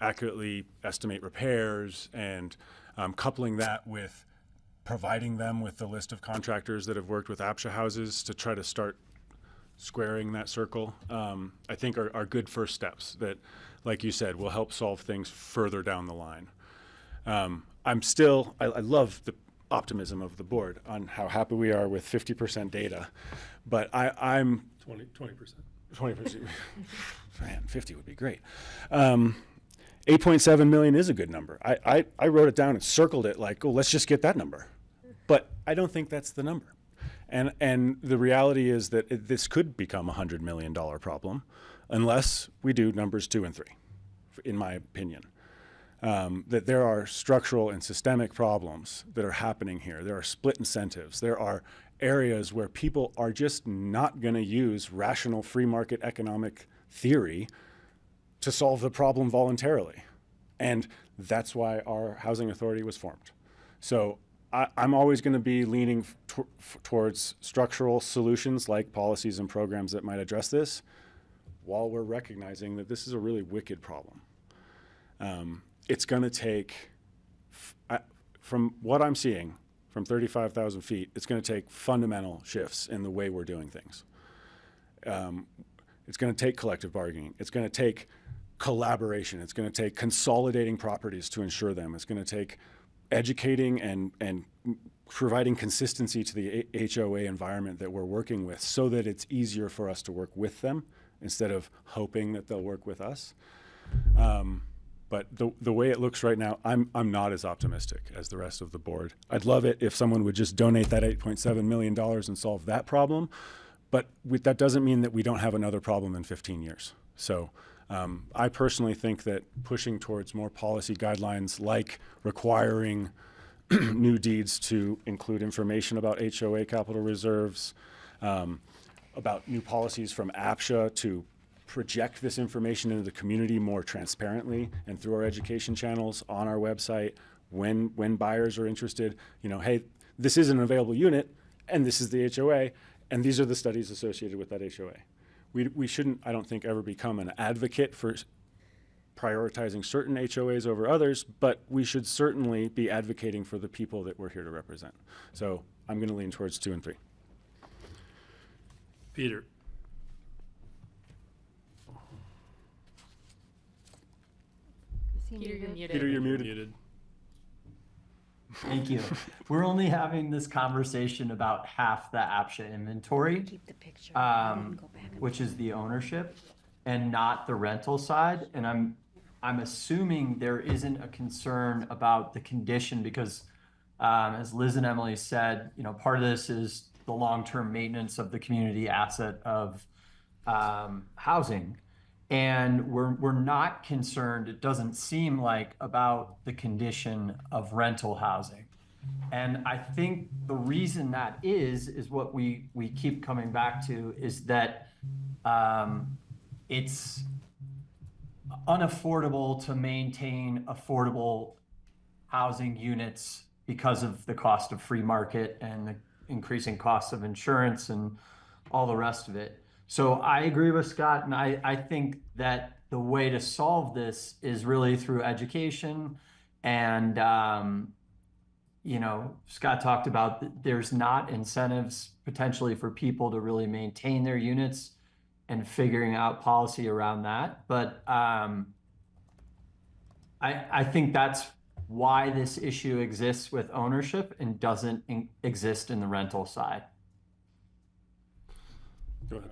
C: accurately estimate repairs, and coupling that with providing them with the list of contractors that have worked with APCHA houses to try to start squaring that circle, I think are good first steps that, like you said, will help solve things further down the line. I love the optimism of the board on how happy we are with 50% data, but I'm 20%. Man, 50 would be great. 8.7 million is a good number. I wrote it down and circled it like, oh, let's just get that number. But I don't think that's the number. And the reality is that this could become a $100 million problem unless we do numbers 2 and 3, in my opinion. That there are structural and systemic problems that are happening here. There are split incentives. There are areas where people are just not going to use rational free market economic theory to solve the problem voluntarily. And that's why our housing authority was formed. So I'm always going to be leaning towards structural solutions like policies and programs that might address this, while we're recognizing that this is a really wicked problem. It's going to take, from what I'm seeing, from 35,000 feet, it's going to take fundamental shifts in the way we're doing things. It's going to take collective bargaining. It's going to take collaboration. It's going to take consolidating properties to insure them. It's going to take educating and providing consistency to the HOA environment that we're working with, so that it's easier for us to work with them instead of hoping that they'll work with us. But the way it looks right now, I'm not as optimistic as the rest of the board. I'd love it if someone would just donate that $8.7 million and solve that problem, but that doesn't mean that we don't have another problem in 15 years. So I personally think that pushing towards more policy guidelines, like requiring new deeds to include information about HOA capital reserves, about new policies from APCHA to project this information into the community more transparently and through our education channels on our website when buyers are interested, hey, this is an available unit and this is the HOA and these are the studies associated with that HOA. We shouldn't, I don't think, ever become an advocate for prioritizing certain HOAs over others, but we should certainly be advocating for the people that we're here to represent. So I'm going to lean towards 2 and 3.
A: Peter.
N: Peter, you're muted.
C: Peter, you're muted.
J: Thank you. We're only having this conversation about half the APCHA inventory,
B: Keep the picture.
J: which is the ownership, and not the rental side. And I'm assuming there isn't a concern about the condition, because As Liz and Emily said, you know, part of this is the long-term maintenance of the community asset of housing. And we're not concerned, it doesn't seem like, about the condition of rental housing. And I think the reason that is what we keep coming back to, is that it's unaffordable to maintain affordable housing units because of the cost of free market and the increasing costs of insurance and all the rest of it. So I agree with Scott, and I think that the way to solve this is really through education. And, you know, Scott talked about there's not incentives potentially for people to really maintain their units and figuring out policy around that. But I think that's why this issue exists with ownership and doesn't exist in the rental side.
C: Go ahead.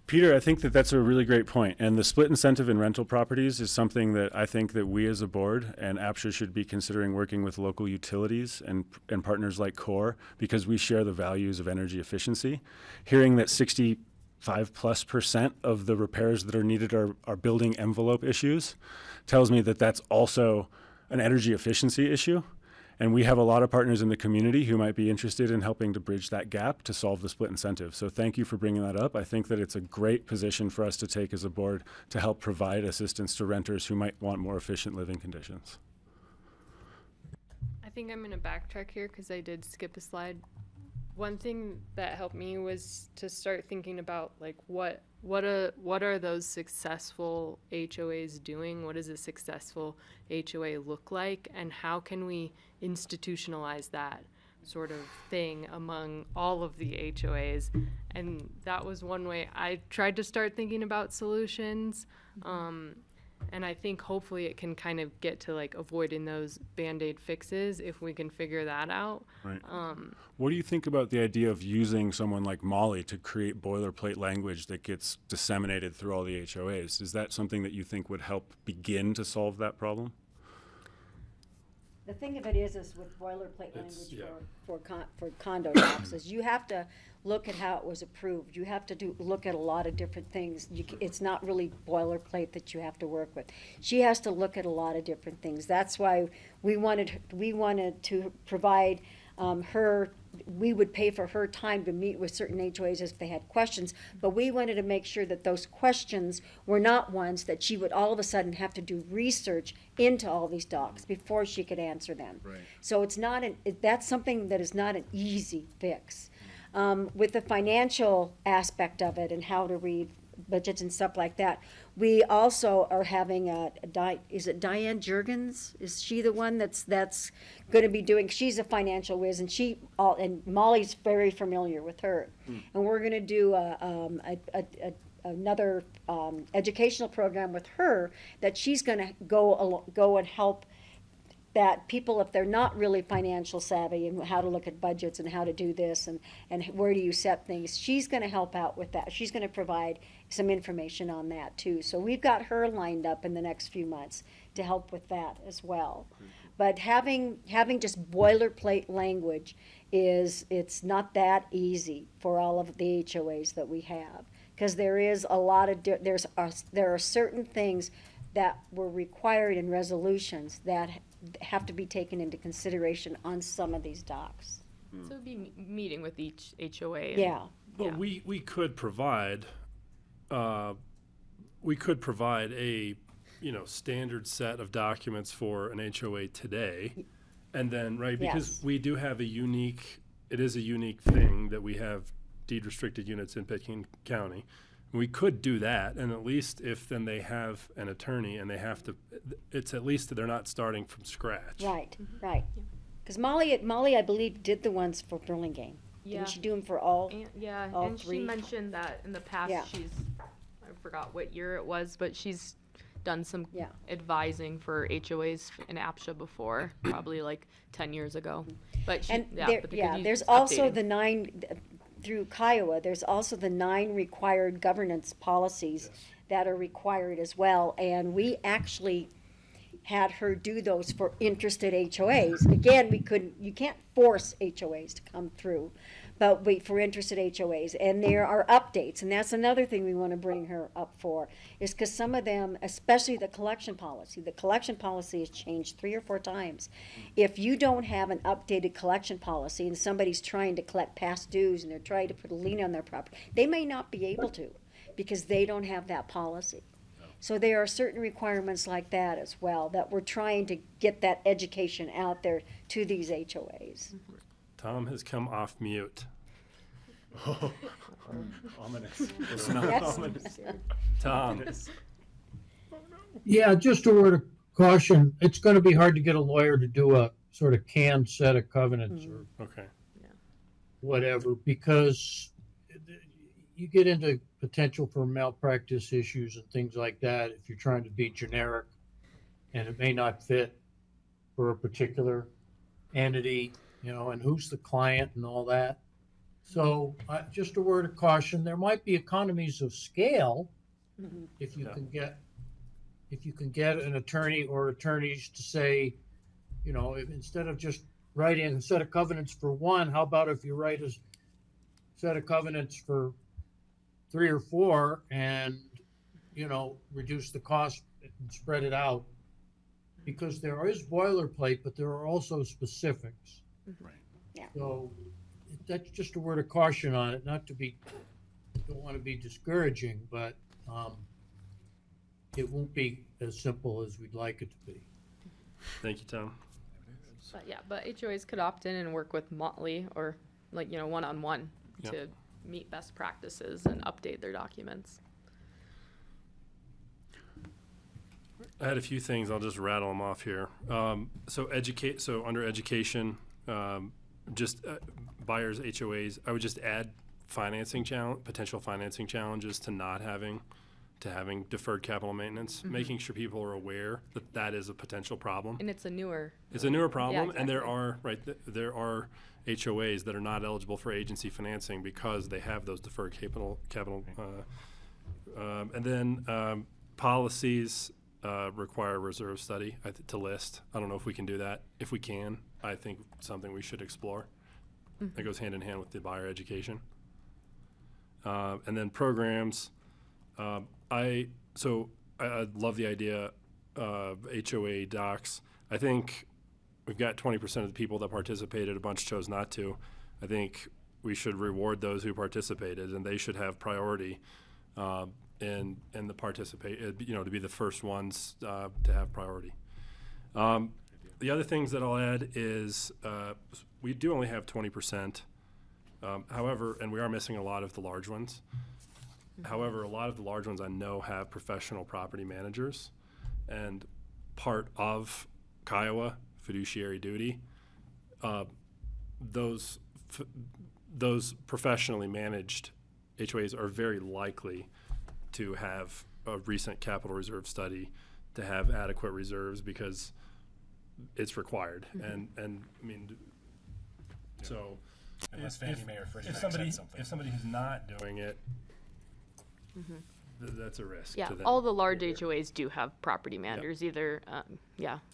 C: Peter, I think that that's a really great point. And the split incentive in rental properties is something that I think that we as a board and APCHA should be considering working with local utilities and partners like CORE, because we share the values of energy efficiency. Hearing that 65+% of the repairs that are needed are building envelope issues tells me that that's also an energy efficiency issue. And we have a lot of partners in the community who might be interested in helping to bridge that gap to solve the split incentive. So thank you for bringing that up. I think that it's a great position for us to take as a board to help provide assistance to renters who might want more efficient living conditions.
L: I think I'm going to backtrack here because I did skip a slide. One thing that helped me was to start thinking about, like, what are those successful HOAs doing? What does a successful HOA look like? And how can we institutionalize that sort of thing among all of the HOAs? And that was one way I tried to start thinking about solutions. And I think hopefully it can kind of get to, like, avoiding those Band-Aid fixes if we can figure that out.
C: Right. What do you think about the idea of using someone like Molly to create boilerplate language that gets disseminated through all the HOAs? Is that something that you think would help begin to solve that problem?
M: The thing of it is with boilerplate
A: It's-
M: language for condo docs, is you have to look at how it was approved. You have to look at a lot of different things. It's not really boilerplate that you have to work with. She has to look at a lot of different things. That's why we wanted to provide her. We would pay for her time to meet with certain HOAs if they had questions, but we wanted to make sure that those questions were not ones that she would all of a sudden have to do research into all these docs before she could answer them.
C: Right.
M: So it's not that's something that is not an easy fix. With the financial aspect of it and how to read budgets and stuff like that, we also are having is it Diane Juergens? Is she the one that's going to be doing? She's a financial whiz, and and Molly's very familiar with her. And we're going to do another educational program with her that she's going to go and help that people, if they're not really financial savvy and how to look at budgets and how to do this and where do you set things, she's going to help out with that. She's going to provide some information on that too. So we've got her lined up in the next few months to help with that as well. But having just boilerplate language it's not that easy for all of the HOAs that we have, because there is a lot of there are certain things that were required in resolutions that have to be taken into consideration on some of these docs.
N: So it'd be meeting with each HOA. And,
M: Yeah.
A: But we could provide a standard set of documents for an HOA today, and then because
M: Yes.
A: we do have it is a unique thing that we have deed restricted units in Pitkin County. We could do that, and at least if then they have an attorney and they have to, it's at least that they're not starting from scratch.
M: Right, right. Because Molly, I believe, did the ones for Burlingame.
N: Yeah.
M: Didn't she do them for all? all
N: and
M: three?
N: she mentioned that in the past
M: Yeah.
N: I forgot what year it was, but she's done some
M: Yeah.
N: advising for HOAs in APCHA before, probably like 10 years ago. But she,
M: And
N: but
M: there's also the 9, through Kiowa, there's also the 9 required governance policies that are required as well. And we actually,
B: had her do those for interested HOAs. Again, you can't force HOAs to come through, but for interested HOAs. And there are updates, and that's another thing we want to bring her up for, is because some of them, especially the collection policy has changed 3 or 4 times. If you don't have an updated collection policy and somebody's trying to collect past dues and they're trying to put a lien on their property, they may not be able to because they don't have that policy. So there are certain requirements like that as well, that we're trying to get that education out there to these HOAs.
A: Tom has come off mute.
C: Oh, ominous.
B: Yes.
C: Ominous.
A: Tom.
F: Yeah, just a word of caution. It's going to be hard to get a lawyer to do a sort of canned set of covenants or
A: Okay.
F: whatever, because you get into potential for malpractice issues and things like that if you're trying to be generic, and it may not fit for a particular entity, and who's the client and all that. So just a word of caution, there might be economies of scale if you can get an attorney or attorneys to say, instead of just writing a set of covenants for one, how about if you write a set of covenants for 3 or 4 and, reduce the cost and spread it out? Because there is boilerplate, but there are also specifics.
C: Right.
B: Yeah.
F: So that's just a word of caution on it, don't want to be discouraging, but it won't be as simple as we'd like it to be.
A: Thank you, Tom.
N: But HOAs could opt in and work with Motley or one-on-one to meet best practices and update their documents.
A: I had a few things. I'll just rattle them off here. So under education, buyers, HOAs, I would just add potential financing challenges to not having deferred capital maintenance, making sure people are aware that that is a potential problem.
N: And it's a newer
A: problem,
N: yeah,
A: and there are HOAs that are not eligible for agency financing because they have those deferred capital. And then policies require a reserve study to list. I don't know if we can do that. If we can, I think something we should explore. That goes hand in hand with the buyer education. And then programs. I love the idea of HOA docs. I think we've got 20% of the people that participated, a bunch chose not to. I think we should reward those who participated, and they should have priority in the to be the first ones to have priority. The other things that I'll add is we do only have 20%. However, and we are missing a lot of the large ones. However, a lot of the large ones I know have professional property managers, and part of Kiowa fiduciary duty, those professionally managed HOAs are very likely to have a recent capital reserve study, to have adequate reserves because it's required. And I mean, so
C: Unless Fannie Mae or Freddie Mac
A: if
C: said something.
A: if somebody who's not doing it, that's a risk
N: Yeah,
A: to them.
N: all the large HOAs do have property managers, either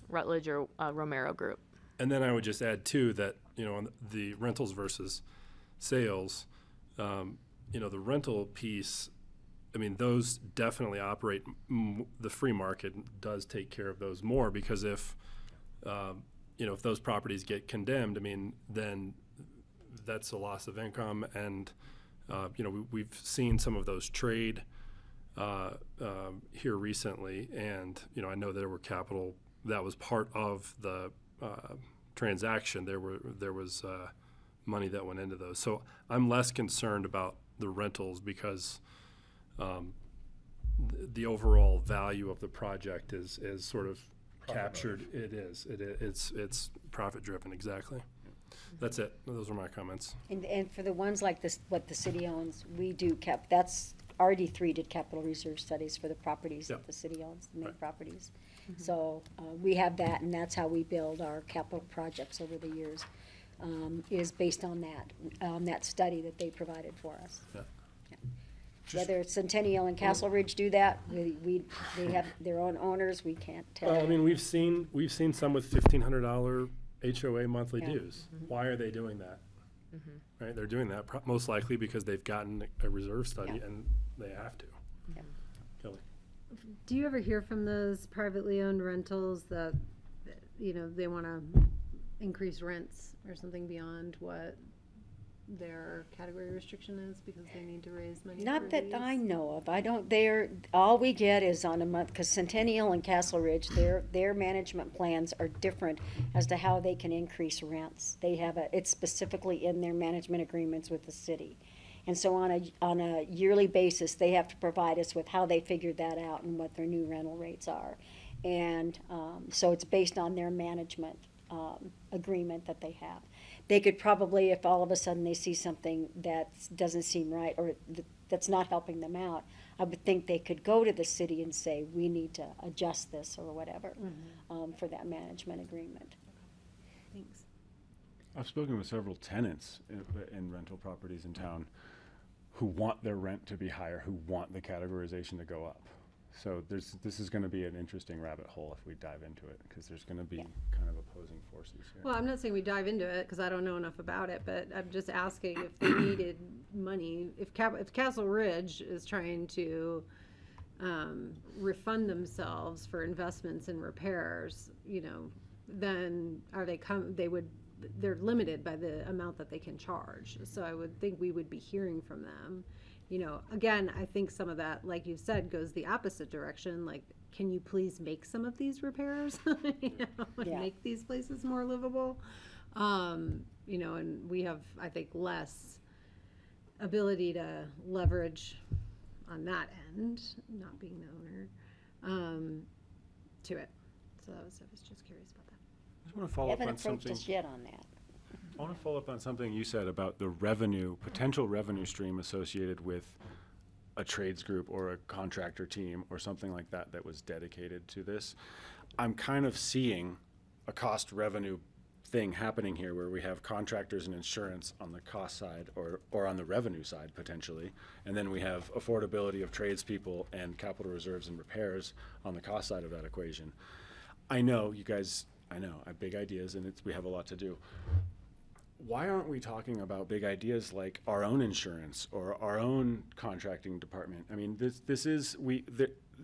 N: Rutledge or Romero Group.
A: And then I would just add too that on the rentals versus sales, the rental piece, I mean, those definitely operate. The free market does take care of those more because if those properties get condemned, I mean, then that's a loss of income, and we've seen some of those trade here recently, and I know there were capital that was part of the transaction. There was money that went into those, so I'm less concerned about the rentals because the overall value of the project is sort of captured. It's profit driven, exactly. That's it. Those are my comments.
B: And for the ones like this, what the city owns, we do that's RD3 did capital reserve studies for the properties that the city owns, the main properties. So we have that, and that's how we build our capital projects over the years, is based on that study that they provided for us.
A: Yeah.
M: Whether Centennial and Castle Ridge do that, they have their own owners, we can't tell.
A: Well, I mean, we've seen some with $1,500 HOA monthly
M: Yeah.
A: dues. Why are they doing that? Right, they're doing that most likely because they've gotten a reserve study
M: Yeah.
A: and they have to.
M: Yeah.
A: Kelly?
G: Do you ever hear from those privately owned rentals that, you know, they want to increase rents or something beyond what their category restriction is because they need to raise money?
M: Not
G: for
M: that
G: these?
M: I know of. I don't, all we get is on a month, because Centennial and Castle Ridge, their management plans are different as to how they can increase rents. They have it's specifically in their management agreements with the city. And so on a yearly basis, they have to provide us with how they figured that out and what their new rental rates are. And so it's based on their management agreement that they have. They could probably, if all of a sudden they see something that doesn't seem right or that's not helping them out, I would think they could go to the city and say, we need to adjust this or whatever for that management agreement.
G: Thanks.
C: I've spoken with several tenants in rental properties in town who want their rent to be higher, who want the categorization to go up. So this is going to be an interesting rabbit hole if we dive into it, because there's going to be kind of opposing forces here.
G: Well, I'm not saying we dive into it because I don't know enough about it, but I'm just asking if they needed money. If Castle Ridge is trying to refund themselves for investments in repairs, you know, then they're limited by the amount that they can charge. So I would think we would be hearing from them. You know, again, I think some of that, like you said, goes the opposite direction. Like, can you please make some of these repairs? You know, and make these places more livable? You know, and we have, I think, less ability to leverage on that end, not being the owner, to it. So I was just curious about that.
C: I just want to follow up on
M: Haven't approached
C: something.
M: us yet on that.
C: I want to follow up on something you said about the potential revenue stream associated with a trades group or a contractor team or something like that that was dedicated to this. I'm kind of seeing a cost revenue thing happening here where we have contractors and insurance on the cost side or on the revenue side potentially, and then we have affordability of tradespeople and capital reserves and repairs on the cost side of that equation. I know you guys, I have big ideas and we have a lot to do. Why aren't we talking about big ideas like our own insurance or our own contracting department? I mean,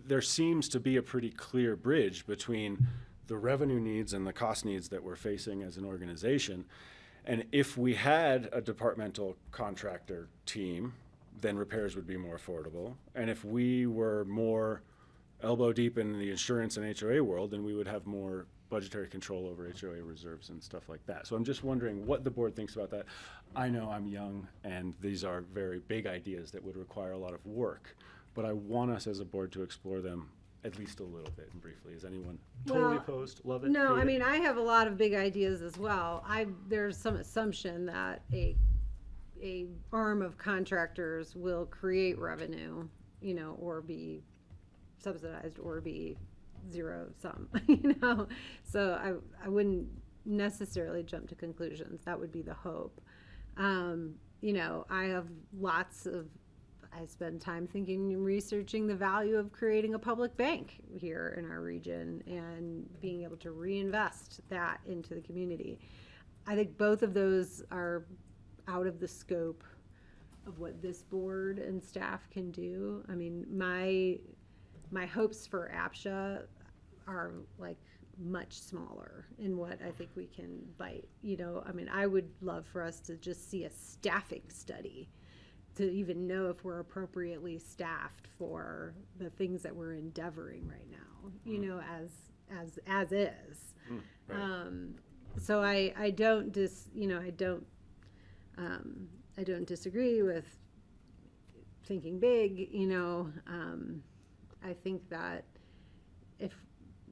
C: there seems to be a pretty clear bridge between the revenue needs and the cost needs that we're facing as an organization. And if we had a departmental contractor team, then repairs would be more affordable. And if we were more elbow deep in the insurance and HOA world, then we would have more budgetary control over HOA reserves and stuff like that. So I'm just wondering what the board thinks about that. I know I'm young and these are very big ideas that would require a lot of work, but I want us as a board to explore them at least a little bit and briefly. Is anyone totally opposed? Love it?
G: No,
C: hate
G: I
C: it?
G: mean, I have a lot of big ideas as well. There's some assumption that a arm of contractors will create revenue, you know, or be subsidized or be zero sum, you know. So I wouldn't necessarily jump to conclusions. That would be the hope. You know, I spend time thinking and researching the value of creating a public bank here in our region and being able to reinvest that into the community. I think both of those are out of the scope of what this board and staff can do. I mean, my hopes for APCHA are like much smaller in what I think we can bite. You know, I mean, I would love for us to just see a staffing study to even know if we're appropriately staffed for the things that we're endeavoring right now, you know, as is.
C: Right.
G: So I don't disagree with thinking big, you know. I think that if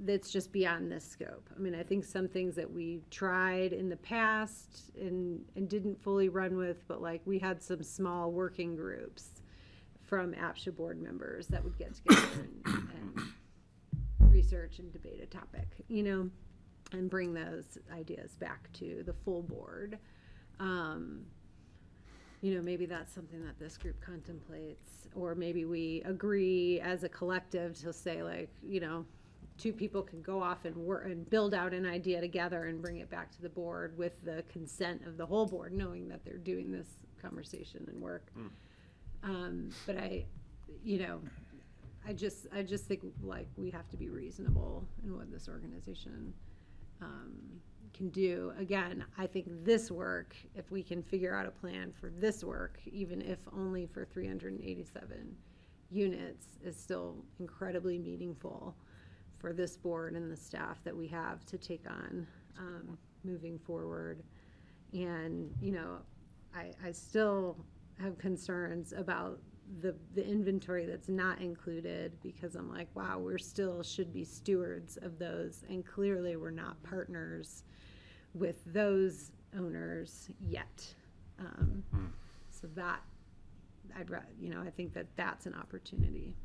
G: that's just beyond this scope. I mean, I think some things that we tried in the past and didn't fully run with, but like we had some small working groups from APCHA board members that would get together and research and debate a topic, you know, and bring those ideas back to the full board. you know, maybe that's something that this group contemplates, or maybe we agree as a collective to say, like, you know, two people can go off and work and build out an idea together and bring it back to the board with the consent of the whole board, knowing that they're doing this conversation and work. But you know, I just think, like, we have to be reasonable in what this organization can do. Again, I think this work, if we can figure out a plan for this work, even if only for 387 units, is still incredibly meaningful for this board and the staff that we have to take on moving forward. And, you know, I still have concerns about the inventory that's not included, because I'm like, wow, we're still should be stewards of those, and clearly we're not partners with those owners yet. So that you know, I think that that's an opportunity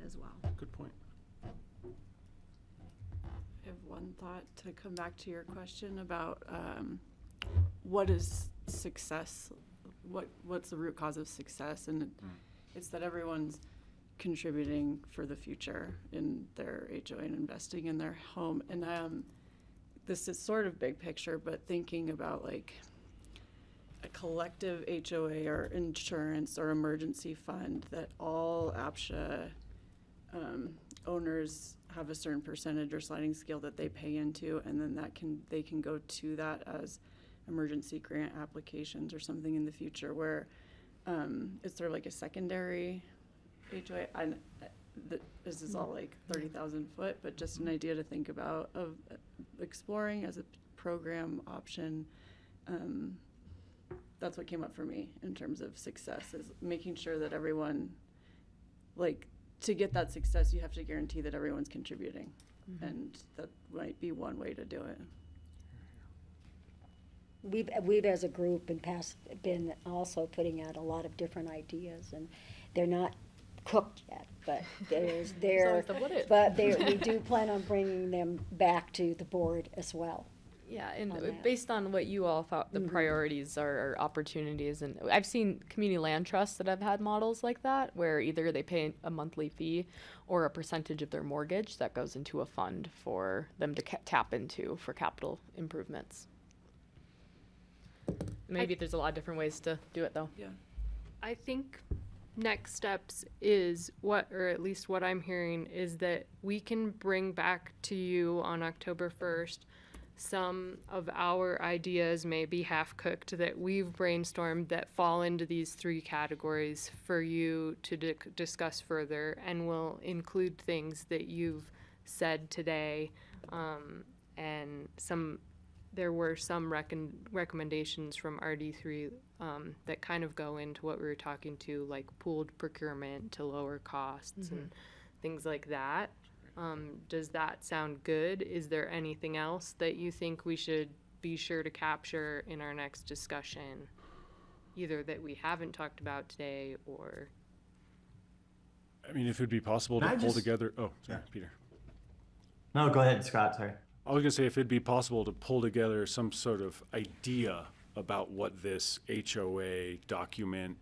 G: as well.
C: Good point.
O: I have one thought to come back to your question about what is success? What's the root cause of success? And it's that everyone's contributing for the future in their HOA and investing in their home. And this is sort of big picture, but thinking about like a collective HOA or insurance or emergency fund that all APCHA owners have a certain percentage or sliding scale that they pay into, and then they can go to that as emergency grant applications or something in the future, where it's sort of like a secondary HOA. This is all like 30,000 foot, but just an idea to think about of exploring as a program option. That's what came up for me in terms of success, is making sure that everyone, like, to get that success, you have to guarantee that everyone's contributing. And that might be one way to do it.
M: We've as a group been also putting out a lot of different ideas, and they're not cooked yet, but we do plan on bringing them back to the board as well.
N: Yeah, and based on what you all thought the priorities are, or opportunities, and I've seen community land trusts that have had models like that, where either they pay a monthly fee or a percentage of their mortgage that goes into a fund for them to tap into for capital improvements. Maybe there's a lot of different ways to do it, though.
O: Yeah.
L: I think next steps is or at least what I'm hearing, is that we can bring back to you on October 1st some of our ideas, maybe half cooked, that we've brainstormed that fall into these three categories for you to discuss further, and we'll include things that you've said today, and there were some recommendations from RD3 that kind of go into what we were talking to, like pooled procurement to lower costs and things like that. Does that sound good? Is there anything else that you think we should be sure to capture in our next discussion, either that we haven't talked about today, or?
C: I mean, if it'd be possible to pull together. Oh, sorry, Peter.
J: No, go ahead, Scott. Sorry.
C: I was going to say, if it'd be possible to pull together some sort of idea about what this HOA document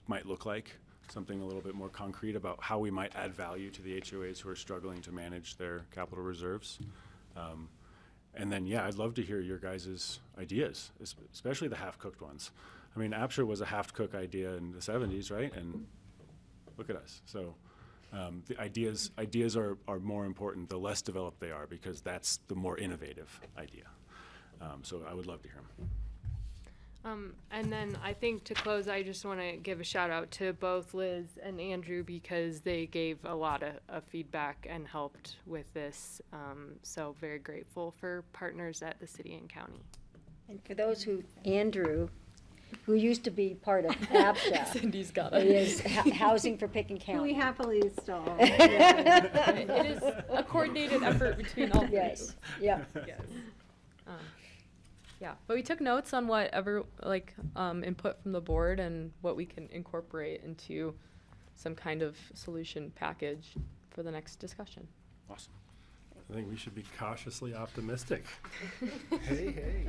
C: might look like, something a little bit more concrete about how we might add value to the HOAs who are struggling to manage their capital reserves. And then, yeah, I'd love to hear your guys' ideas, especially the half-cooked ones. I mean, APCHA was a half-cooked idea in the 70s, right? And look at us. So the ideas are more important the less developed they are, because that's the more innovative idea. So I would love to hear them.
L: And then I think to close, I just want to give a shout out to both Liz and Andrew, because they gave a lot of feedback and helped with this. So very grateful for partners at the city and county.
M: And for those Andrew, who used to be part of APCHA,
N: Cindy's got
M: is Housing for Pitkin County.
G: We happily stall.
N: It is a coordinated effort between all three.
M: Yes, yeah.
N: Yes. Yeah, but we took notes on whatever, input from the board and what we can incorporate into some kind of solution package for the next discussion.
C: Awesome.
A: I think we should be cautiously optimistic.
C: Hey.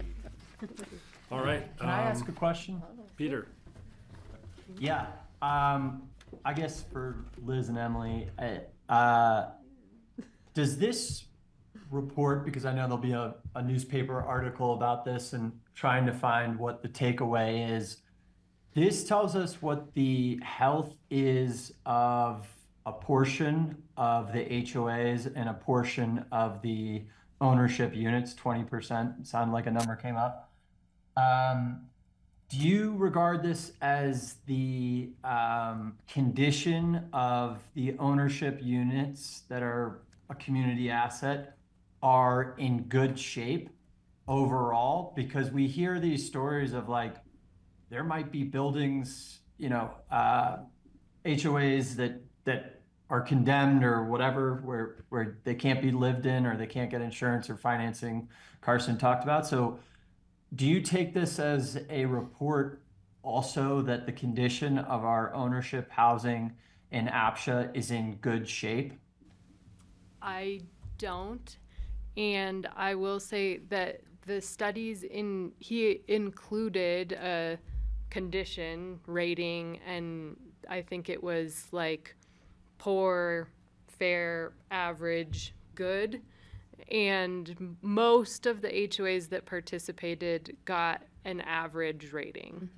A: All right.
J: Can I ask a question?
A: Peter.
J: Yeah, I guess for Liz and Emily, does this report, because I know there'll be a newspaper article about this and trying to find what the takeaway is, this tells us what the health is of a portion of the HOAs and a portion of the ownership units, 20%, sounded like a number came up. Do you regard this as the condition of the ownership units that are a community asset are in good shape overall? Because we hear these stories of like, there might be buildings, HOAs that are condemned or whatever, where they can't be lived in or they can't get insurance or financing, Carson talked about. So do you take this as a report also that the condition of our ownership housing in APCHA is in good shape?
L: I don't. And I will say that the studies he included a condition rating, and I think it was like poor, fair, average, good. And most of the HOAs that participated got an average rating.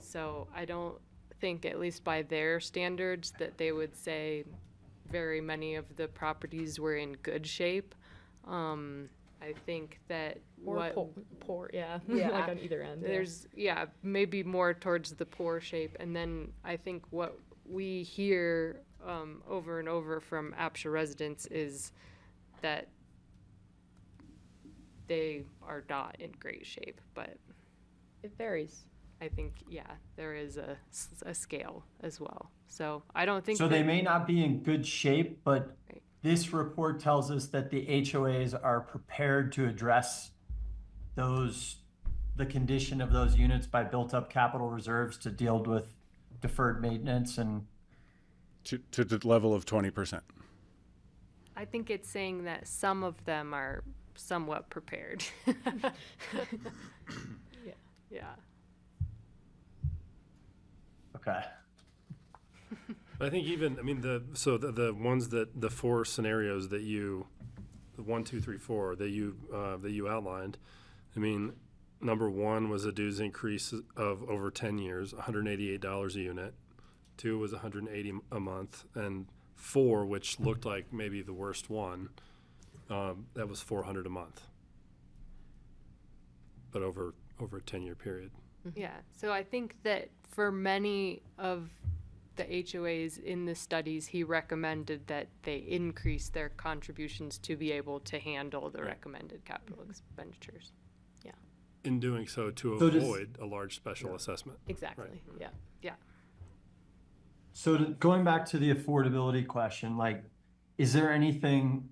L: So I don't think, at least by their standards, that they would say very many of the properties were in good shape. I think that
N: Poor, yeah,
L: Yeah.
N: like on either end.
L: There's maybe more towards the poor shape, and then I think what we hear over and over from APCHA residents is that they are not in great shape, but
N: It varies.
L: I think there is a scale as well. So I don't think
J: So they may not be in good shape, but
L: Right.
J: this report tells us that the HOAs are prepared to address the condition of those units by built-up capital reserves to deal with deferred maintenance and.
C: To the level of 20%.
L: I think it's saying that some of them are somewhat prepared. Yeah.
J: Okay.
A: I think the ones the four scenarios that the 1, 2, 3, 4 that you outlined. I mean, number one was a dues increase of over 10 years, $188 a unit. 2 was $180 a month, and 4, which looked like maybe the worst one, that was $400 a month, but over a 10-year period.
L: Yeah, so I think that for many of the HOAs in the studies, he recommended that they increase their contributions to be able to handle the recommended capital expenditures. Yeah.
A: In doing so, to
J: So does-
A: avoid a large special assessment.
N: Exactly. Yeah.
L: Yeah.
J: So going back to the affordability question, like, is there anything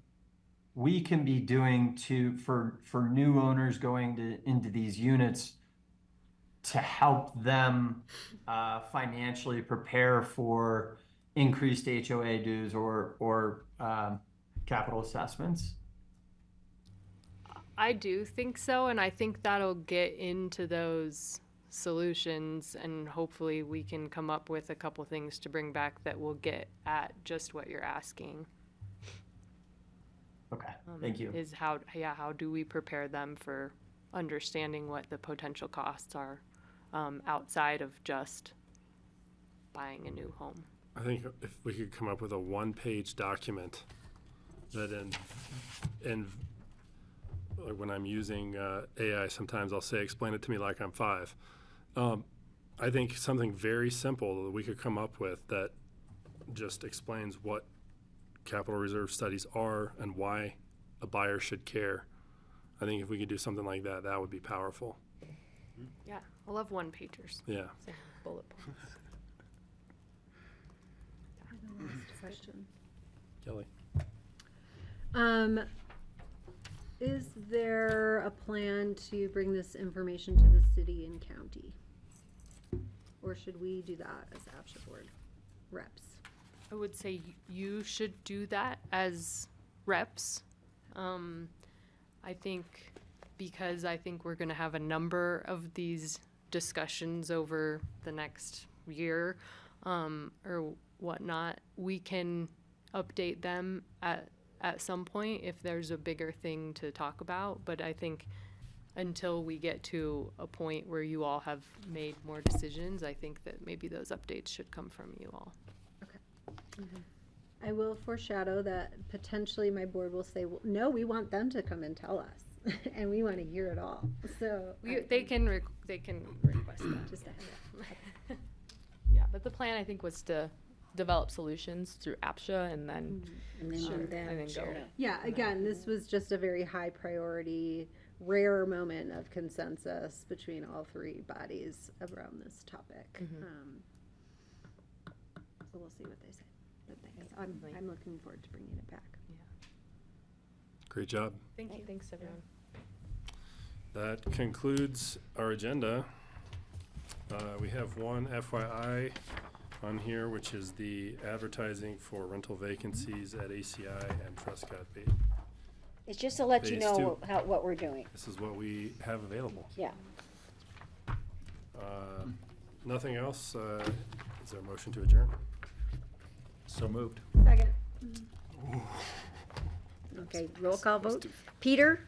J: we can be doing for new owners going into these units to help them financially prepare for increased HOA dues or capital assessments?
L: I do think so, and I think that'll get into those solutions, and hopefully we can come up with a couple things to bring back that will get at just what you're asking.
J: Okay, thank you.
L: Is how do we prepare them for understanding what the potential costs are outside of just buying a new home.
A: I think if we could come up with a one-page document that like when I'm using AI, sometimes I'll say, explain it to me like I'm 5. I think something very simple that we could come up with that just explains what capital reserve studies are and why a buyer should care. I think if we could do something like that, that would be powerful.
L: Yeah, I love one-pagers.
A: Yeah.
N: Bullet points.
O: Question.
A: Kelly?
G: Is there a plan to bring this information to the city and county? Or should we do that as APCHA board reps?
L: I would say you should do that as reps. I think because I think we're going to have a number of these discussions over the next year, or whatnot, we can update them at some point if there's a bigger thing to talk about. But I think until we get to a point where you all have made more decisions, I think that maybe those updates should come from you all.
G: I will foreshadow that potentially my board will say, well, no, we want them to come and tell us, and we want to hear it all. So
L: They can request that.
G: just a heads up.
N: Yeah, but the plan I think was to develop solutions through APCHA and then
B: And then
N: go.
G: Yeah, again, this was just a very high priority, rare moment of consensus between all three bodies around this topic. So we'll see what they say. But thanks. I'm looking forward to bringing it back.
A: Great job.
L: Thank you. Thanks, everyone.
A: That concludes our agenda. We have one FYI on here, which is the advertising for rental vacancies at ACI and Prescott Bay.
B: It's just to let you
A: Phase
B: know
A: two.
B: what we're doing.
A: This is what we have available.
B: Yeah.
A: Nothing else. Is there a motion to adjourn?
I: So moved.
G: Second.
B: Okay, roll call vote. Peter?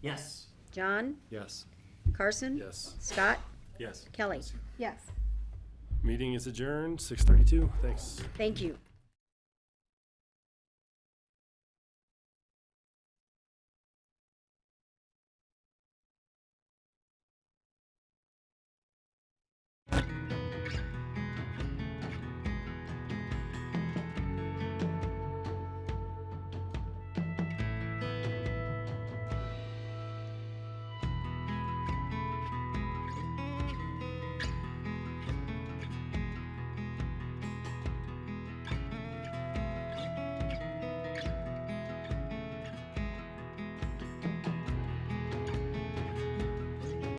J: Yes.
B: John?
I: Yes.
B: Carson?
A: Yes.
B: Scott?
C: Yes.
B: Kelly?
G: Yes.
A: Meeting is adjourned, 6:32. Thanks.
B: Thank you.